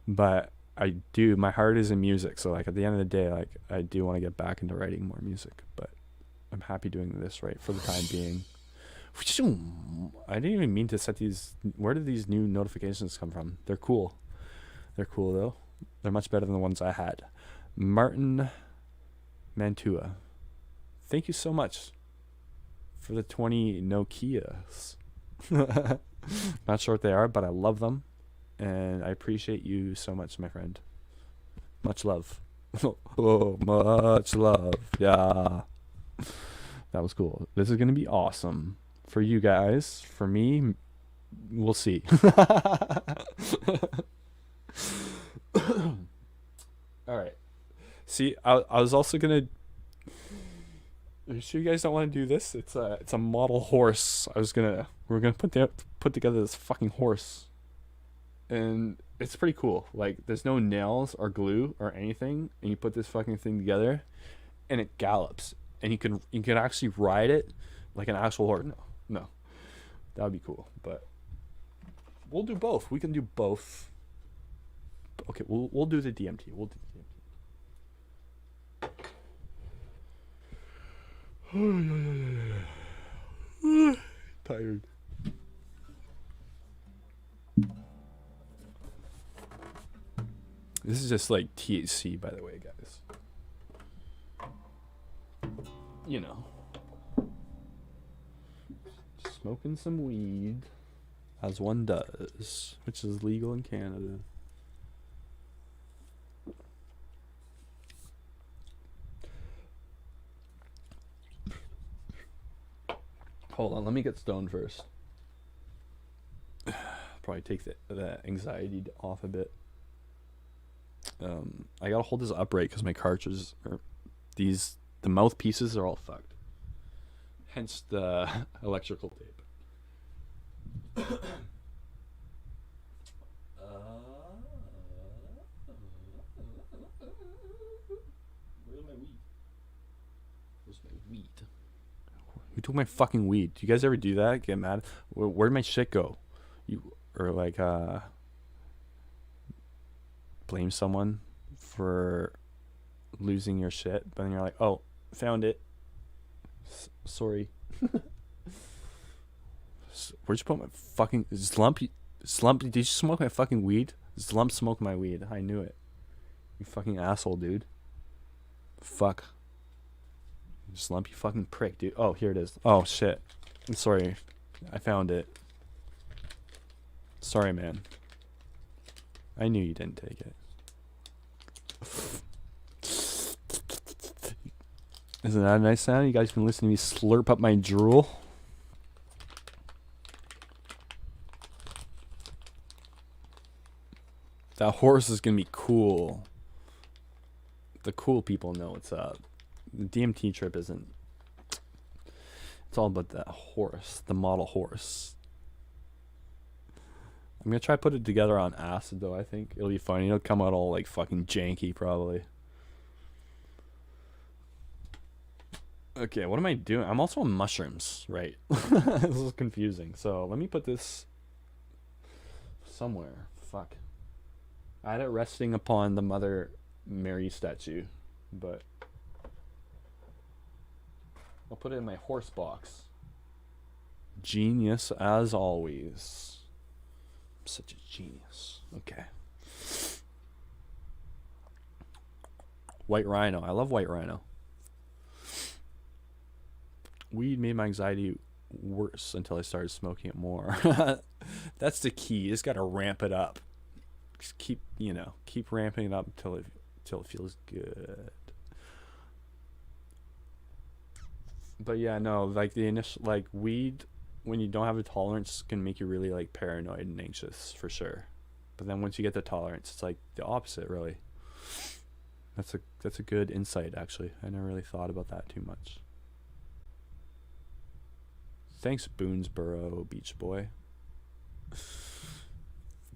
but I do, my heart is in music. So like at the end of the day, like I do want to get back into writing more music, but I'm happy doing this right for the time being. I didn't even mean to set these. Where did these new notifications come from? They're cool. They're cool though. They're much better than the ones I had. Martin Mantua, thank you so much for the 20 Nokias. Not sure what they are, but I love them. And I appreciate you so much, my friend. Much love. Oh, much love. Yeah. That was cool. This is going to be awesome. For you guys. For me, we'll see. Alright. See, I was also going to... Are you sure you guys don't want to do this? It's a model horse. We're gonna put together this fucking horse, and it's pretty cool. Like there's no nails or glue or anything, and you put this fucking thing together, and it gallops, and you can actually ride it like an actual horse. No, that would be cool. But we'll do both. We can do both. Okay, we'll do the DMT. We'll do the DMT. Tired. This is just like THC, by the way, guys. You know, smoking some weed, as one does, which is legal in Canada. Hold on, let me get stoned first. Probably take the anxiety off a bit. I gotta hold this upright because my cartridges are the mouthpieces are all fucked. Hence the electrical tape. Where's my weed? Where's my weed? Who took my fucking weed? Do you guys ever do that? Get mad? Where'd my shit go? Or like blame someone for losing your shit, but then you're like, oh, found it. Sorry. Where'd you put my fucking Slump? Did you smoke my fucking weed? Slump smoked my weed. I knew it. You fucking asshole, dude. Fuck. Slump, you fucking prick, dude. Oh, here it is. Oh, shit. I'm sorry. I found it. Sorry, man. I knew you didn't take it. Isn't that a nice sound? You guys been listening to me slurp up my drool? That horse is gonna be cool. The cool people know what's up. The DMT trip isn't. It's all about that horse, the model horse. I'm gonna try to put it together on acid though. I think it'll be funny. It'll come out all like fucking janky probably. Okay, what am I doing? I'm also on mushrooms, right? This is confusing. So let me put this somewhere. Fuck. I had it resting upon the Mother Mary statue, but I'll put it in my horse box. Genius as always. I'm such a genius. Okay. White Rhino. I love White Rhino. Weed made my anxiety worse until I started smoking it more. That's the key. You just gotta ramp it up. Just keep ramping it up until it feels good. But yeah, no, like the initial, like weed, when you don't have a tolerance, can make you really like paranoid and anxious for sure. But then once you get the tolerance, it's like the opposite, really. That's a good insight, actually. I never really thought about that too much. Thanks, Boonesboro Beach Boy.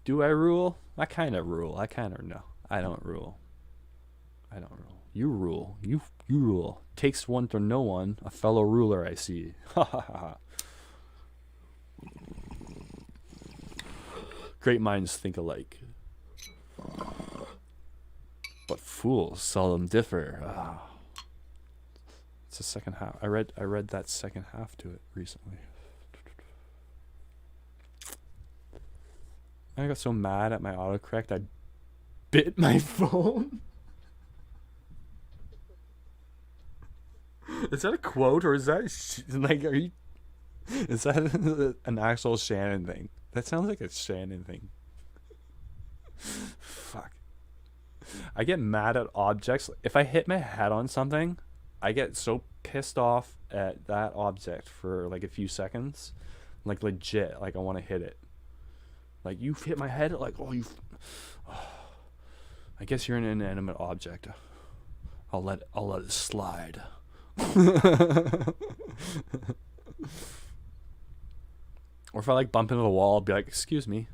Do I rule? I kind of rule. I kind of no. I don't rule. I don't rule. You rule. You rule. Takes one to know one. A fellow ruler, I see. Ha ha ha. Great minds think alike, but fools seldom differ. Ah. It's the second half. I read that second half to it recently. I got so mad at my autocorrect I bit my phone. Is that a quote or is that like are you? Is that an actual Shannon thing? That sounds like a Shannon thing. Fuck. I get mad at objects. If I hit my head on something, I get so pissed off at that object for like a few seconds. Like legit. Like I want to hit it. Like you hit my head. Like oh you. I guess you're an inanimate object. I'll let it slide. Or if I like bump into the wall, I'll be like, excuse me.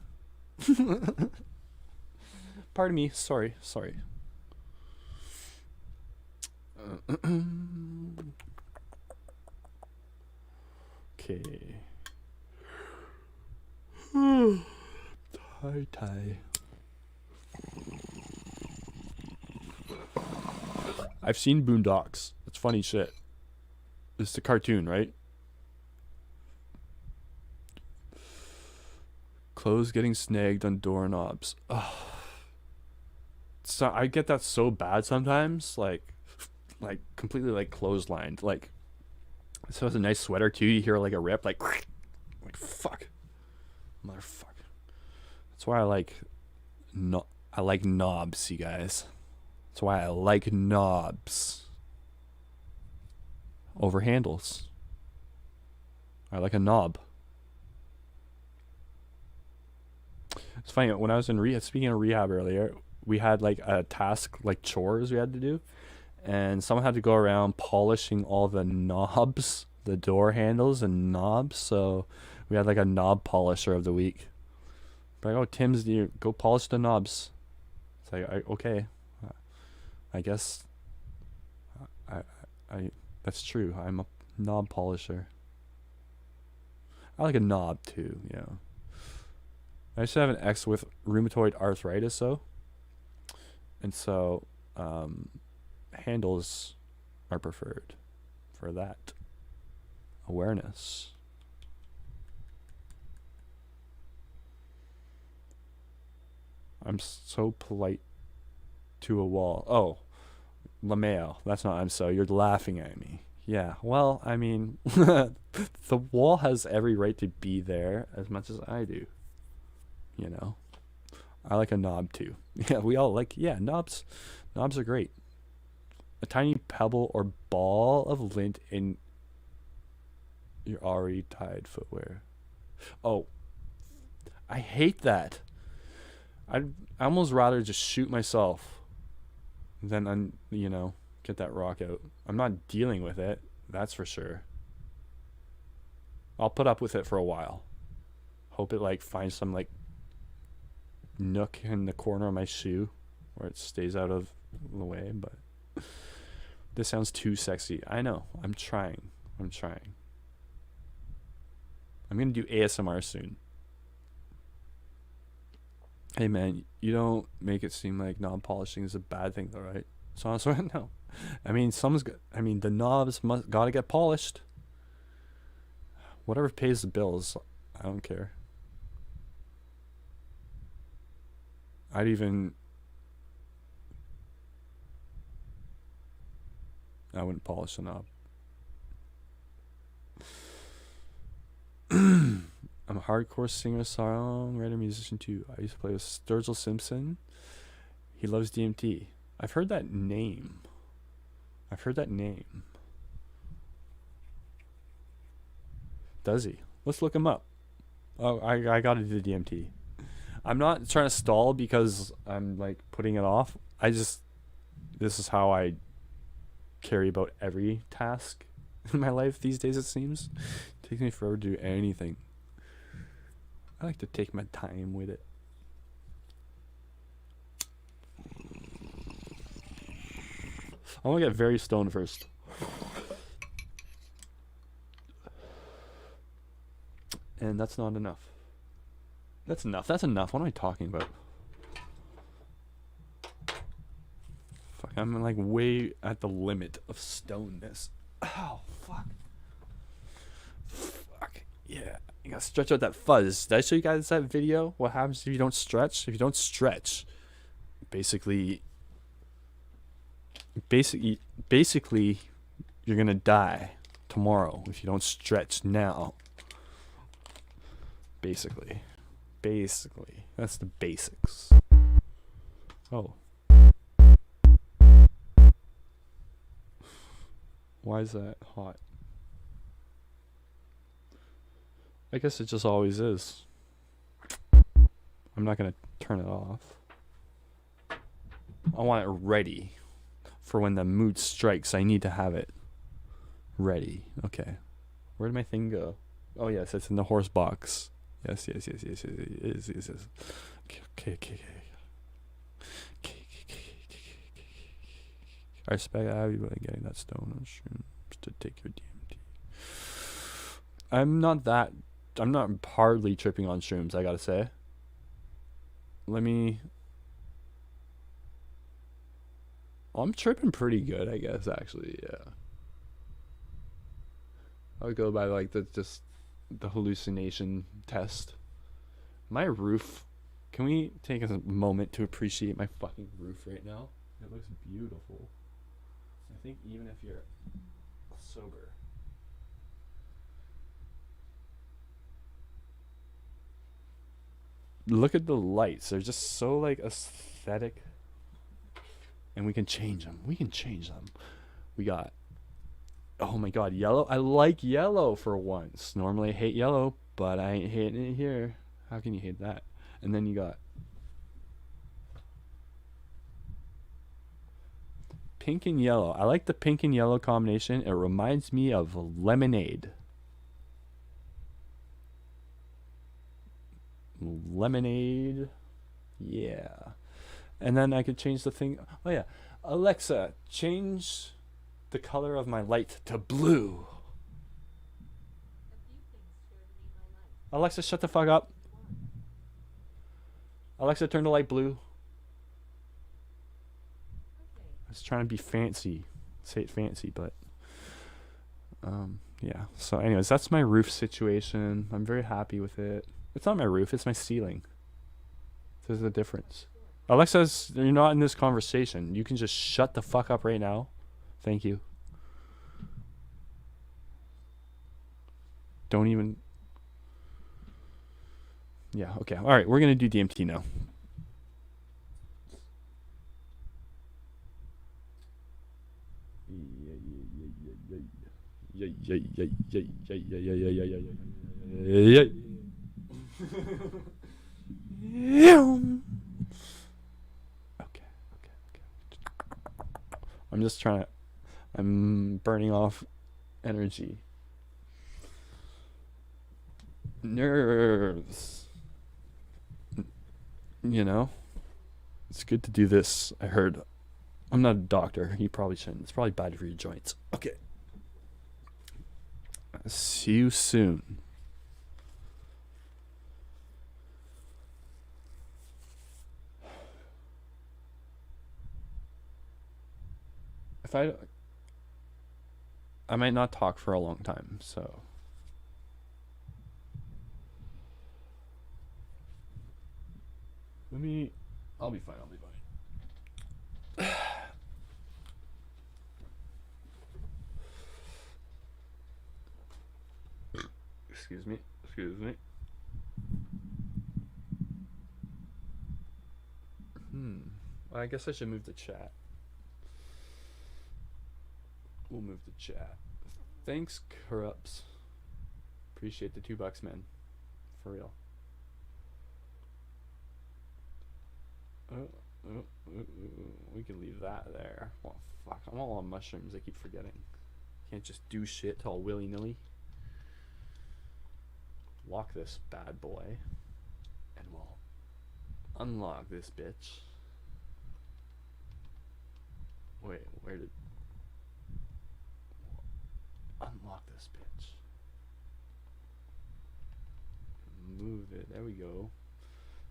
Pardon me. Sorry. Okay. Tie. I've seen Boondocks. It's funny shit. It's the cartoon, right? Clothes getting snagged on doorknobs. Ugh. So I get that so bad sometimes, like completely like clotheslined. Like, so it's a nice sweater too. You hear like a rip, like fuck, motherfucker. That's why I like knobs, you guys. That's why I like knobs over handles. I like a knob. It's funny, when I was in rehab, speaking of rehab earlier, we had like a task, like chores we had to do, and someone had to go around polishing all the knobs, the door handles and knobs. So we had like a knob polisher of the week. Like, oh, Tim's, you go polish the knobs. It's like, okay, I guess I that's true. I'm a knob polisher. I like a knob too, you know. I used to have an ex with rheumatoid arthritis, though. And so, handles are preferred for that awareness. I'm so polite to a wall. Oh, LaMayo. That's not I'm so. You're laughing at me. Yeah, well, I mean, the wall has every right to be there as much as I do. You know, I like a knob too. Yeah, we all like, yeah, knobs are great. A tiny pebble or ball of lint in your already tied footwear. Oh, I hate that. I'd almost rather just shoot myself than, get that rock out. I'm not dealing with it, that's for sure. I'll put up with it for a while. Hope it like finds some like nook in the corner of my shoe where it stays out of the way, but this sounds too sexy. I know. I'm trying. I'm gonna do ASMR soon. Hey man, you don't make it seem like knob polishing is a bad thing though, right? So no. I mean, the knobs gotta get polished. Whatever pays the bills, I don't care. I wouldn't polish a knob. I'm a hardcore singer, songwriter, musician too. I used to play with Sturgill Simpson. He loves DMT. I've heard that name. Does he? Let's look him up. Oh, I gotta do the DMT. I'm not trying to stall because I'm like putting it off. This is how I carry about every task in my life these days, it seems. Takes me forever to do anything. I like to take my time with it. I want to get very stoned first. And that's not enough. That's enough. That's enough. What am I talking about? Fuck, I'm like way at the limit of stonedness. Oh, fuck. Fuck. Yeah. You gotta stretch out that fuzz. Did I show you guys that video? What happens if you don't stretch? If you don't stretch, basically, you're gonna die tomorrow if you don't stretch now. Basically, that's the basics. Oh, why is that hot? I guess it just always is. I'm not gonna turn it off. I want it ready for when the mood strikes. I need to have it ready. Okay. Where did my thing go? Oh yes, it's in the horse box. Yes. Okay. I respect everybody getting that stone on shrooms to take your DMT. I'm not hardly tripping on shrooms, I gotta say. I'm tripping pretty good, I guess, actually, yeah. I would go by like the hallucination test. My roof. Can we take a moment to appreciate my fucking roof right now? It looks beautiful. I think even if you're sober. Look at the lights. They're just so like aesthetic. And we can change them. We got, oh my god, yellow. I like yellow for once. Normally I hate yellow, but I ain't hating it here. How can you hate that? And then you got pink and yellow. I like the pink and yellow combination. It reminds me of lemonade. Yeah. And then I could change the thing. Oh yeah, Alexa, change the color of my light to blue. Alexa, shut the fuck up. Alexa, turn the light blue. I was trying to be fancy, say it fancy, but yeah. So anyways, that's my roof situation. I'm very happy with it. It's not my roof, it's my ceiling. There's a difference. Alexa, you're not in this conversation. You can just shut the fuck up right now. Thank you. Don't even. Yeah, okay. All right, we're going to do DMT now. Okay. I'm burning off energy. Nerves. You know? It's good to do this, I heard. I'm not a doctor. You probably shouldn't. It's probably bad for your joints. Okay. See you soon. I might not talk for a long time, so I'll be fine. Excuse me. I guess I should move the chat. We'll move the chat. Thanks, Corrupts. Appreciate the $2, man. For real. We can leave that there. Well, fuck. I'm all on mushrooms. I keep forgetting. Can't just do shit all willy-nilly. lock this bad boy, and we'll unlock this bitch. Wait, where did... Unlock this bitch. Move it. There we go.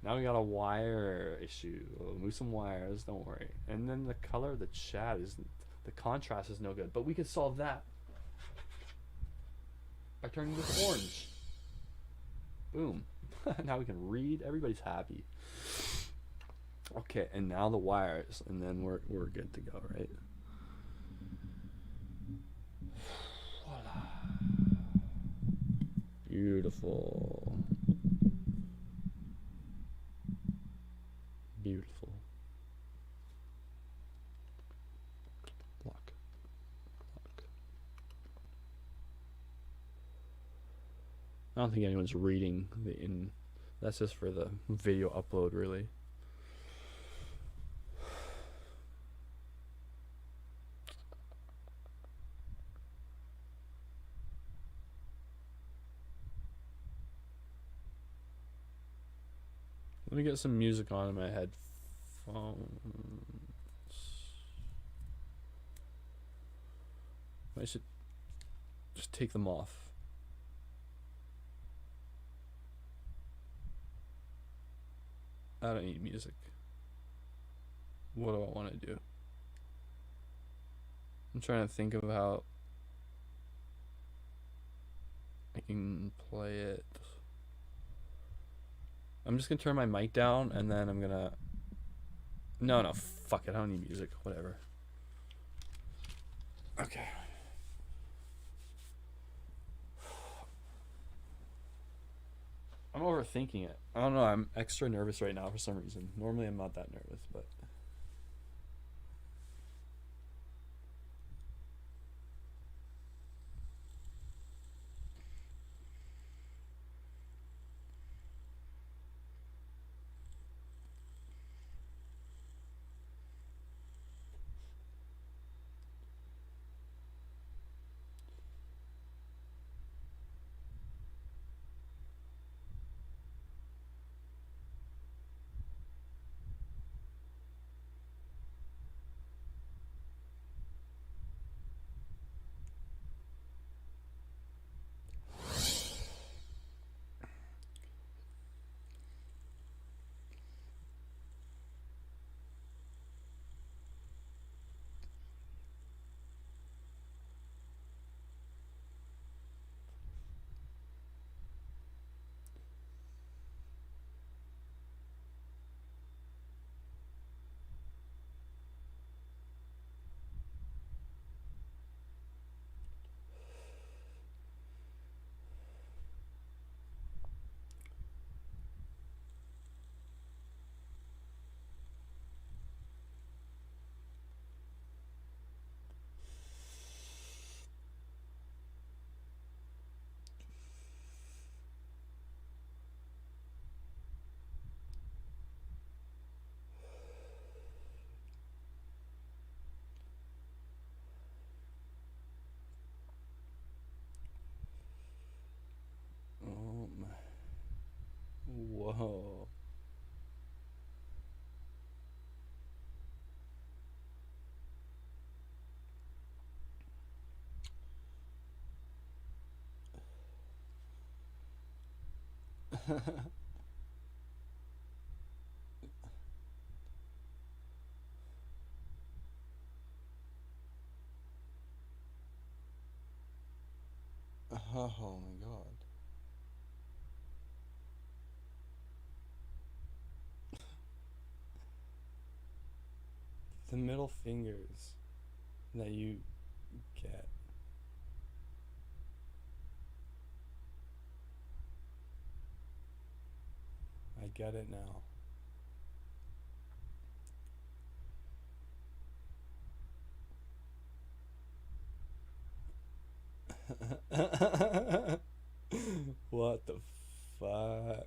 Now we got a wire issue. We'll move some wires, don't worry. And then the color of the chat is... The contrast is no good. But we could solve that by turning this orange. Boom. Now we can read. Everybody's happy. Okay, and now the wires. And then we're good to go, right? Voila. Beautiful. Beautiful. Block. Block. I don't think anyone's reading that's just for the video upload, really. Let me get some music on in my headphones. I should just take them off. I don't need music. What do I want to do? I'm trying to think of how I can play it. I'm just gonna turn my mic down and then I'm gonna... No, fuck it, I don't need music, whatever. Okay. I'm overthinking it. I don't know, I'm extra nervous right now for some reason. Normally I'm not that nervous, but... Whoa. Oh my god. The middle fingers that you get. I get it now. What the fuck?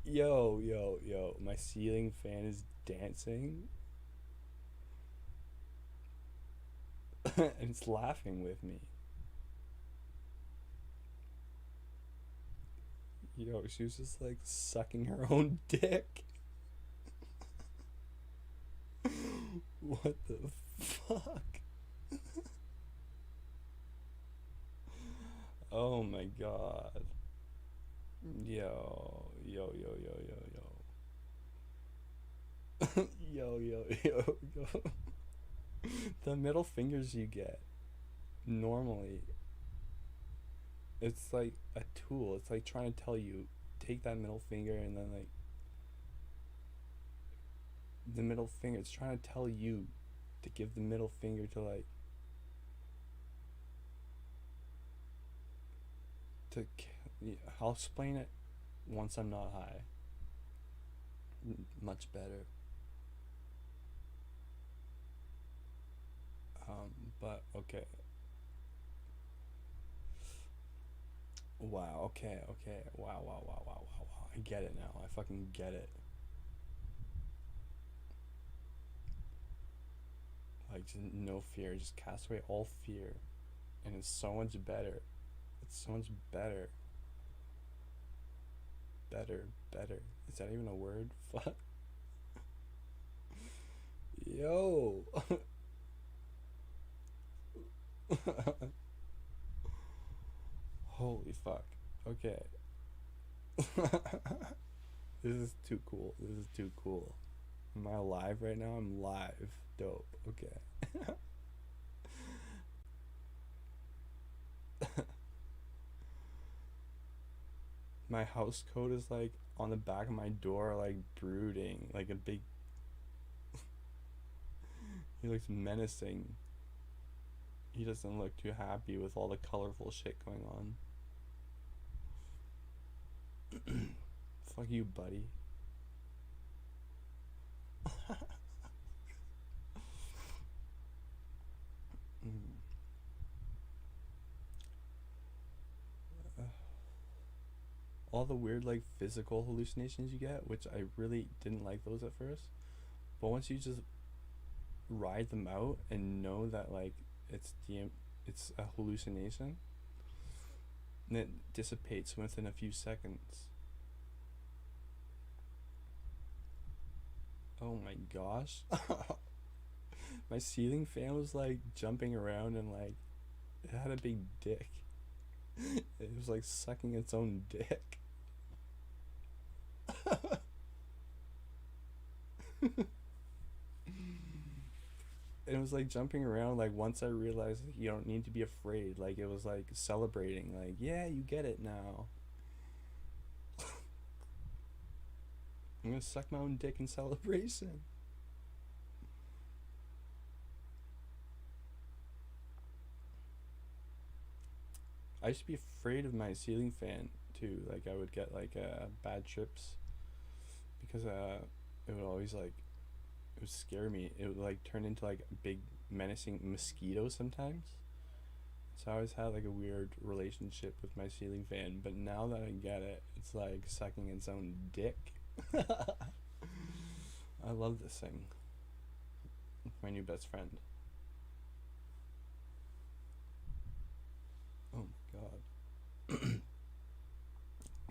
Yo, my ceiling fan is dancing. And it's laughing with me. Yo, she was just like sucking her own dick. What the fuck? Oh my god. Yo, yo, yo, yo, yo, yo. Yo, yo, yo, yo. The middle fingers you get normally, it's like a tool. It's like trying to tell you, take that middle finger and then like the middle finger, it's trying to tell you to give the middle finger to like I'll explain it once I'm not high. Much better. But okay. Wow, okay. Wow. I get it now. I fucking get it. Like, just no fear. Just cast away all fear. And it's so much better. It's so much better. Better. Is that even a word? Fuck. Yo. Holy fuck. Okay. This is too cool. Am I alive right now? I'm live. Dope. Okay. My house coat is like on the back of my door, like brooding, like a big. He looks menacing. He doesn't look too happy with all the colorful shit going on. Fuck you, buddy. All the weird like physical hallucinations you get, which I really didn't like those at first, but once you just ride them out and know that like it's a hallucination, and it dissipates within a few seconds. Oh my gosh. My ceiling fan was like jumping around and like it had a big dick. It was like sucking its own dick. It was like jumping around. Like once I realized like, you don't need to be afraid. Like it was like celebrating. Like, yeah, you get it now. I'm gonna suck my own dick in celebration. I used to be afraid of my ceiling fan too. Like I would get like bad trips because it would always like, it would scare me. It would like turn into like a big menacing mosquito sometimes. So I always had like a weird relationship with my ceiling fan, but now that I get it, it's like sucking its own dick. I love this thing. It's my new best friend. Oh my god.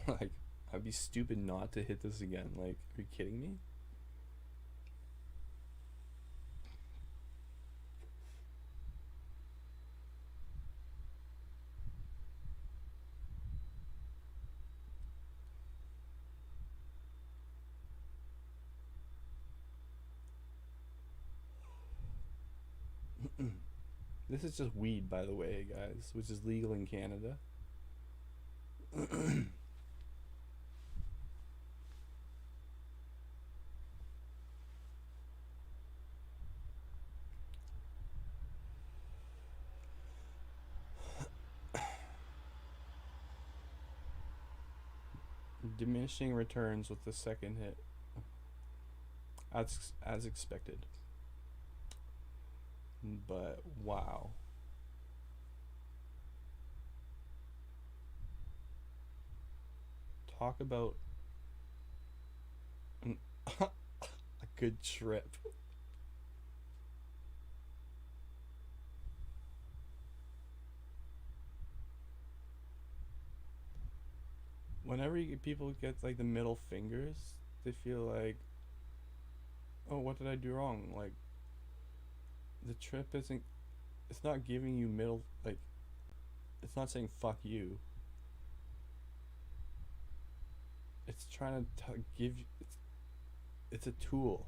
Like, I'd be stupid not to hit this again. Like, are you kidding me? This is just weed, by the way, guys, which is legal in Canada. Diminishing returns with the second hit, as expected. But wow. Talk about a good trip. whenever people get like the middle fingers, they feel like, oh, what did I do wrong? Like, the trip isn't, it's not giving you middle, like, it's not saying fuck you. It's trying to give you, it's a tool.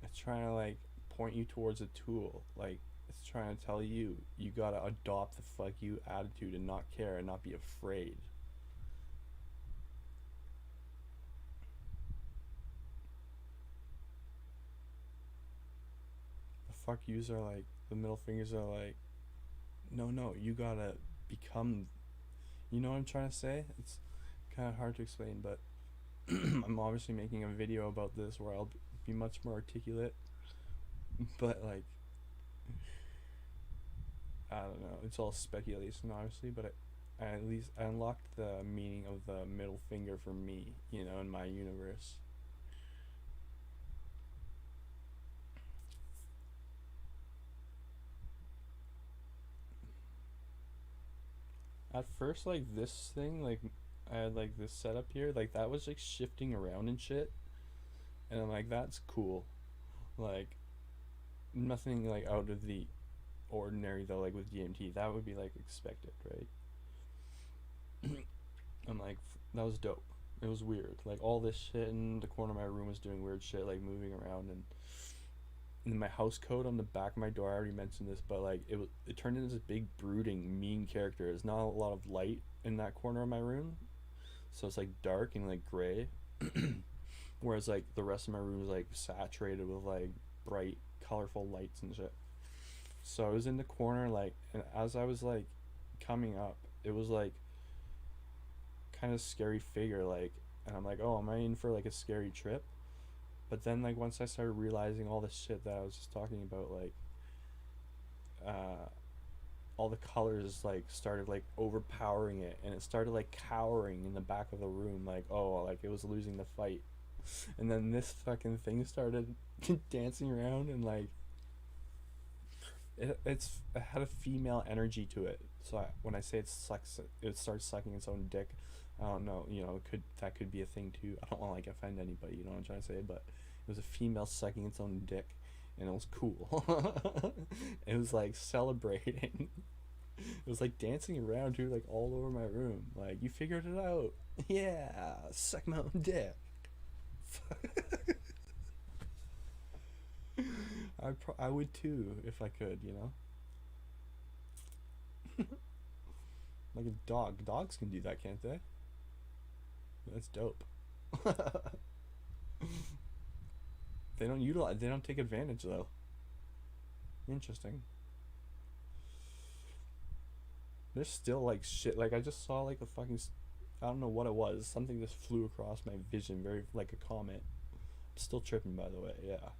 It's trying to like point you towards a tool. Like, it's trying to tell you, you gotta adopt the fuck you attitude and not care and not be afraid. The fuck yous are like, the middle fingers are like, no, you gotta become, you know what I'm trying to say? It's kind of hard to explain, but I'm obviously making a video about this where I'll be much more articulate, but like, I don't know, it's all speculation obviously, but I at least I unlocked the meaning of the middle finger for me, you know, in my universe. At first, like, this thing, like, I had like this setup here, like, that was like shifting around and shit, and I'm like, that's cool, like, nothing like out of the ordinary though, like with DMT that would be like expected, right? I'm like, that was dope. It was weird, like all this shit in the corner of my room was doing weird shit, like moving around, and my house code on the back of my door, I already mentioned this, but like it turned into this big brooding mean character. There's not a lot of light in that corner of my room, so it's like dark and like gray. Whereas like the rest of my room is like saturated with like bright colorful lights and shit. So I was in the corner, like, and as I was like coming up, it was like kind of scary figure, like, and I'm like, oh, am I in for like a scary trip? But then like once I started realizing all the shit that I was just talking about, like all the colors like started like overpowering it, and it started like cowering in the back of the room, like, oh, like it was losing the fight. And then this fucking thing started dancing around, and like it had a female energy to it. So when I say it starts sucking its own dick, I don't know, you know, that could be a thing too. I don't want to like offend anybody, you know what I'm trying to say, but it was a female sucking its own dick, and it was cool. It was like celebrating. It was like dancing around too, like all over my room. Like, you figured it out. Yeah, suck my own dick. I would too if I could, you know. Like a dog. Dogs can do that, can't they? That's dope. They don't take advantage though. Interesting. There's still like shit, like I just saw like a fucking, I don't know what it was, something just flew across my vision, very like a comet. I'm still tripping, by the way. Yeah,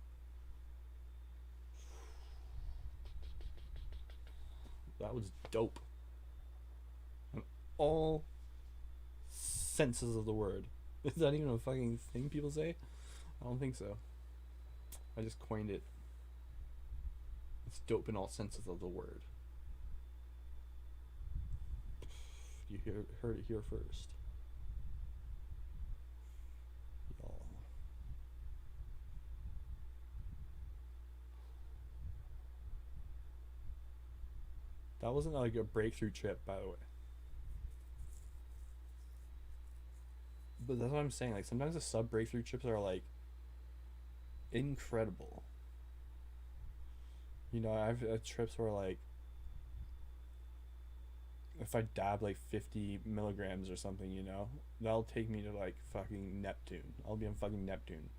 that was dope in all senses of the word. Is that even a fucking thing people say? I don't think so. I just coined it. It's dope in all senses of the word. You heard it here first. Y'all. That wasn't like a breakthrough trip, by the way. But that's what I'm saying. Like, sometimes the sub breakthrough trips are like incredible. You know, I've had trips where like, if I dab like 50 milligrams or something, you know, that'll take me to like fucking Neptune. I'll be on fucking Neptune.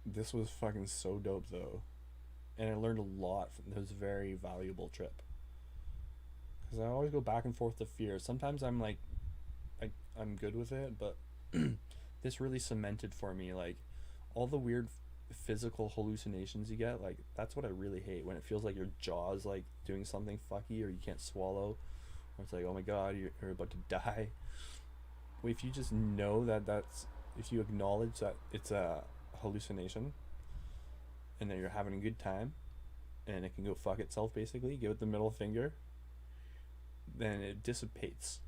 This was fucking so dope though, and I learned a lot from this very valuable trip. Because I always go back and forth to fear. Sometimes I'm like, I'm good with it, but this really cemented for me like all the weird physical hallucinations you get. Like, that's what I really hate, when it feels like your jaw's like doing something fucky, or you can't swallow, or it's like, oh my god, you're about to die. If you just know if you acknowledge that it's a hallucination and that you're having a good time and it can go fuck itself, basically give it the middle finger, then it dissipates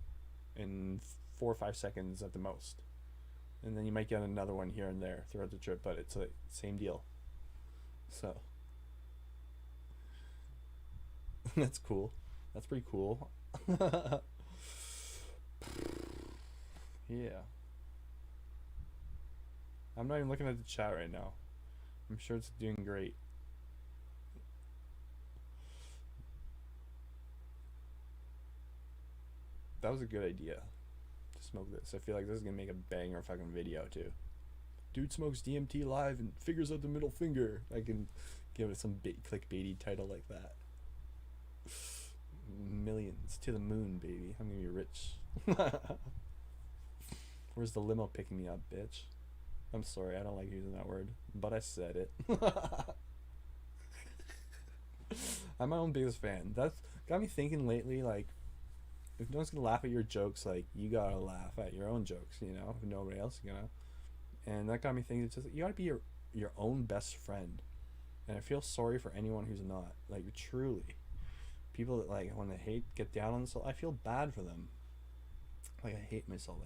in 4 or 5 seconds at the most. And then you might get another one here and there throughout the trip, but it's the same deal. So that's cool. That's pretty cool. Yeah. I'm not even looking at the chat right now. I'm sure it's doing great. That was a good idea to smoke this. I feel like this is gonna make a banger fucking video too. Dude smokes DMT live and figures out the middle finger. I can give it some clickbaity title like that. Millions to the moon, baby. I'm gonna be rich. Where's the limo picking me up, bitch? I'm sorry, I don't like using that word, but I said it. I'm my own biggest fan. That's got me thinking lately, like, if no one's gonna laugh at your jokes, like, you gotta laugh at your own jokes, you know, if nobody else is gonna. And that got me thinking, it's just, you gotta be your own best friend. And I feel sorry for anyone who's not. Like, truly. People that, like, when they get down on themselves, I feel bad for them. Like, I hate myself.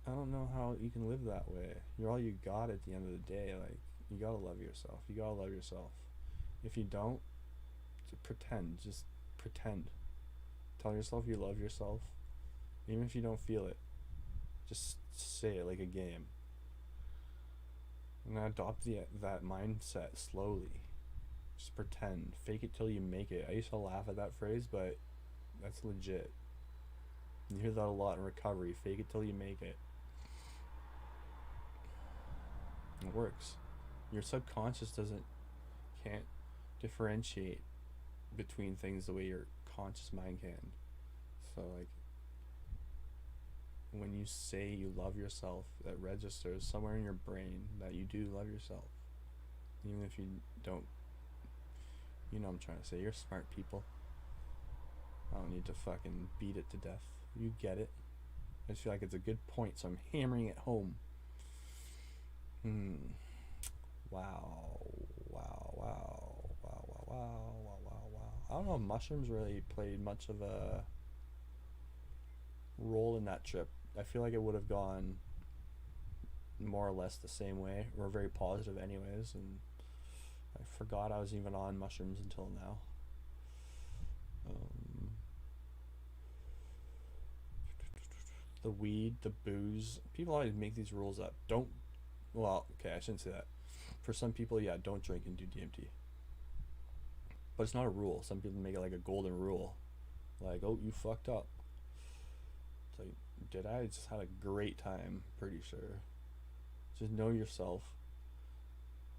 I don't know how you can live that way. You're all you got at the end of the day. Like, you gotta love yourself. If you don't, pretend. Just pretend. Tell yourself you love yourself. Even if you don't feel it. Just say it like a game. And adopt that mindset slowly. Just pretend. Fake it till you make it. I used to laugh at that phrase, but that's legit. You hear that a lot in recovery. Fake it till you make it. It works. Your subconscious can't differentiate between things the way your conscious mind can. So, like, when you say you love yourself, that registers somewhere in your brain that you do love yourself. Even if you don't, you know what I'm trying to say. You're smart people. I don't need to fucking beat it to death. You get it. I just feel like it's a good point, so I'm hammering it home. Wow. I don't know if mushrooms really played much of a role in that trip. I feel like it would have gone more or less the same way. We're very positive anyways, and I forgot I was even on mushrooms until now. The weed, the booze. People always make these rules up. Well, okay, I shouldn't say that. For some people, yeah, don't drink and do DMT. But it's not a rule. Some people make it like a golden rule. Like, oh, you fucked up. It's like, did I? I just had a great time, pretty sure. Just know yourself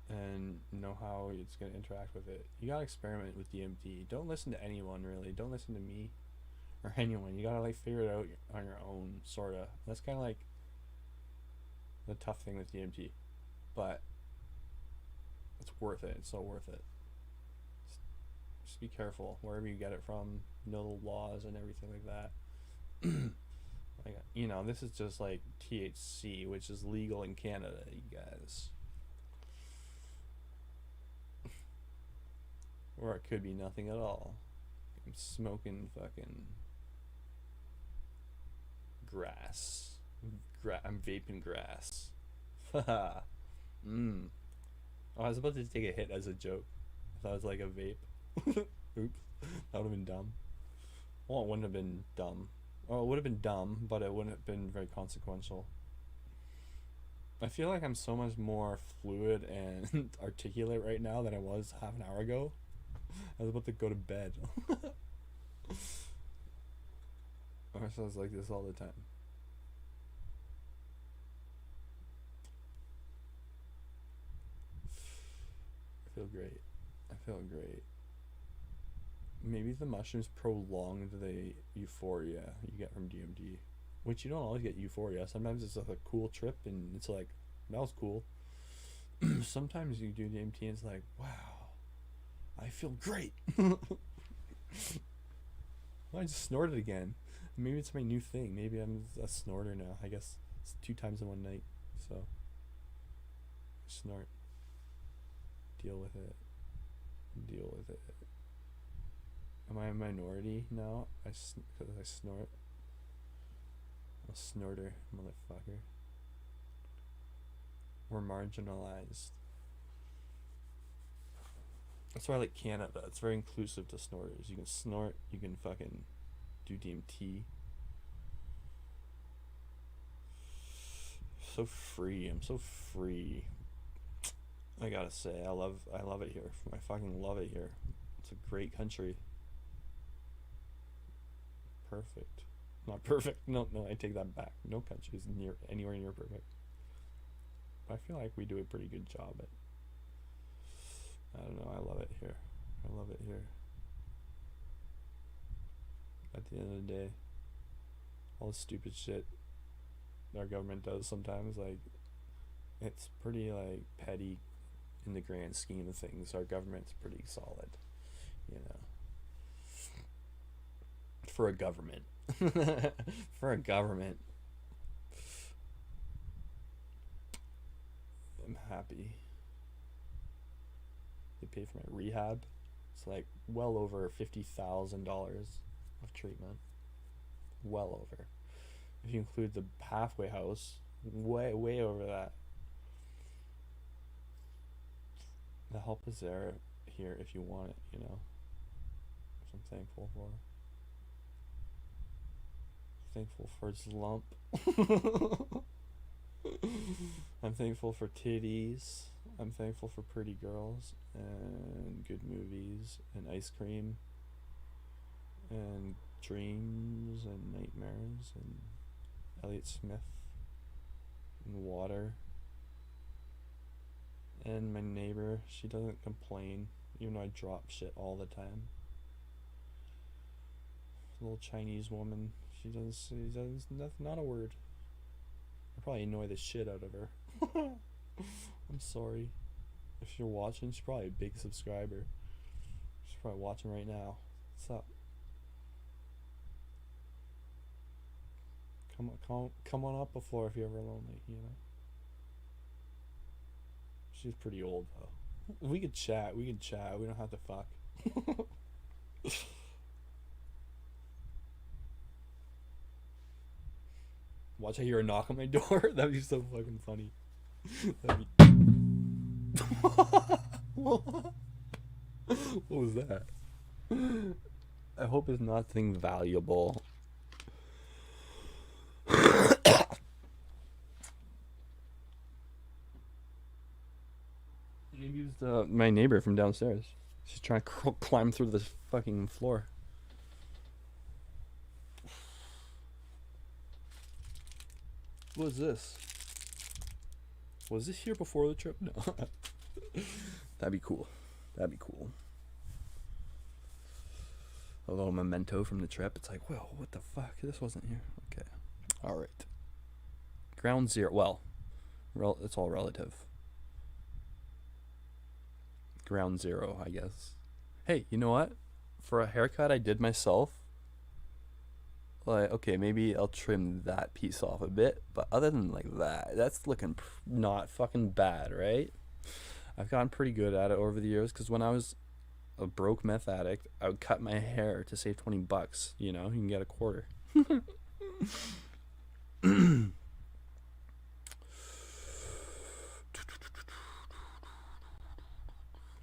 and know how it's going to interact with it. You got to experiment with DMT. Don't listen to anyone, really. Don't listen to me or anyone. You got to, like, figure it out on your own, sort of. That's kind of like the tough thing with DMT. But it's worth it. It's so worth it. Just be careful wherever you get it from. Know the laws and everything like that. Like, you know, this is just like THC, which is legal in Canada, you guys. Or it could be nothing at all. I'm smoking fucking grass. I'm vaping grass. Haha. Oh, I was about to take a hit as a joke. I thought it was like a vape. Oops. That would have been dumb. Well, it wouldn't have been dumb. Oh, it would have been dumb, but it wouldn't have been very consequential. I feel like I'm so much more fluid and articulate right now than I was half an hour ago. I was about to go to bed. I sounds like this all the time. I feel great. Maybe the mushrooms prolonged the euphoria you get from DMT, which you don't always get euphoria. Sometimes it's like a cool trip and it's like, that was cool. Sometimes you do DMT and it's like, wow, I feel great. Well, I just snorted again. Maybe it's my new thing. Maybe I'm a snorter now. I guess it's 2 times in one night. So snort. Deal with it. Am I a minority now? Because I snort. I'm a snorter, motherfucker. We're marginalized. That's why I like Canada. It's very inclusive to snorters. You can snort, you can fucking do DMT. So free. I'm so free. I gotta say, I love it here. I fucking love it here. It's a great country. Perfect. Not perfect. No, I take that back. No country is anywhere near perfect. But I feel like we do a pretty good job at. I don't know. I love it here. I love it here. At the end of the day, all the stupid shit our government does sometimes, like, it's pretty like petty in the grand scheme of things. Our government's pretty solid, you know. For a government. For a government. I'm happy. They pay for my rehab. It's like well over $50,000 of treatment. Well over. If you include the halfway house, way over that. The help is there here if you want it, you know. Which I'm thankful for. Thankful for its lump. I'm thankful for titties. I'm thankful for pretty girls and good movies and ice cream and dreams and nightmares and Elliott Smith and water and my neighbor. She doesn't complain even though I drop shit all the time. Little Chinese woman. She does not a word. I probably annoy the shit out of her. I'm sorry. If you're watching, she's probably a big subscriber. She's probably watching right now. What's up? Come on up before if you're ever lonely, you know. She's pretty old though. We could chat. We don't have to fuck. Watch I hear a knock on my door. That'd be so fucking funny. That'd be... What was that? I hope it's nothing valuable. Maybe it was my neighbor from downstairs. She's trying to climb through this fucking floor. What is this? Was this here before the trip? No. That'd be cool. That'd be cool. A little memento from the trip. It's like, whoa, what the fuck? This wasn't here. Okay. Alright. Ground zero. Well, it's all relative. Ground zero, I guess. Hey, you know what? For a haircut I did myself, like, okay, maybe I'll trim that piece off a bit, but other than like that, that's looking not fucking bad, right? I've gotten pretty good at it over the years, because when I was a broke meth addict, I would cut my hair to save $20, you know, you can get a quarter.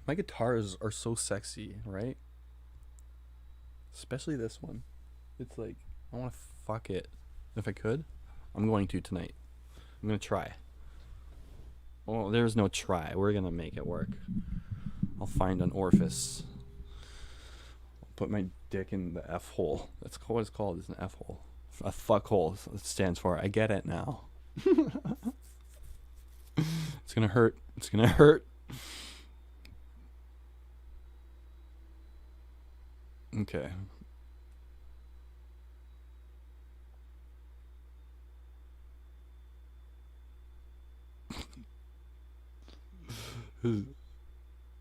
My guitars are so sexy, right? Especially this one. It's like, I want to fuck it. If I could, I'm going to tonight. I'm going to try. Well, there's no try. We're going to make it work. I'll find an orifice. I'll put my dick in the F hole. That's what it's called. It's an F hole. A fuck hole. It stands for. I get it now. It's going to hurt. It's going to hurt. Okay.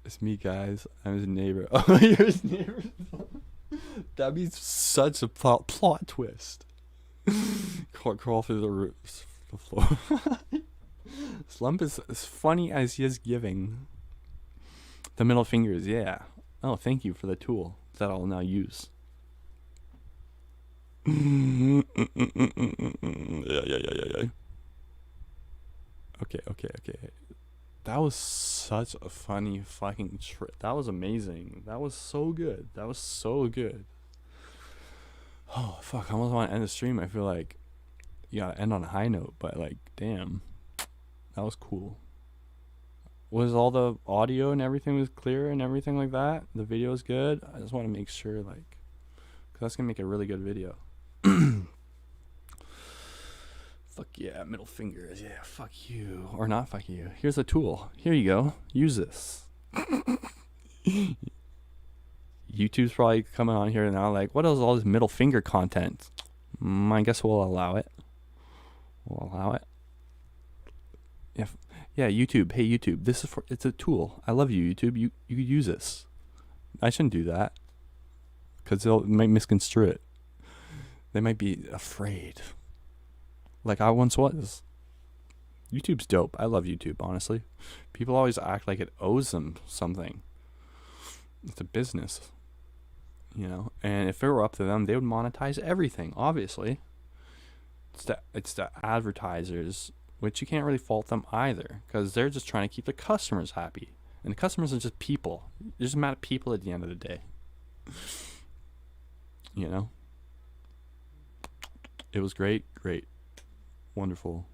It's me, guys. I'm his neighbor. Oh, you're his neighbor. That'd be such a plot twist. Crawl through the roofs, the floor. Slump is as funny as he is giving. The middle fingers, yeah. Oh, thank you for the tool. that I'll now use. Yeah. Okay. That was such a funny fucking trip. That was amazing. That was so good. Oh, fuck. I almost want to end the stream. I feel like you gotta end on a high note, but like, damn. That was cool. Was all the audio and everything was clear and everything like that? The video is good? I just want to make sure, like, because that's going to make a really good video. Fuck yeah, middle fingers. Yeah, fuck you. Or not fuck you. Here's a tool. Here you go. Use this. YouTube's probably coming on here now like, what is all this middle finger content? I guess we'll allow it. Yeah, YouTube. Hey, YouTube. It's a tool. I love you, YouTube. You could use this. I shouldn't do that. Because they might misconstrue it. They might be afraid. Like I once was. YouTube's dope. I love YouTube, honestly. People always act like it owes them something. It's a business. You know? And if it were up to them, they would monetize everything, obviously. It's the advertisers, which you can't really fault them either. Because they're just trying to keep the customers happy. And the customers are just people. They're just mad at people at the end of the day. You know? It was great. Wonderful.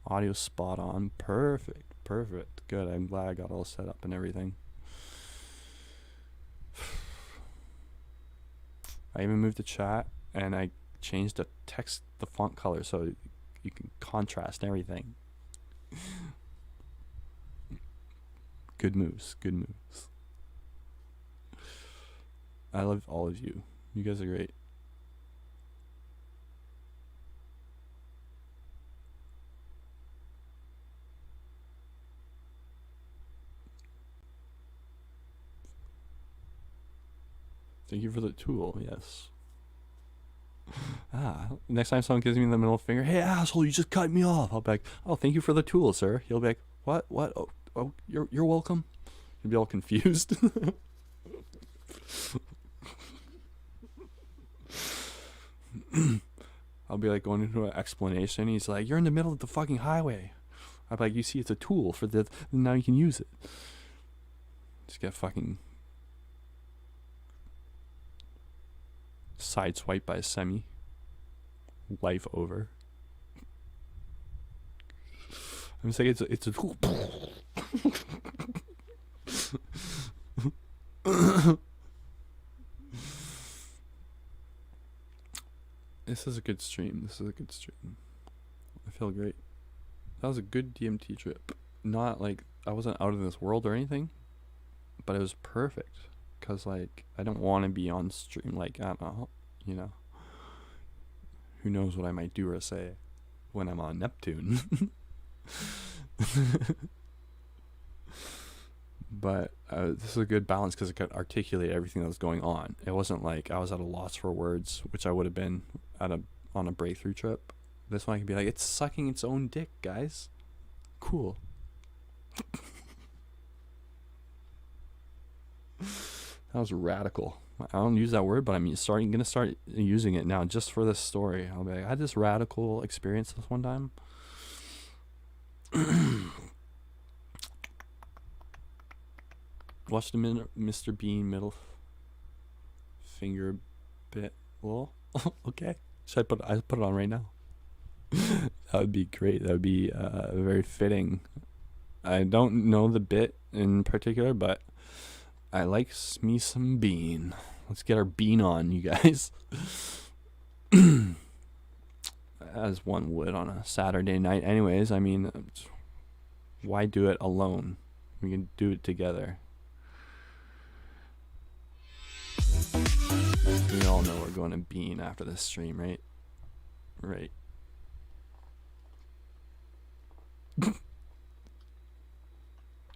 Audio spot on. Perfect. Good. I'm glad I got all set up and everything. I even moved the chat and I changed the text, the font color so you can contrast everything. Good moves. I love all of you. You guys are great. Thank you for the tool, yes. Next time someone gives me the middle finger, hey asshole, you just cut me off. I'll be like, oh, thank you for the tool, sir. He'll be like, what? Oh, you're welcome. You'll be all confused. I'll be like going into an explanation. He's like, you're in the middle of the fucking highway. I'm like, you see, it's a tool for this. Now you can use it. Just get fucking sideswiped by a semi. Life over. I'm saying it's a tool. This is a good stream. I feel great. That was a good DMT trip. Not like I wasn't out of this world or anything, but it was perfect. Cause like I don't want to be on stream. Like I don't know, you know. Who knows what I might do or say when I'm on Neptune. But this is a good balance because it could articulate everything that was going on. It wasn't like I was at a loss for words, which I would have been on a breakthrough trip. This one I can be like, it's sucking its own dick, guys. Cool. That was radical. I don't use that word, but I'm gonna start using it now just for this story. I'll be like, I had this radical experience this one time. Watch the Mr. Bean middle finger bit. Well, okay. Should I put it on right now? That would be great. That would be very fitting. I don't know the bit in particular, but I like me some bean. Let's get our bean on, you guys. As one would on a Saturday night. Anyways, I mean, why do it alone? We can do it together. We all know we're going to bean after this stream, right? Right.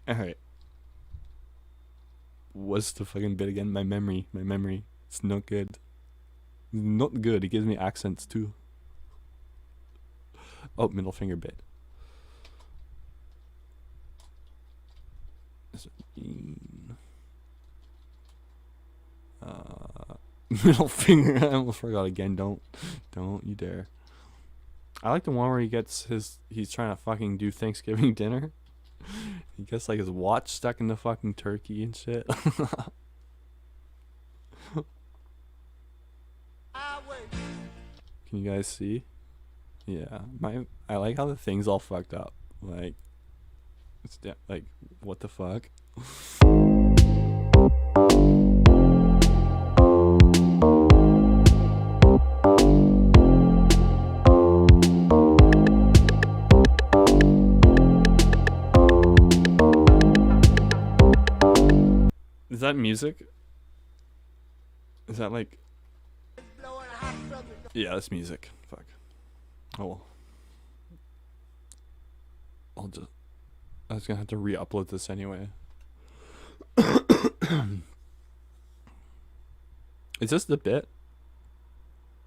Alright. What's the fucking bit again? My memory. It's not good. Not good. It gives me accents too. Oh, middle finger bit. Middle finger. I almost forgot again. Don't you dare. I like the one where he's trying to fucking do Thanksgiving dinner. He gets like his watch stuck in the fucking turkey and shit. Can you guys see? Yeah, I like how the thing's all fucked up. Like, like what the fuck? Is that music? Is that like... Yeah, that's music. Fuck. Oh well. I was gonna have to re-upload this anyway. Is this the bit?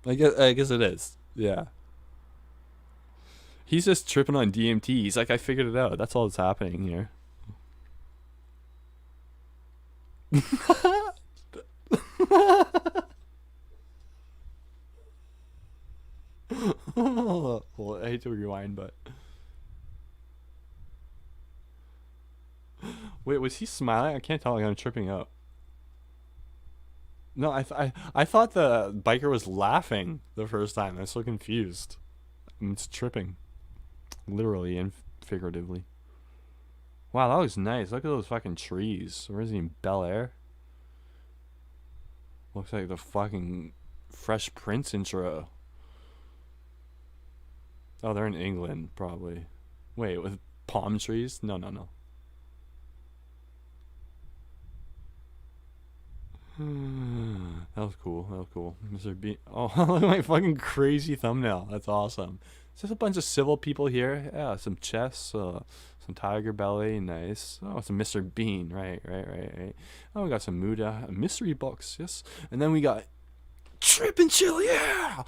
I guess it is. Yeah. He's just tripping on DMT. He's like, I figured it out. That's all that's happening here. Well, I hate to rewind, but wait, was he smiling? I can't tell. Like, I'm tripping out. No, I thought the biker was laughing the first time. I'm so confused. I'm just tripping, literally and figuratively. Wow, that looks nice. Look at those fucking trees. Where is he, in Bel Air? Looks like the fucking Fresh Prince intro. Oh, they're in England, probably. Wait, with palm trees? No. That was cool. Mr. Bean. Oh, look at my fucking crazy thumbnail. That's awesome. It's just a bunch of civil people here. Yeah, some chess, some tiger belly. Nice. Oh, some Mr. Bean. Right. Oh, we got some Muda. Mystery books. Yes. And then we got Trip and Chill. Yeah.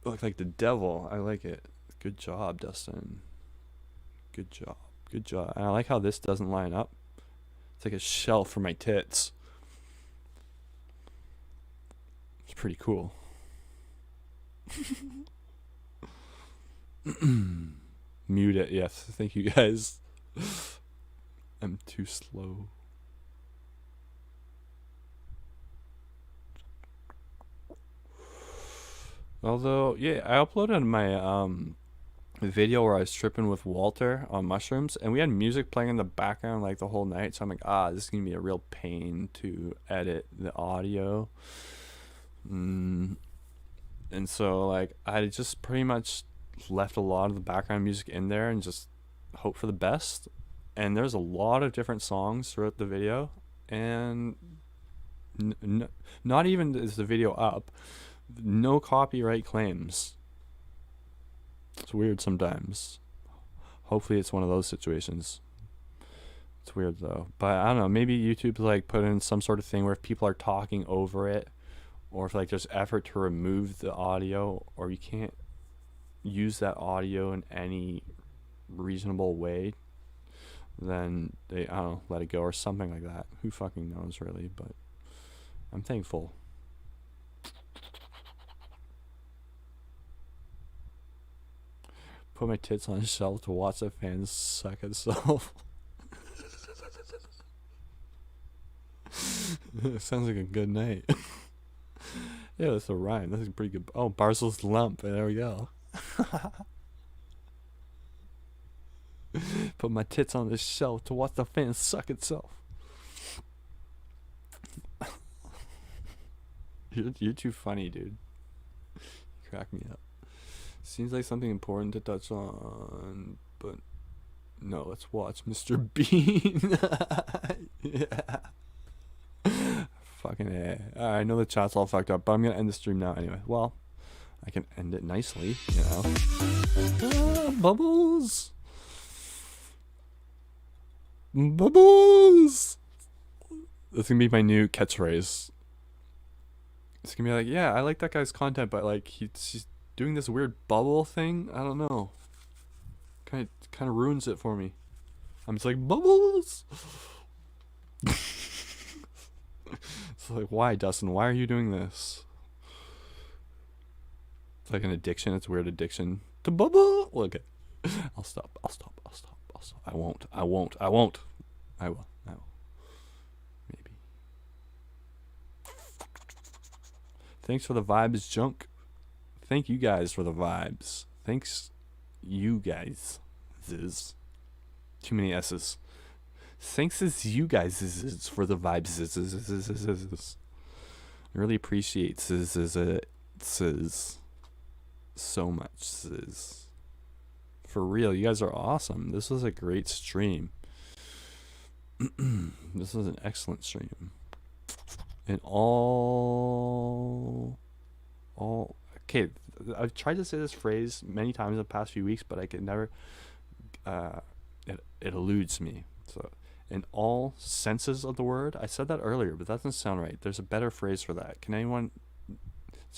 Look like the devil. I like it. Good job, Dustin. Good job. And I like how this doesn't line up. It's like a shelf for my tits. It's pretty cool. Mute it. Yes. Thank you, guys. I'm too slow. Although, yeah, I uploaded my video where I was tripping with Walter on mushrooms, and we had music playing in the background like the whole night. So I'm like, this is gonna be a real pain to edit the audio. And so like I just pretty much left a lot of the background music in there and just hope for the best. And there's a lot of different songs throughout the video, and not even is the video up. No copyright claims. It's weird sometimes. Hopefully it's one of those situations. It's weird though. But I don't know, maybe YouTube's like put in some sort of thing where if people are talking over it, or if like there's effort to remove the audio, or you can't use that audio in any reasonable way, then they, I don't know, let it go or something like that. Who fucking knows really, but I'm thankful. Put my tits on a shelf to watch the fans suck itself. Sounds like a good night. Yeah, that's a rhyme. That's a pretty good. Oh, Barcel's lump. There we go. Put my tits on the shelf to watch the fans suck itself. You're too funny, dude. You crack me up. Seems like something important to touch on, but no, let's watch Mr. Bean. Yeah. Fucking A. I know the chat's all fucked up, but I'm gonna end the stream now anyway. Well, I can end it nicely, you know. Bubbles! Bubbles! That's gonna be my new catchphrase. It's gonna be like, yeah, I like that guy's content, but like he's doing this weird bubble thing. I don't know. Kind of ruins it for me. I'm just like, bubbles. It's like, why, Dustin? Why are you doing this? It's like an addiction. It's a weird addiction to bubble. Okay. I'll stop. I won't. I will. Maybe. Thanks for the vibes, Junk. Thank you guys for the vibes. Thanks, you guys. Ziz. Too many S's. Thanks as you guys for the vibes. I really appreciate so much. For real, you guys are awesome. This was a great stream. This was an excellent stream. And okay, I've tried to say this phrase many times in the past few weeks, but I can never it eludes me. So in all senses of the word, I said that earlier, but that doesn't sound right. There's a better phrase for that. Does anyone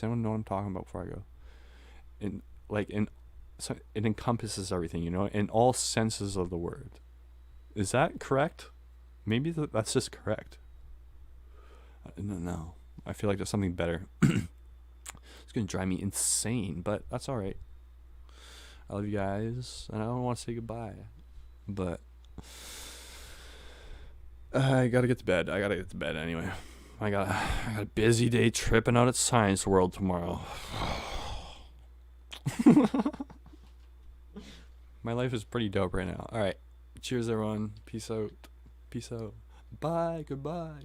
know what I'm talking about before I go? So it encompasses everything, you know, in all senses of the word. Is that correct? Maybe that's just correct. No. I feel like there's something better. It's going to drive me insane, but that's all right. I love you guys, and I don't want to say goodbye. But I got to get to bed. Anyway. I got a busy day tripping out at Science World tomorrow. My life is pretty dope right now. All right. Cheers, everyone. Peace out. Bye. Goodbye.